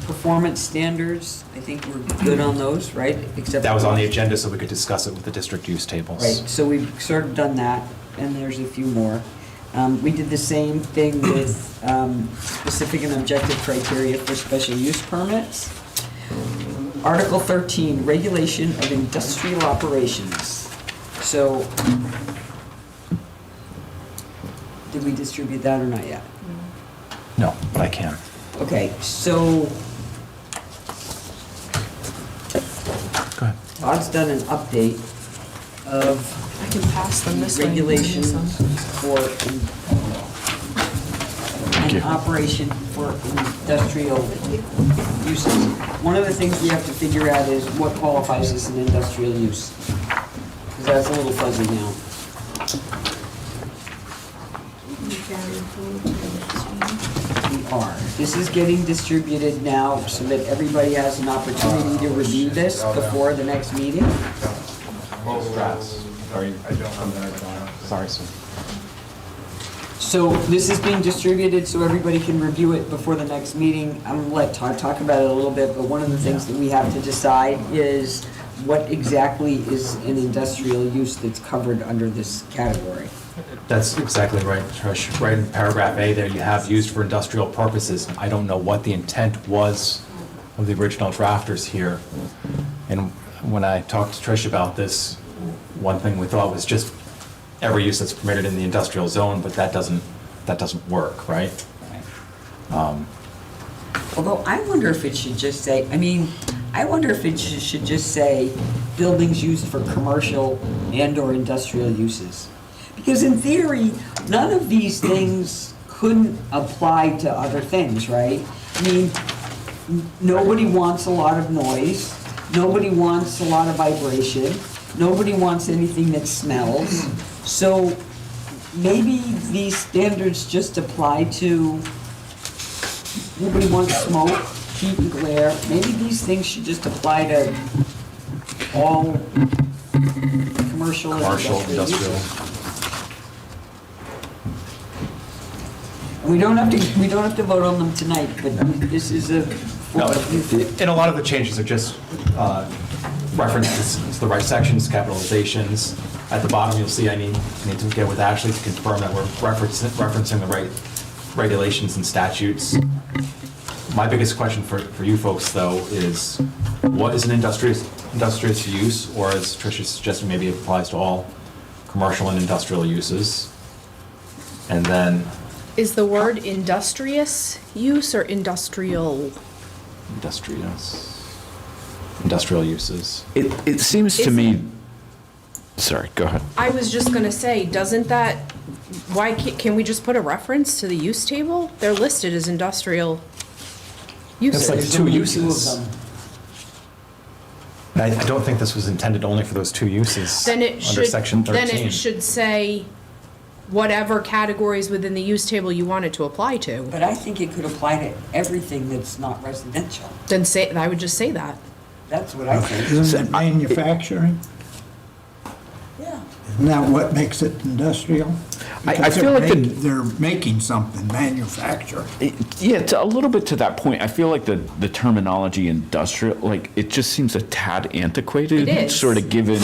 Performance standards, I think we're good on those, right? Except That was on the agenda so we could discuss it with the district use tables. Right, so we've sort of done that, and there's a few more. We did the same thing with specific and objective criteria for special use permits. Article 13, regulation of industrial operations. So, did we distribute that or not yet? No, but I can. Okay, so Go ahead. Todd's done an update of I can pass them this way. regulations for you. an operation for industrial uses. One of the things we have to figure out is what qualifies as an industrial use. Because that's a little fuzzy now. We are. This is getting distributed now so that everybody has an opportunity to review this before the next meeting. Sorry, sir. So this is being distributed so everybody can review it before the next meeting. I'm gonna let Todd talk about it a little bit, but one of the things that we have to decide is what exactly is an industrial use that's covered under this category. That's exactly right, Trish. Right in paragraph A there, you have used for industrial purposes. I don't know what the intent was of the original drafters here. And when I talked to Trish about this, one thing we thought was just every use that's permitted in the industrial zone, but that doesn't work, right? Although I wonder if it should just say, I wonder if it should just say buildings used for commercial and/or industrial uses. Because in theory, none of these things couldn't apply to other things, right? I mean, nobody wants a lot of noise, nobody wants a lot of vibration, nobody wants anything that smells. So maybe these standards just apply to, nobody wants smoke, heat and glare. Maybe these things should just apply to all commercial and Commercial, industrial industrial. uses. We don't have to vote on them tonight, but this is a. No, and a lot of the changes are just references to the right sections, capitalizations. At the bottom, you'll see I need to get with Ashley to confirm that we're referencing the right regulations and statutes. My biggest question for you folks, though, is what is an industrious use, or as Tricia suggested, maybe it applies to all commercial and industrial uses? And then Is the word industrious use or industrial? industrial uses. It seems to me, sorry, go ahead. I was just gonna say, doesn't that, why can we just put a reference to the use table? They're listed as industrial It's like uses. two Two of uses. them. I don't think this was intended only for those two uses Then it under should, section then 13. it should say whatever categories within the use table you want it to apply to. But I think it could apply to everything that's not residential. Then say, I would just say that. That's what I think. Isn't it manufacturing? Yeah. Isn't that what makes it industrial? I Because feel like they're making something, manufacturing. Yeah, to a little bit to that point, I feel like the terminology industrial, like, it just seems a tad antiquated. It is. Sort of given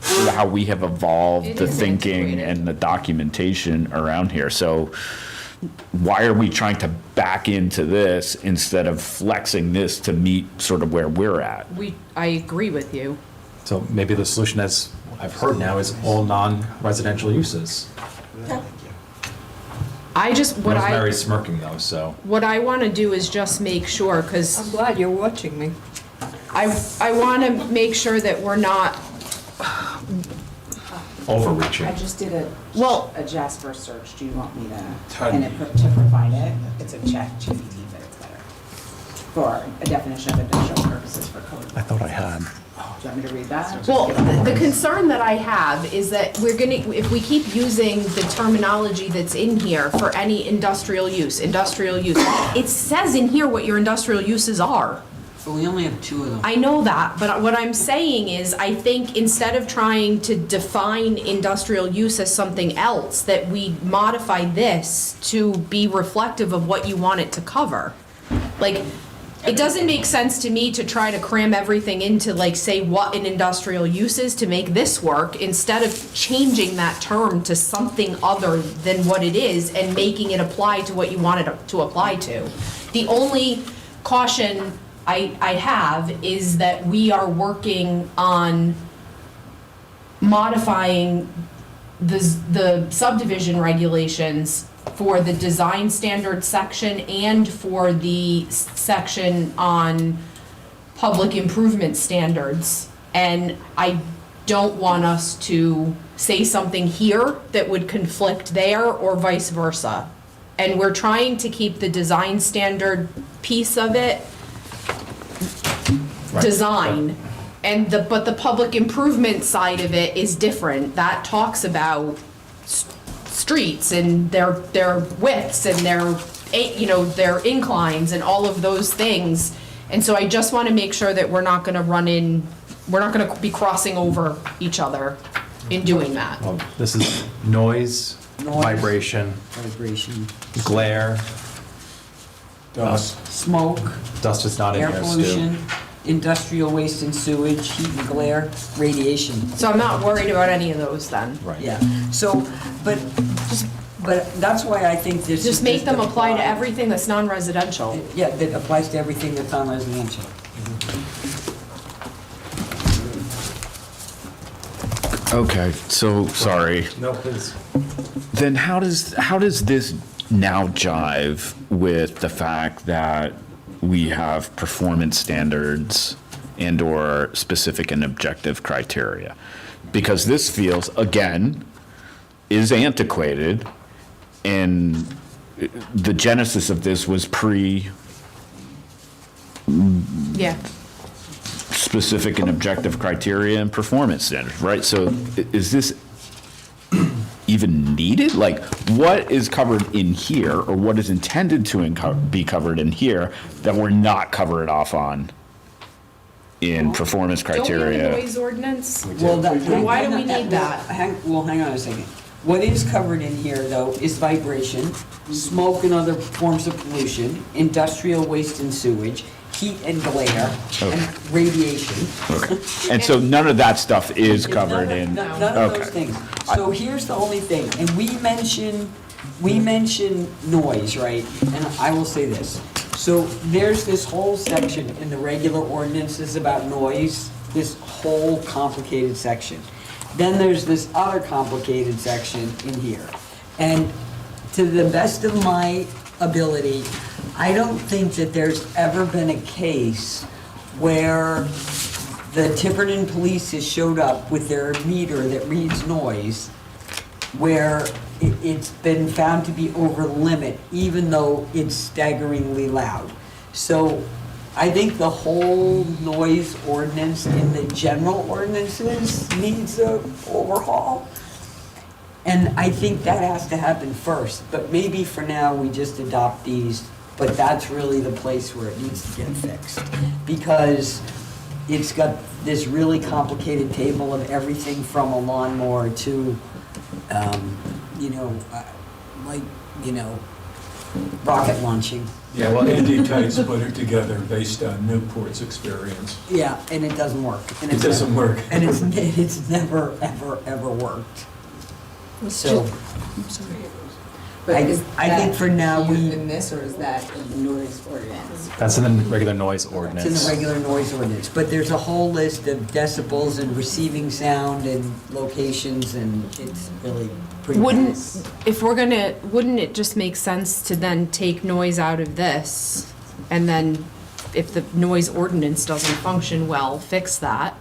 sort of how we have evolved It the is thinking antiquated. and the documentation around here. So why are we trying to back into this instead of flexing this to meet sort of where we're at? I agree with you. So maybe the solution, as I've heard now, is all non-residential uses. Rosemary's smirking though, so. What I wanna do is just make sure, cause I'm glad you're watching me. I want to make sure that we're not, Overreaching. I just did a Well- a Jasper search. Do you want me to, and to provide it? It's a ChatGPT, but it's better. For a definition of industrial purposes for code. I thought I had. Do you want me to read that? well, the concern that I have is that if we keep using the terminology that's in here for any industrial use, it says in here what your industrial uses are. But we only have two of them. I know that, but what I'm saying is, I think instead of trying to define industrial use as something else, that we modify this to be reflective of what you want it to cover. Like, it doesn't make sense to me to try to cram everything into, like, say what an industrial use is to make this work, instead of changing that term to something other than what it is and making it apply to what you want it to apply to. The only caution I have is that we are working on modifying the subdivision regulations for the design standard section and for the section on public improvement standards. And I don't want us to say something here that would conflict there or vice versa. And we're trying to keep the design standard piece of it design, and but the public improvement side of it is different. That talks about streets and their widths and their inclines and all of those things. And so I just want to make sure that we're not going to be crossing over each other in doing that. Well, this is noise, vibration, glare. Dust. Smoke, Dust is not in air here, Stu. pollution, industrial waste and sewage, heat and glare, radiation. So I'm not worried about any of those then. Right. Yeah, so, but that's why I think this. Just make them apply to everything that's non-residential. Yeah, that applies to everything that's non-residential. Okay, so, sorry. No, please. Then how does this now jive with the fact that we have performance standards and/or specific and objective criteria? Because this feels, again, is antiquated, and the genesis of this was Yeah. specific and objective criteria and performance standards, right? So is this even needed? Like, what is covered in here, or what is intended to be covered in here that we're not covered off on in performance Don't we have a criteria. noise ordinance? Well, Why do we need that? Hang on a second. What is covered in here, though, is vibration, smoke and other forms of pollution, industrial waste and sewage, heat and glare, and radiation. Okay. And so none of that stuff is covered in. None of those Okay. things. So here's the only thing, and we mention noise, right? And I will say this. So there's this whole section in the regular ordinances about noise, this whole complicated section. Then there's this other complicated section in here. And to the best of my ability, I don't think that there's ever been a case where the Tiverton police has showed up with their meter that reads noise, where it's been found to be over limit, even though it's staggeringly loud. So I think the whole noise ordinance in the general ordinances needs a overhaul. And I think that has to happen first, but maybe for now, we just adopt these, but that's really the place where it needs to get fixed. Because it's got this really complicated table of everything from a lawnmower to, rocket launching. Yeah, well, Andy Tights put it together based on Newport's experience. Yeah, and it doesn't work. And It doesn't work. And it's never, ever worked. So, I'm sorry. I think for now, In this, or is that in the noise ordinance? That's in the regular noise it's in the ordinance. regular noise ordinance, but there's a whole list of decibels and receiving sound and locations, and it's really pretty nice. Wouldn't it just make sense to then take noise out of this? And then if the noise ordinance doesn't function well, fix that?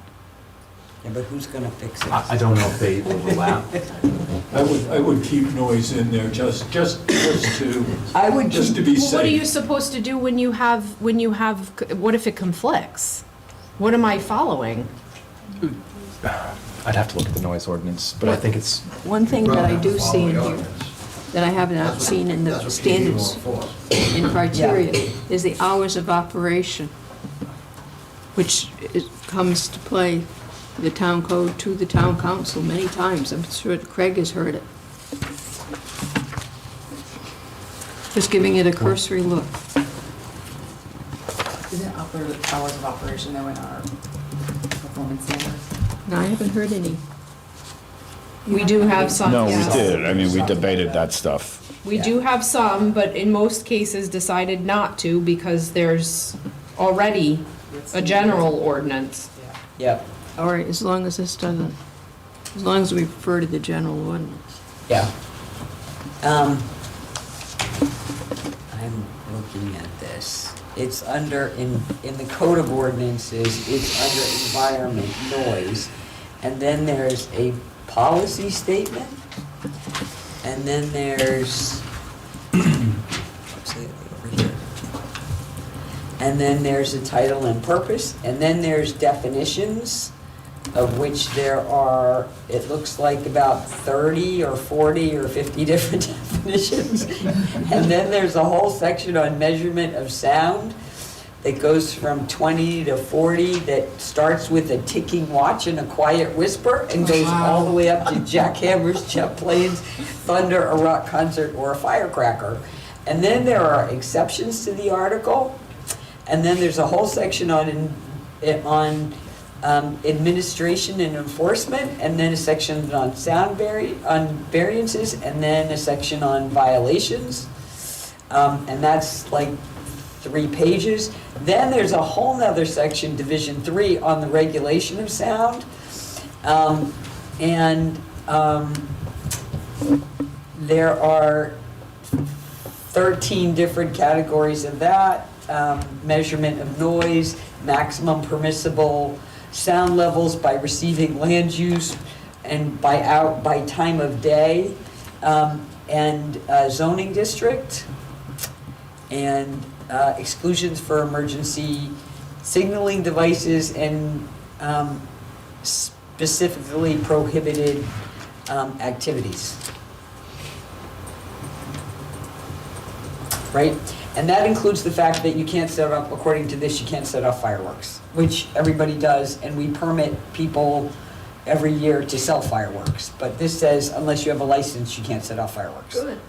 Yeah, but who's gonna fix it? I don't know if they overlap. I would keep noise in there just to, I would just to be Well, what are you safe. supposed to do when you have, what if it conflicts? What am I following? I'd have to look at the noise ordinance, but I think it's, One thing that I do see in Follow the here, ordinance. that I have not That's what- seen in that's the what standards PDD won't enforce. in criteria, is the hours of operation, which comes to play the town code to the town council many times. I'm sure Craig has heard it. Just giving it a cursory look. Isn't hours of operation though in our performance standards? And I haven't heard any. We do have some, No, we yes. did. I mean, we debated that stuff. We do have some, but in most cases decided not to because there's already a general ordinance. Yep, All right, as long as this doesn't, as long as we refer to the general ordinance. yeah. I'm looking at this. It's under, in the code of ordinances, it's under environment, noise. And then there's a policy statement. And then there's, what's it over here? And then there's a title and purpose. And then there's definitions, of which there are, it looks like about 30 or 40 or 50 different definitions. And then there's a whole section on measurement of sound that goes from 20 to 40, that starts with a ticking watch and a quiet whisper and goes all the way up to jackhammers, jet planes, thunder, a rock concert, or a firecracker. And then there are exceptions to the article. And then there's a whole section on administration and enforcement, and then a section on on variances, and then a section on violations. And that's like 3 pages. Then there's a whole nother section, Division 3, on the regulation of sound. There are 13 different categories of that. Measurement of noise, maximum permissible sound levels by receiving land use and by time of day, and zoning district, and exclusions for emergency signaling devices and specifically prohibited activities. Right? And that includes the fact that you can't set up, according to this, you can't set off fireworks, which everybody does, and we permit people every year to sell fireworks. But this says unless you have a license, you can't set off fireworks. Good.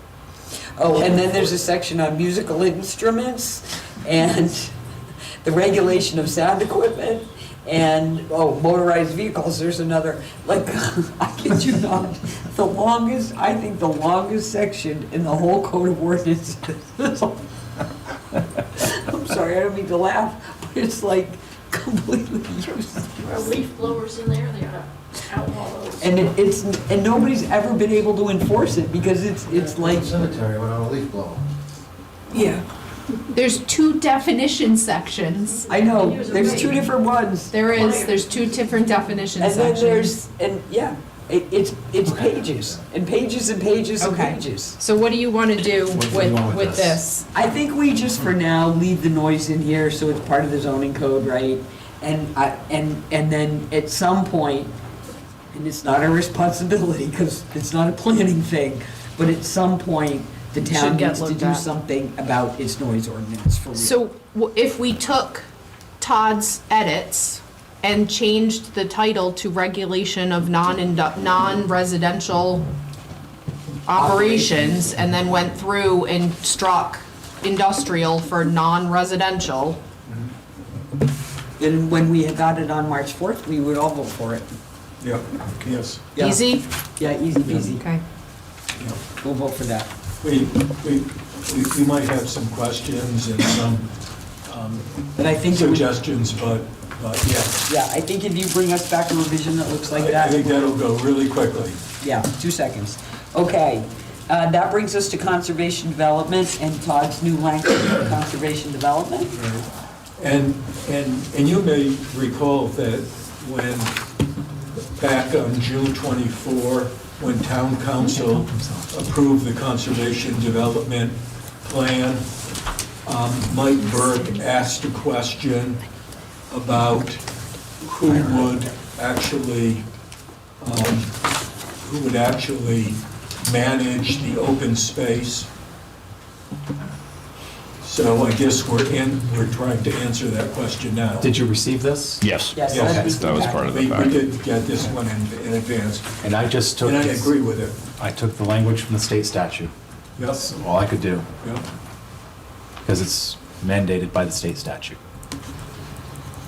Oh, and then there's a section on musical instruments and the regulation of sound equipment and, motorized vehicles. There's another, like, I kid you not, I think the longest section in the whole code of ordinances. I'm sorry, I don't mean to laugh, but it's like completely useless. There are leaf blowers in there, they ought to outlaw those. And nobody's ever been able to enforce it because it's like. Cemetery without a leaf blower. Yeah. There's 2 definition sections. I know, there's 2 different ones. There's 2 different definition And then sections. it's pages, and pages and pages and Okay. pages. So what do you want to do What do you want with with this? this? I think we just for now leave the noise in here so it's part of the zoning code, right? And then at some point, and it's not our responsibility because it's not a planning thing, but at some point, the town Should get needs to looked do at. something about its noise ordinance for real. So if we took Todd's edits and changed the title to regulation of non-residential operations, and then went through and struck industrial for non-residential, And when we got it on March 4th, we would all vote for it. Yeah, yes. Yeah. easy? Yeah, easy peasy. Okay. We'll vote for that. We might have some questions and some But I think it would- suggestions, but yeah. Yeah, I think if you bring us back a revision that looks like I that. think that'll go really quickly. Yeah, 2 seconds. Okay, that brings us to conservation development and Todd's new language for conservation development. And you may recall that when, back on June 24, when town council approved the conservation development plan, Mike Burke asked a question about who would actually manage the open space. So I guess we're trying to answer that question now. Did you receive this? Yes. Yes, Okay. That was part of the We package. did get this one in advance, And I just took. and I this- agree with it. I took the language from the state statute. Yep, That's all I could do, yep. because it's mandated by the state statute.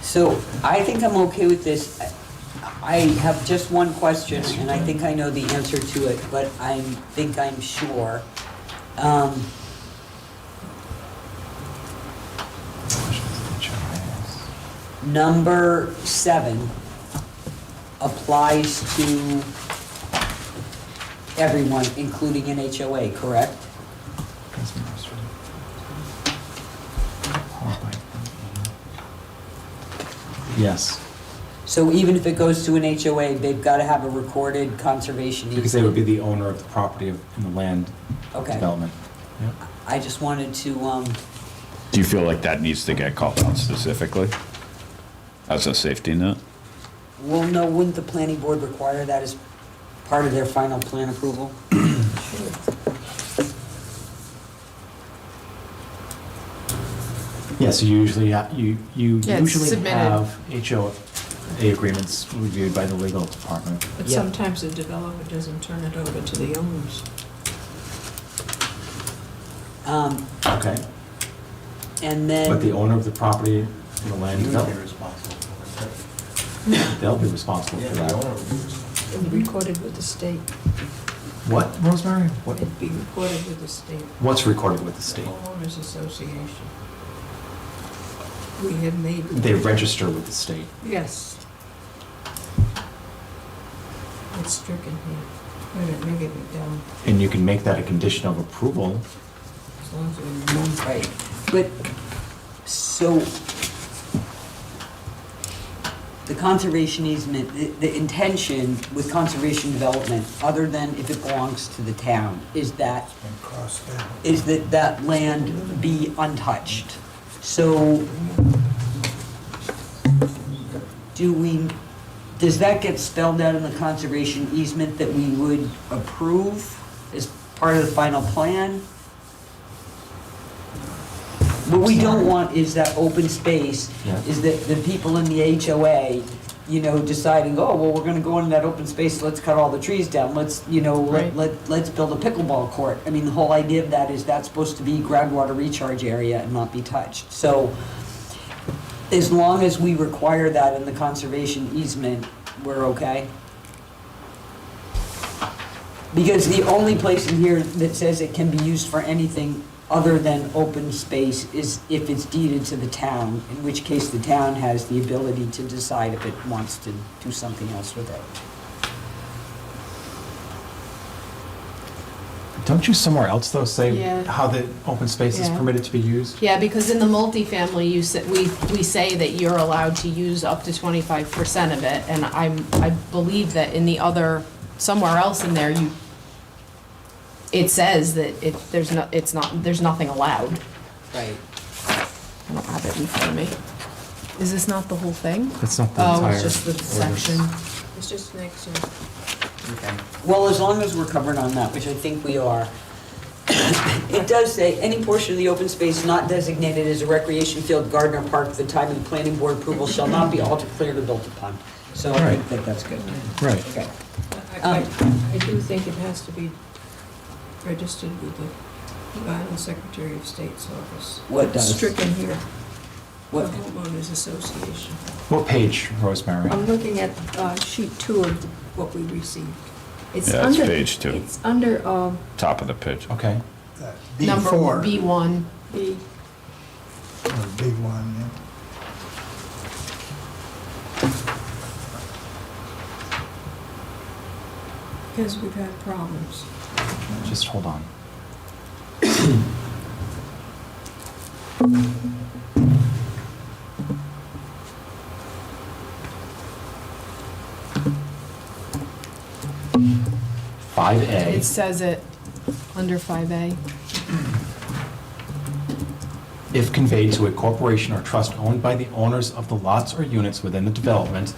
So I think I'm okay with this. I have just one question, and I think I know the answer to it, but I think I'm sure. Number 7 applies to everyone, including an HOA, correct? Yes, So even if it goes to an HOA, they've got to have a recorded conservation easement? because they would be the owner of the property in the land Okay. development. I just wanted to, Do you feel like that needs to get called out specifically as a safety net? well, no, wouldn't the planning board require that as part of their final plan approval? Yes, you usually, you Yeah, it's usually submitted. have HOA agreements reviewed by the legal department. But Yeah. sometimes the developer doesn't turn it over to the owners. Okay. And But the then, owner of the property in the land You'd be development, responsible for that. they'll be responsible Yeah, for the that. owner would be responsible. It'd be recorded with the state. What, Rosemary? What, It'd be recorded with the state. what's recorded with the state? Homeowners Association. We have made. They register with the state. Yes. It's stricken here. Wait a minute, maybe it down, And you can make that a condition of approval. as long as we remember. right, but, so, the conservation easement, the intention with conservation development, other than if it belongs to the town, is that that land be untouched. So, does that get spelled out in the conservation easement that we would approve as part of the final plan? What we don't want is that open space, Yeah. is that the people in the HOA, you know, deciding, oh, well, we're gonna go into that open space, let's cut all the trees down, let's, you know, let's build a pickleball court. I mean, the whole idea of that is that's supposed to be groundwater recharge area and not be touched. So, as long as we require that in the conservation easement, we're okay. Because the only place in here that says it can be used for anything other than open space is if it's deeded to the town, in which case the town has the ability to decide if it wants to do something else with it. Don't you somewhere else, though, say Yeah. how the open space is Yeah. permitted to be used? Yeah, because in the multifamily, we say that you're allowed to use up to 25% of it, and I believe that in the other, somewhere else in there, it says that there's nothing allowed. Right. I don't have it in front of me. Is this not the whole thing? That's not the Oh, entire it's just the ordinance. section. It's just next to. Okay. Well, as long as we're covered on that, which I think we are. It does say, any portion of the open space not designated as a recreation field, garden, or park at the time of the planning board approval shall not be altered, cleared, or built upon. So I Right. think that's good. Right. Okay. I do think it has to be registered with the Rhode Island Secretary of State's office. What does? Stricken here, the What? homeowners association. What page, Rosemary? I'm looking at sheet 2 of what we received. It's Yeah, it's under- page 2. It's under Top of the page. Okay. Number B4. B1. B. Or B1, yeah. Because we've had problems. Just hold on. It 5A. says it under 5A. If conveyed to a corporation or trust owned by the owners of the lots or units within the development,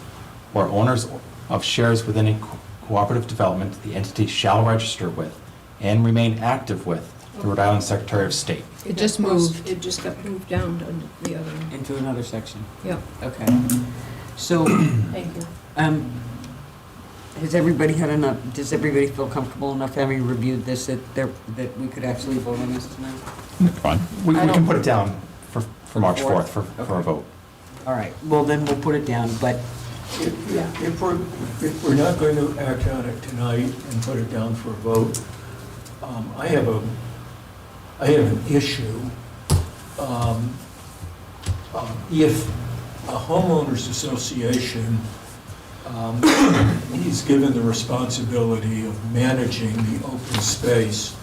or owners of shares within a cooperative development, the entity shall register with and remain active with the Rhode Island Secretary of State. It just moved. It just got moved down under the other one. Into another section. Yep, Okay. So, thank you. has everybody had enough, does everybody feel comfortable enough having reviewed this that we could actually vote on this tonight? Fine. We I can don't- put it down for March 4th for a Okay. vote. All right, well then we'll put it down, but If we're not going to act on it tonight and put it down for a vote, I have an issue. If a homeowners association is given the responsibility of managing the open space,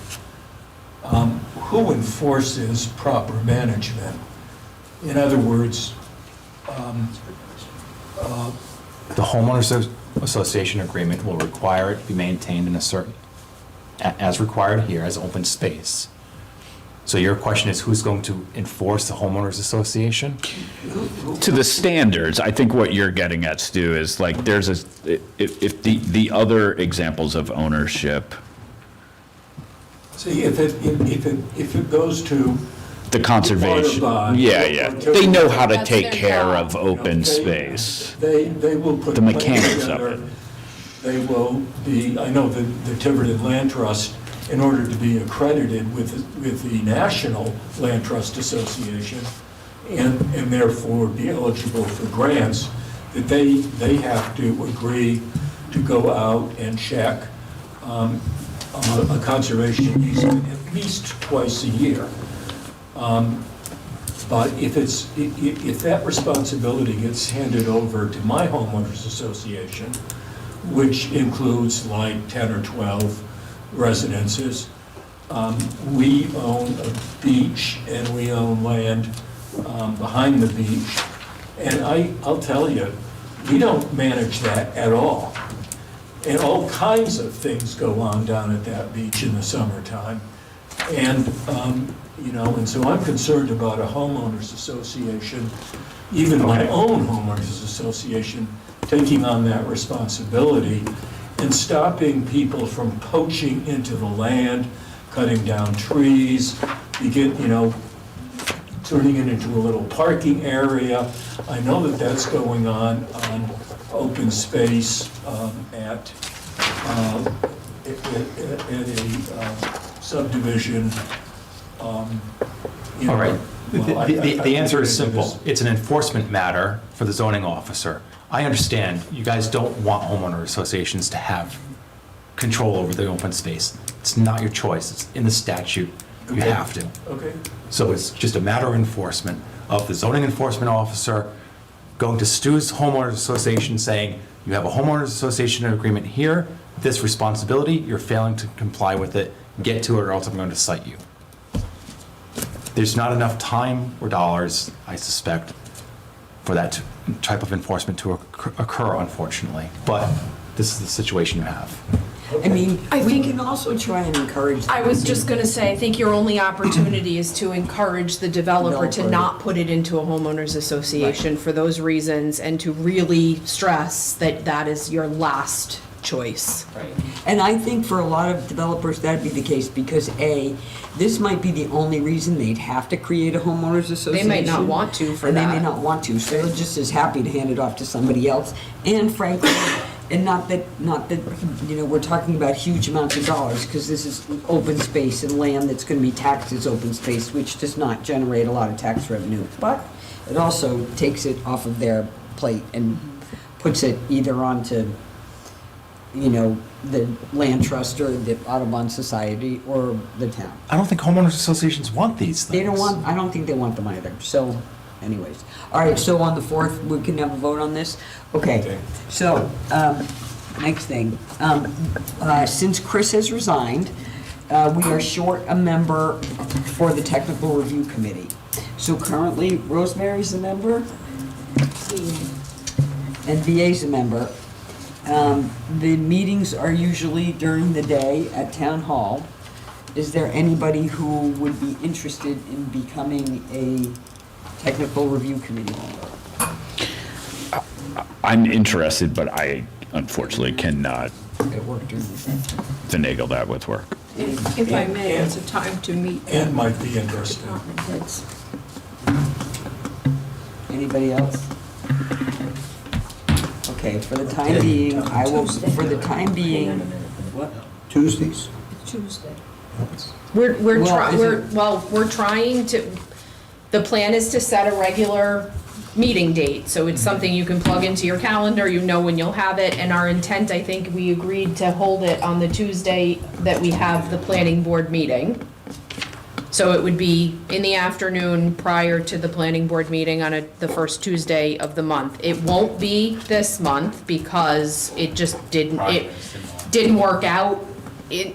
who enforces proper management? In other words, The homeowners association agreement will require it to be maintained in a certain, as required here, as open space. So your question is, who's going to enforce the homeowners association? To the standards, I think what you're getting at, Stu, is like there's if the other examples of ownership, see, if it goes to the conservation, Audubon, yeah, they know how to That's take their care job. of open They- space. They will put The plans mechanics of together. it. They will be, I know the Tiverton Land Trust, in order to be accredited with the National Land Trust Association, and therefore be eligible for grants, that they have to agree to go out and check a conservation easement at least twice a year. But if that responsibility gets handed over to my homeowners association, which includes like 10 or 12 residences, we own a beach and we own land behind the beach. And I'll tell you, we don't manage that at all. And all kinds of things go on down at that beach in the summertime. And, and so I'm concerned about a homeowners association, even my own homeowners association, taking on that responsibility and stopping people from poaching into the land, cutting down trees, turning it into a little parking area. I know that that's going on open space at a subdivision. You know, All right. well, I The answer is think it simple. It's an enforcement matter for the zoning officer. I understand you guys don't want homeowner associations to have control over the open space. It's not your choice. It's in the statute. You Okay. have to. Okay. So it's just a matter of enforcement of the zoning enforcement officer going to Stu's homeowners association saying, you have a homeowners association agreement here, this responsibility, you're failing to comply with it, get to it or else I'm going to cite you. There's not enough time or dollars, I suspect, for that type of enforcement to occur, unfortunately. But this is the situation you have. I mean, I we think- can also try and encourage. I was just gonna say, I think your only opportunity is to encourage the developer to Developer. not put it into a homeowners association for those reasons, and to really stress that that is your last choice. And I think for a lot of developers, that'd be the case, because A, this might be the only reason they'd have to create a homeowners They association. might not want to for And they may that. not want to, so they're just as happy to hand it off to somebody else. And frankly, and not that, you know, we're talking about huge amounts of dollars, because this is open space and land that's gonna be taxed as open space, which does not generate a lot of tax revenue. But it also takes it off of their plate and puts it either onto, you know, the land trust or the Audubon Society or the town. I don't think homeowners associations want these things. They don't want, I don't think they want them either, so anyways. All right, so on the 4th, we can have a vote on this? Okay, so, next thing. Since Chris has resigned, we are short a member for the Technical Review Committee. So currently, Rosemary's a member, and VA's a member. The meetings are usually during the day at Town Hall. Is there anybody who would be interested in becoming a Technical Review Committee member? I'm interested, but I unfortunately cannot At work during the day. finagle that with work. If I may, it's a time to meet And might be interested. department heads. Anybody else? Okay, for the time being, I will, for the time being, what? Tuesdays? Tuesday. We're Well, is it- we're trying to, the plan is to set a regular meeting date, so it's something you can plug into your calendar, you know when you'll have it, and our intent, I think, we agreed to hold it on the Tuesday that we have the planning board meeting. So it would be in the afternoon prior to the planning board meeting on the first Tuesday of the month. It won't be this month because it just didn't work out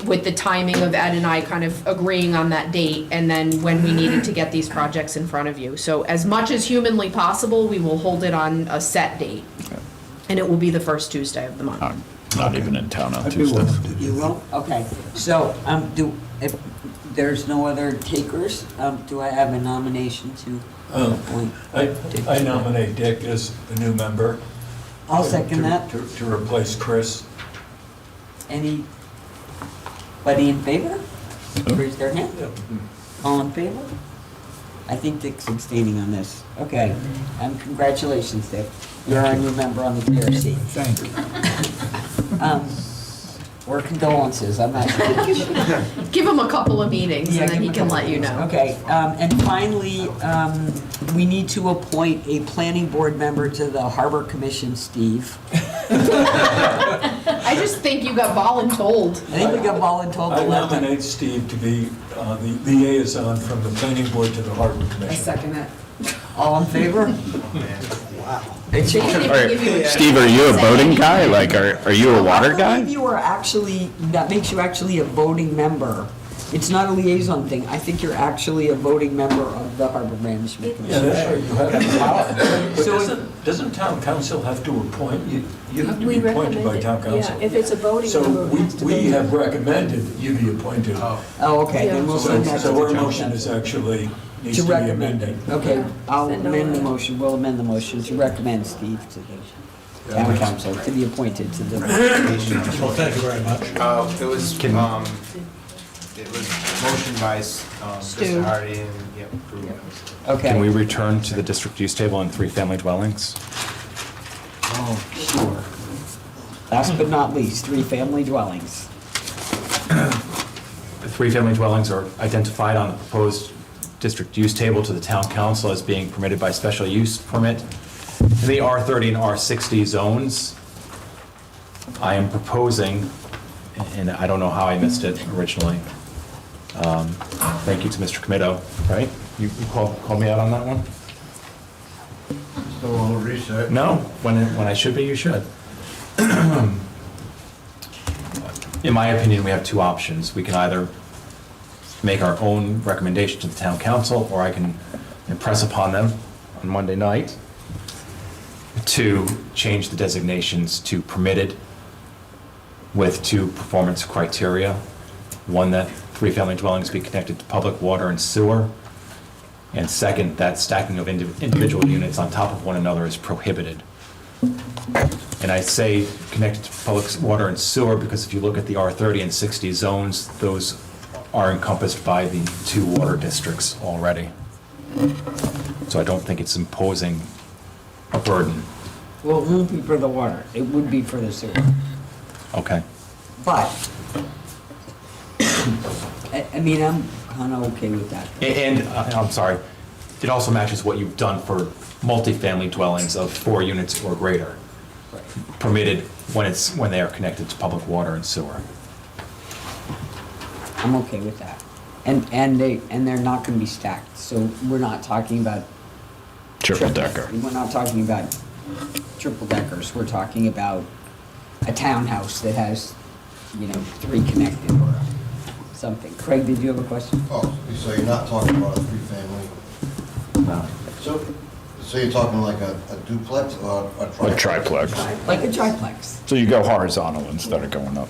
with the timing of Ed and I kind of agreeing on that date, and then when we needed to get these projects in front of you. So as much as humanly possible, we will hold it on a set date, and it will be the first Tuesday of the month. I'm not even in town on I'd be willing Tuesdays. to do You that. will? Okay, so, if there's no other takers, do I have a nomination to appoint? I nominate Dick as the new member. I'll second that. To replace Chris. Anybody in favor? Raise their hand. All in favor? I think Dick's abstaining on this. Okay, congratulations, Dick. You're our new member on the TRC. Thank you. Or condolences, I'm not sure. Give him a couple of meetings, Yeah, and then give he him a can couple let you minutes. know. Okay, and finally, we need to appoint a planning board member to the Harbor Commission, Steve. I just think you got voluntold. I think we got voluntold I to let them. nominate Steve to be the liaison from the planning board to the harbor I commission. second it. All in favor? They didn't even give you a Steve, are you a boating guy? Like, are you a water I guy? believe you are actually, that makes you actually a voting member. It's not a liaison thing. I think you're actually a voting member of the Harbor Management Yeah, Commission. that's right, you have the power. But So- doesn't town council have to appoint, you have to We be appointed by recommend it. town council? Yeah, if it's a voting So member, it has to we be. have recommended you be appointed. Oh, okay, then we'll So send that to so the our town motion is council. actually, needs To to be recommend amended. it. Okay, I'll Send amend the over. motion, we'll amend the motion to recommend Steve to the town council, to be appointed to the. Well, thank you very much. It was, It was motioned by Stu. Mr. Hardy and, yep, approved. Okay. Can we return to the district use table and three-family dwellings? Oh, sure. Last but not least, three-family dwellings. The three-family dwellings are identified on the proposed district use table to the town council as being permitted by special use permit in the R30 and R60 zones. I am proposing, and I don't know how I missed it originally. Thank you to Mr. Comito, right? You called me out on that one? Still on the research. No, when I should be, you should. In my opinion, we have two options. We can either make our own recommendation to the town council, or I can impress upon them on Monday night to change the designations to permitted with two performance criteria. One, that three-family dwellings be connected to public water and sewer. And second, that stacking of individual units on top of one another is prohibited. And I say connected to public water and sewer because if you look at the R30 and 60 zones, those are encompassed by the two water districts already. So I don't think it's imposing a burden. Well, it won't be for the water, it would be for the sewer. Okay. But, I mean, I'm kind of okay with that. And I'm sorry, it also matches what you've done for multifamily dwellings of 4 units or greater, permitted when they are connected to public water and sewer. I'm okay with that. And they're not gonna be stacked, so we're not talking about. Triple decker. We're not talking about triple deckers, we're talking about a townhouse that has, 3 connected or something. Craig, did you have a question? Oh, so you're not talking about a three-family? No. So you're talking like a duplex or a triplex? A triplex. Like a triplex. So you go horizontal instead of going up.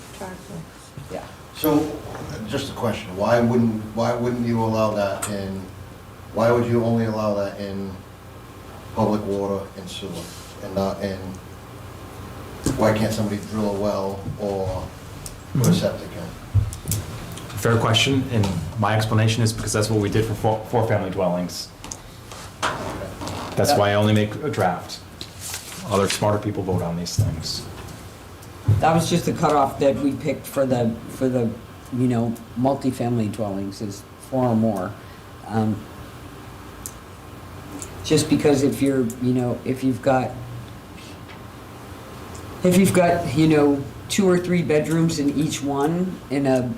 Yeah. So, just a question, why wouldn't you allow that why would you only allow that in public water and sewer? And not in, why can't somebody drill a well or put a septic in? Fair question, and my explanation is because that's what we did for four-family dwellings. That's why I only make a draft. Other smarter people vote on these things. That was just the cutoff that we picked for the multifamily dwellings is 4 or more. Just because if you're, if you've got 2 or 3 bedrooms in each one in a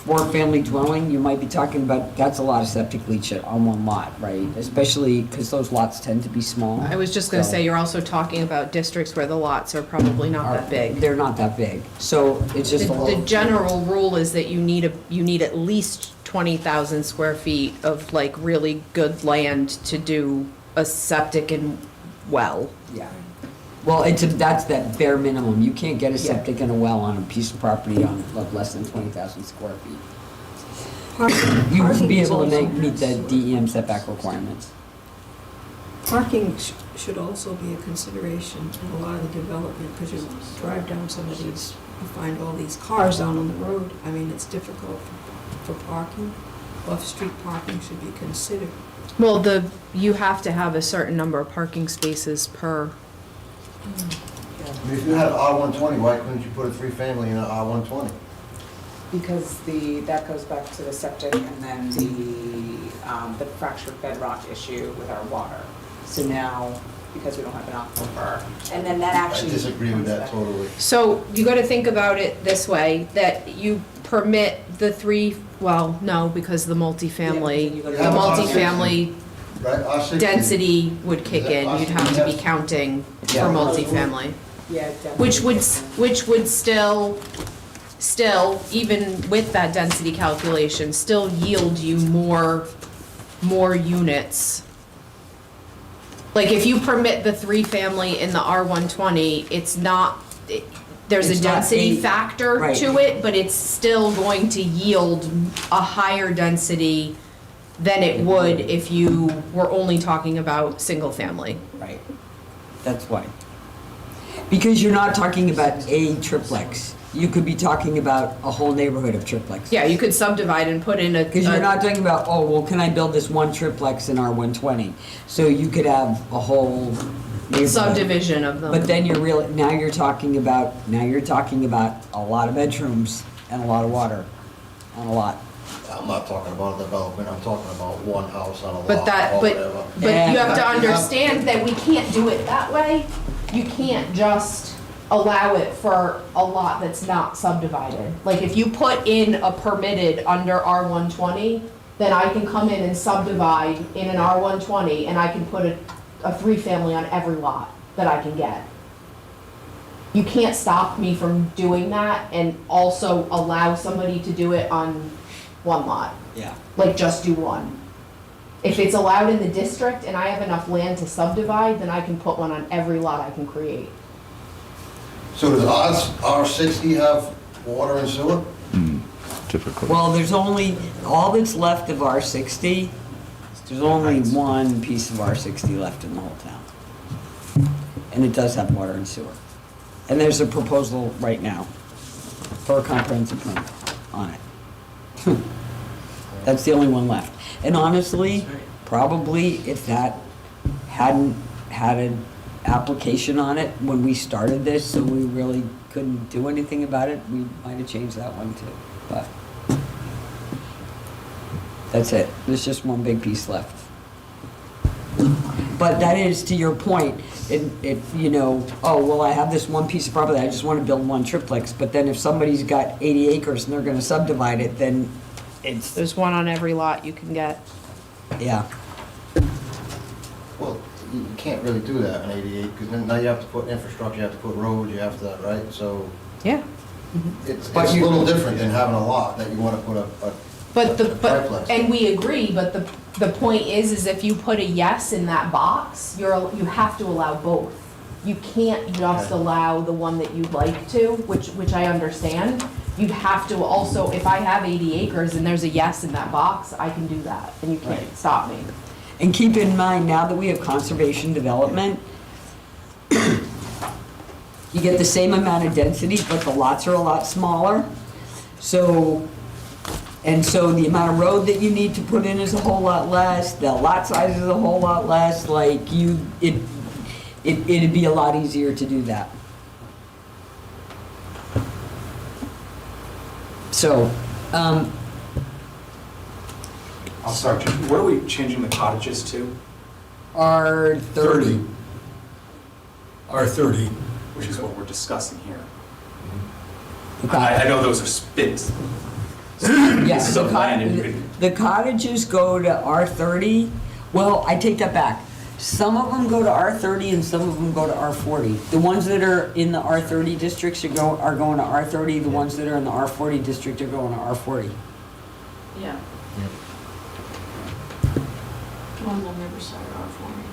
4-family dwelling, you might be talking about, that's a lot of septic leach on one lot, right? Especially because those lots tend to be small. I was just gonna So- say, you're also talking about districts where the lots are probably not that big. They're not that big, so it's just a The little. general rule is that you need at least 20,000 square feet of like really good land to do a septic and well. Yeah. Well, that's that bare minimum. You can't get a septic and a well on a piece of property of less than 20,000 square feet. You would be able to meet the DEM setback requirements. Parking should also be a consideration in a lot of the development, because you drive down some of these, you find all these cars down on the road. I mean, it's difficult for parking. Off-street parking should be considered. Well, you have to have a certain number of parking spaces per. I mean, if you had an R120, why couldn't you put a three-family in an R120? Because that goes back to the septic and then the fractured bedrock issue with our water. So now, because we don't have an aquifer, and then that I actually. disagree with that totally. So you gotta think about it this way, that you permit the no, because the multifamily, Yeah, the you have multifamily Right, R60. density would kick in, you'd have to be counting for Yeah. multifamily. Yeah, definitely. Which would still, even with that density calculation, still yield you more units. Like if you permit the 3-family in the R120, it's not, there's a It's not density a- factor right. to it, but it's still going to yield a higher density than it would if you were only talking about single family. Right. That's why. Because you're not talking about a triplex. you could be talking about a whole neighborhood of triplexes. Yeah, you could subdivide and put in a. Because you're not talking about, oh, well, can I build this one triplex in R120? So you could have a whole neighborhood. Subdivision of them. But then now you're talking about a lot of bedrooms and a lot of water on a lot. I'm not talking about a development, I'm talking about one house on a lot But that, or but whatever. you have to understand that we can't do it that way. You can't just allow it for a lot that's not subdivided. Like if you put in a permitted under R120, then I can come in and subdivide in an R120 and I can put a 3-family on every lot that I can get. You can't stop me from doing that and also allow somebody to do it on one lot. Yeah. Like just do one. If it's allowed in the district and I have enough land to subdivide, then I can put one on every lot I can create. So does R60 have water and sewer? Typically. Well, there's only, all that's left of R60, there's only one piece of R60 left in the whole town. And it does have water and sewer. And there's a proposal right now for a comprehensive permit on it. That's the only one left. And honestly, probably if that hadn't had an application on it when we started this, so we really couldn't do anything about it, we might have changed that one too. But that's it. There's just one big piece left. But that is, to your point, if, you know, oh, well, I have this one piece of property, I just want to build one triplex, but then if somebody's got 80 acres and they're going to subdivide it, then it's, There's one on every lot you can get. yeah. Well, you can't really do that on 88, because now you have to put infrastructure, you have to put roads, you have to, right? So Yeah. it's But a you- little different than having a lot that you want to put a But the, triplex. and we agree, but the point is if you put a yes in that box, you have to allow both. You can't just Okay. allow the one that you'd like to, which I understand. You have to also, if I have 80 acres and there's a yes in that box, I can do that, and you can't Right. stop me. And keep in mind, now that we have conservation development, you get the same amount of density, but the lots are a lot smaller. So, and so the amount of road that you need to put in is a whole lot less, the lot size is a whole lot less, like it'd be a lot easier to do that. So, I'll start. What are we changing the cottages to? R30. R30. Which is what we're discussing here. Okay. I know those are spits. Yes, Pieces of land and you could- the cottages go to R30. Well, I take that back. Some of them go to R30 and some of them go to R40. The ones that are in the R30 districts are going to R30. The ones that are in the R40 district are going to R40. Yeah. Ones on Riverside are for me.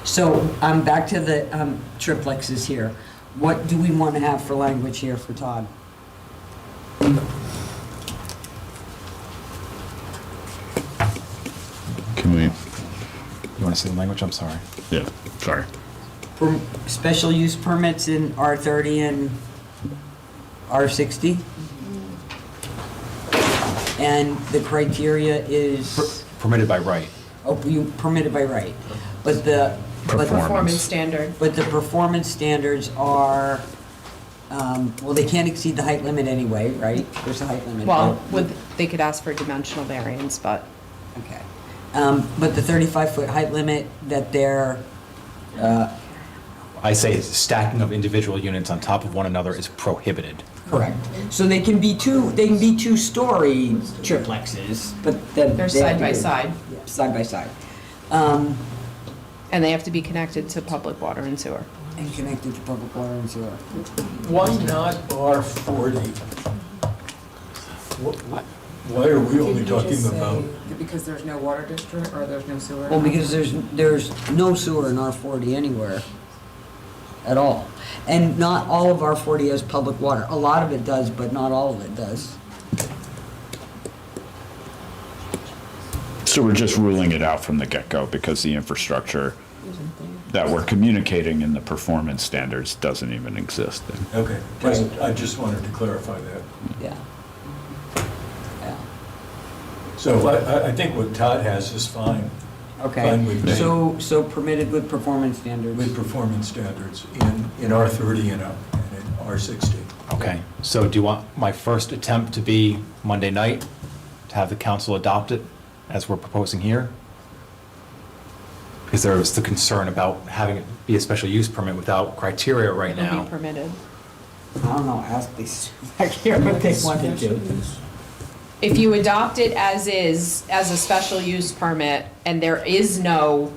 So I'm back to the triplexes here. What do we want to have for language here for Todd? Can we, You want to see the language? I'm sorry. yeah, sorry. Special use permits in R30 and R60? And the criteria is, Permitted by right. oh, you permitted by right. But the, Performance standard. but the performance standards are, well, they can't exceed the height limit anyway, right? There's a height limit. Well, they could ask for dimensional variance, but Okay. But the 35-foot height limit that they're, I say stacking of individual units on top of one another is prohibited. correct. So they can be two-story triplexes, but then. they're they have side to by be- side, Yeah, side by side. and they have to be connected to public water and sewer. And connected to public water and sewer. Why not R40? Why are we only talking about? Because there's no water district, or there's no sewer? Well, because there's no sewer in R40 anywhere at all. And not all of R40 has public water. A lot of it does, but not all of it does. So we're just ruling it out from the get-go because the infrastructure that we're communicating in the performance standards doesn't even exist then. Okay, I just wanted to clarify that. Yeah. Yeah. So I think what Todd has is fine. Okay, Fine with me. so permitted with performance standards. With performance standards in R30 and in R60. Okay, so do you want my first attempt to be Monday night, to have the council adopt it as we're proposing here? Because there was the concern about having it be a special use permit without criteria right It'll now. be permitted. I don't know, ask these, I can't what they wanted to. If you adopt it as is, as a special use permit, and there is no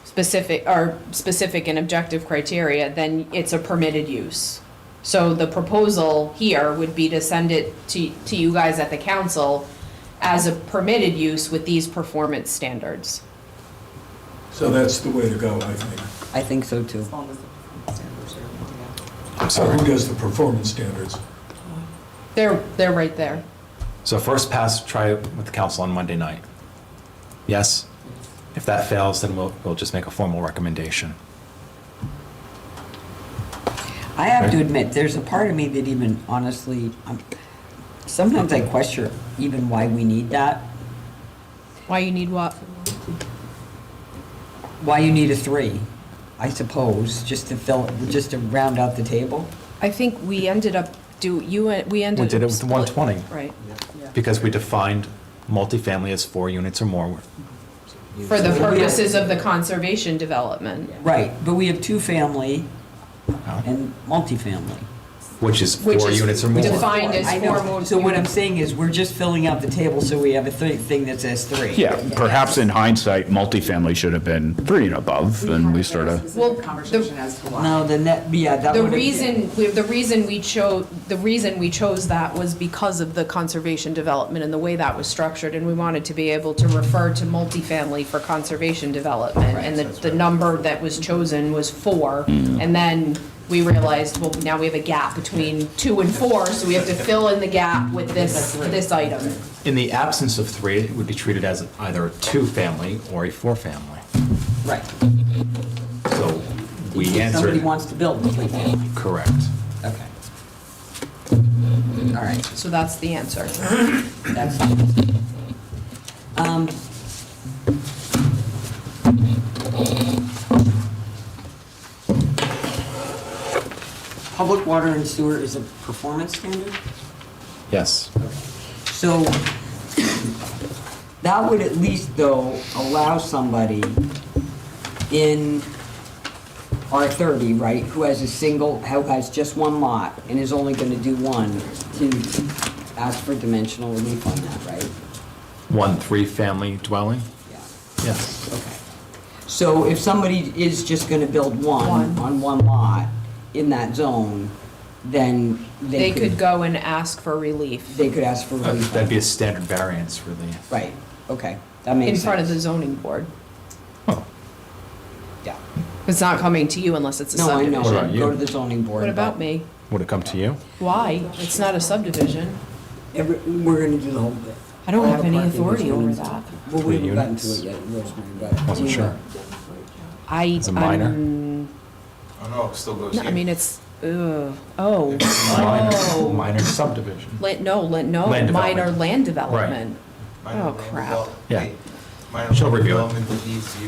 specific and objective criteria, then it's a permitted use. So the proposal here would be to send it to you guys at the council as a permitted use with these performance standards. So that's the way to go, I think. I think so too. So who does the performance standards? They're right there. So first pass, try it with the council on Monday night. Yes? If that fails, then we'll just make a formal recommendation. I have to admit, there's a part of me that even honestly, sometimes I question even why we need that. Why you need what? Why you need a 3, I suppose, just to round out the table. I think we ended up we ended We up did it with the split- 120. Right. Because we defined multifamily as 4 units or more. For the purposes of the conservation development. Right, but we have 2-family and multifamily. Which is Which 4 is units or more. defined as I know. 4 more. So what I'm saying is, we're just filling out the table so we have a thing that says 3. Yeah, perhaps in hindsight, multifamily should have been 3 and above, and we sort of, Well, Conversation as to why. No, that The would reason we chose that was because of the conservation development and the way that was structured, and we wanted to be able to refer to multifamily for conservation development, and the number that was chosen was 4, and then we realized, well, now we have a gap between 2 and 4, so we have to fill in the gap with this item. In the absence of 3, it would be treated as either a 2-family or a 4-family. Right. So we If answered. somebody wants to build a 3-family. Correct. Okay. All right, So that's the answer. that's, public water and sewer is a performance standard? Yes. So that would at least, though, allow somebody in R30, right, who has just one lot and is only gonna do one, to ask for dimensional relief on that, right? 1 3-family dwelling? Yeah. Yes. Okay. So if somebody is just gonna build one on one lot in that zone, then They could go and ask for relief they could ask for relief. That'd be a standard variance relief. Right, okay, that makes in sense. front of the zoning board. Oh, Yeah. It's not coming to you unless it's a No, I subdivision. know, What about you? go to the zoning board. What about but me? would it come to you? Why? It's not a subdivision. We're gonna do the whole bit. I don't All have the any parking authority is over going that. Well, we 3 haven't gotten to units? it yet, Rosemary, but. Wasn't sure. It's a minor? Oh, no, it still goes No, here. I mean, it's, oh, Minor subdivision. no, Land minor development. land development. Minor Oh, land crap. development. Yeah. Minor She'll land review it. development that needs to be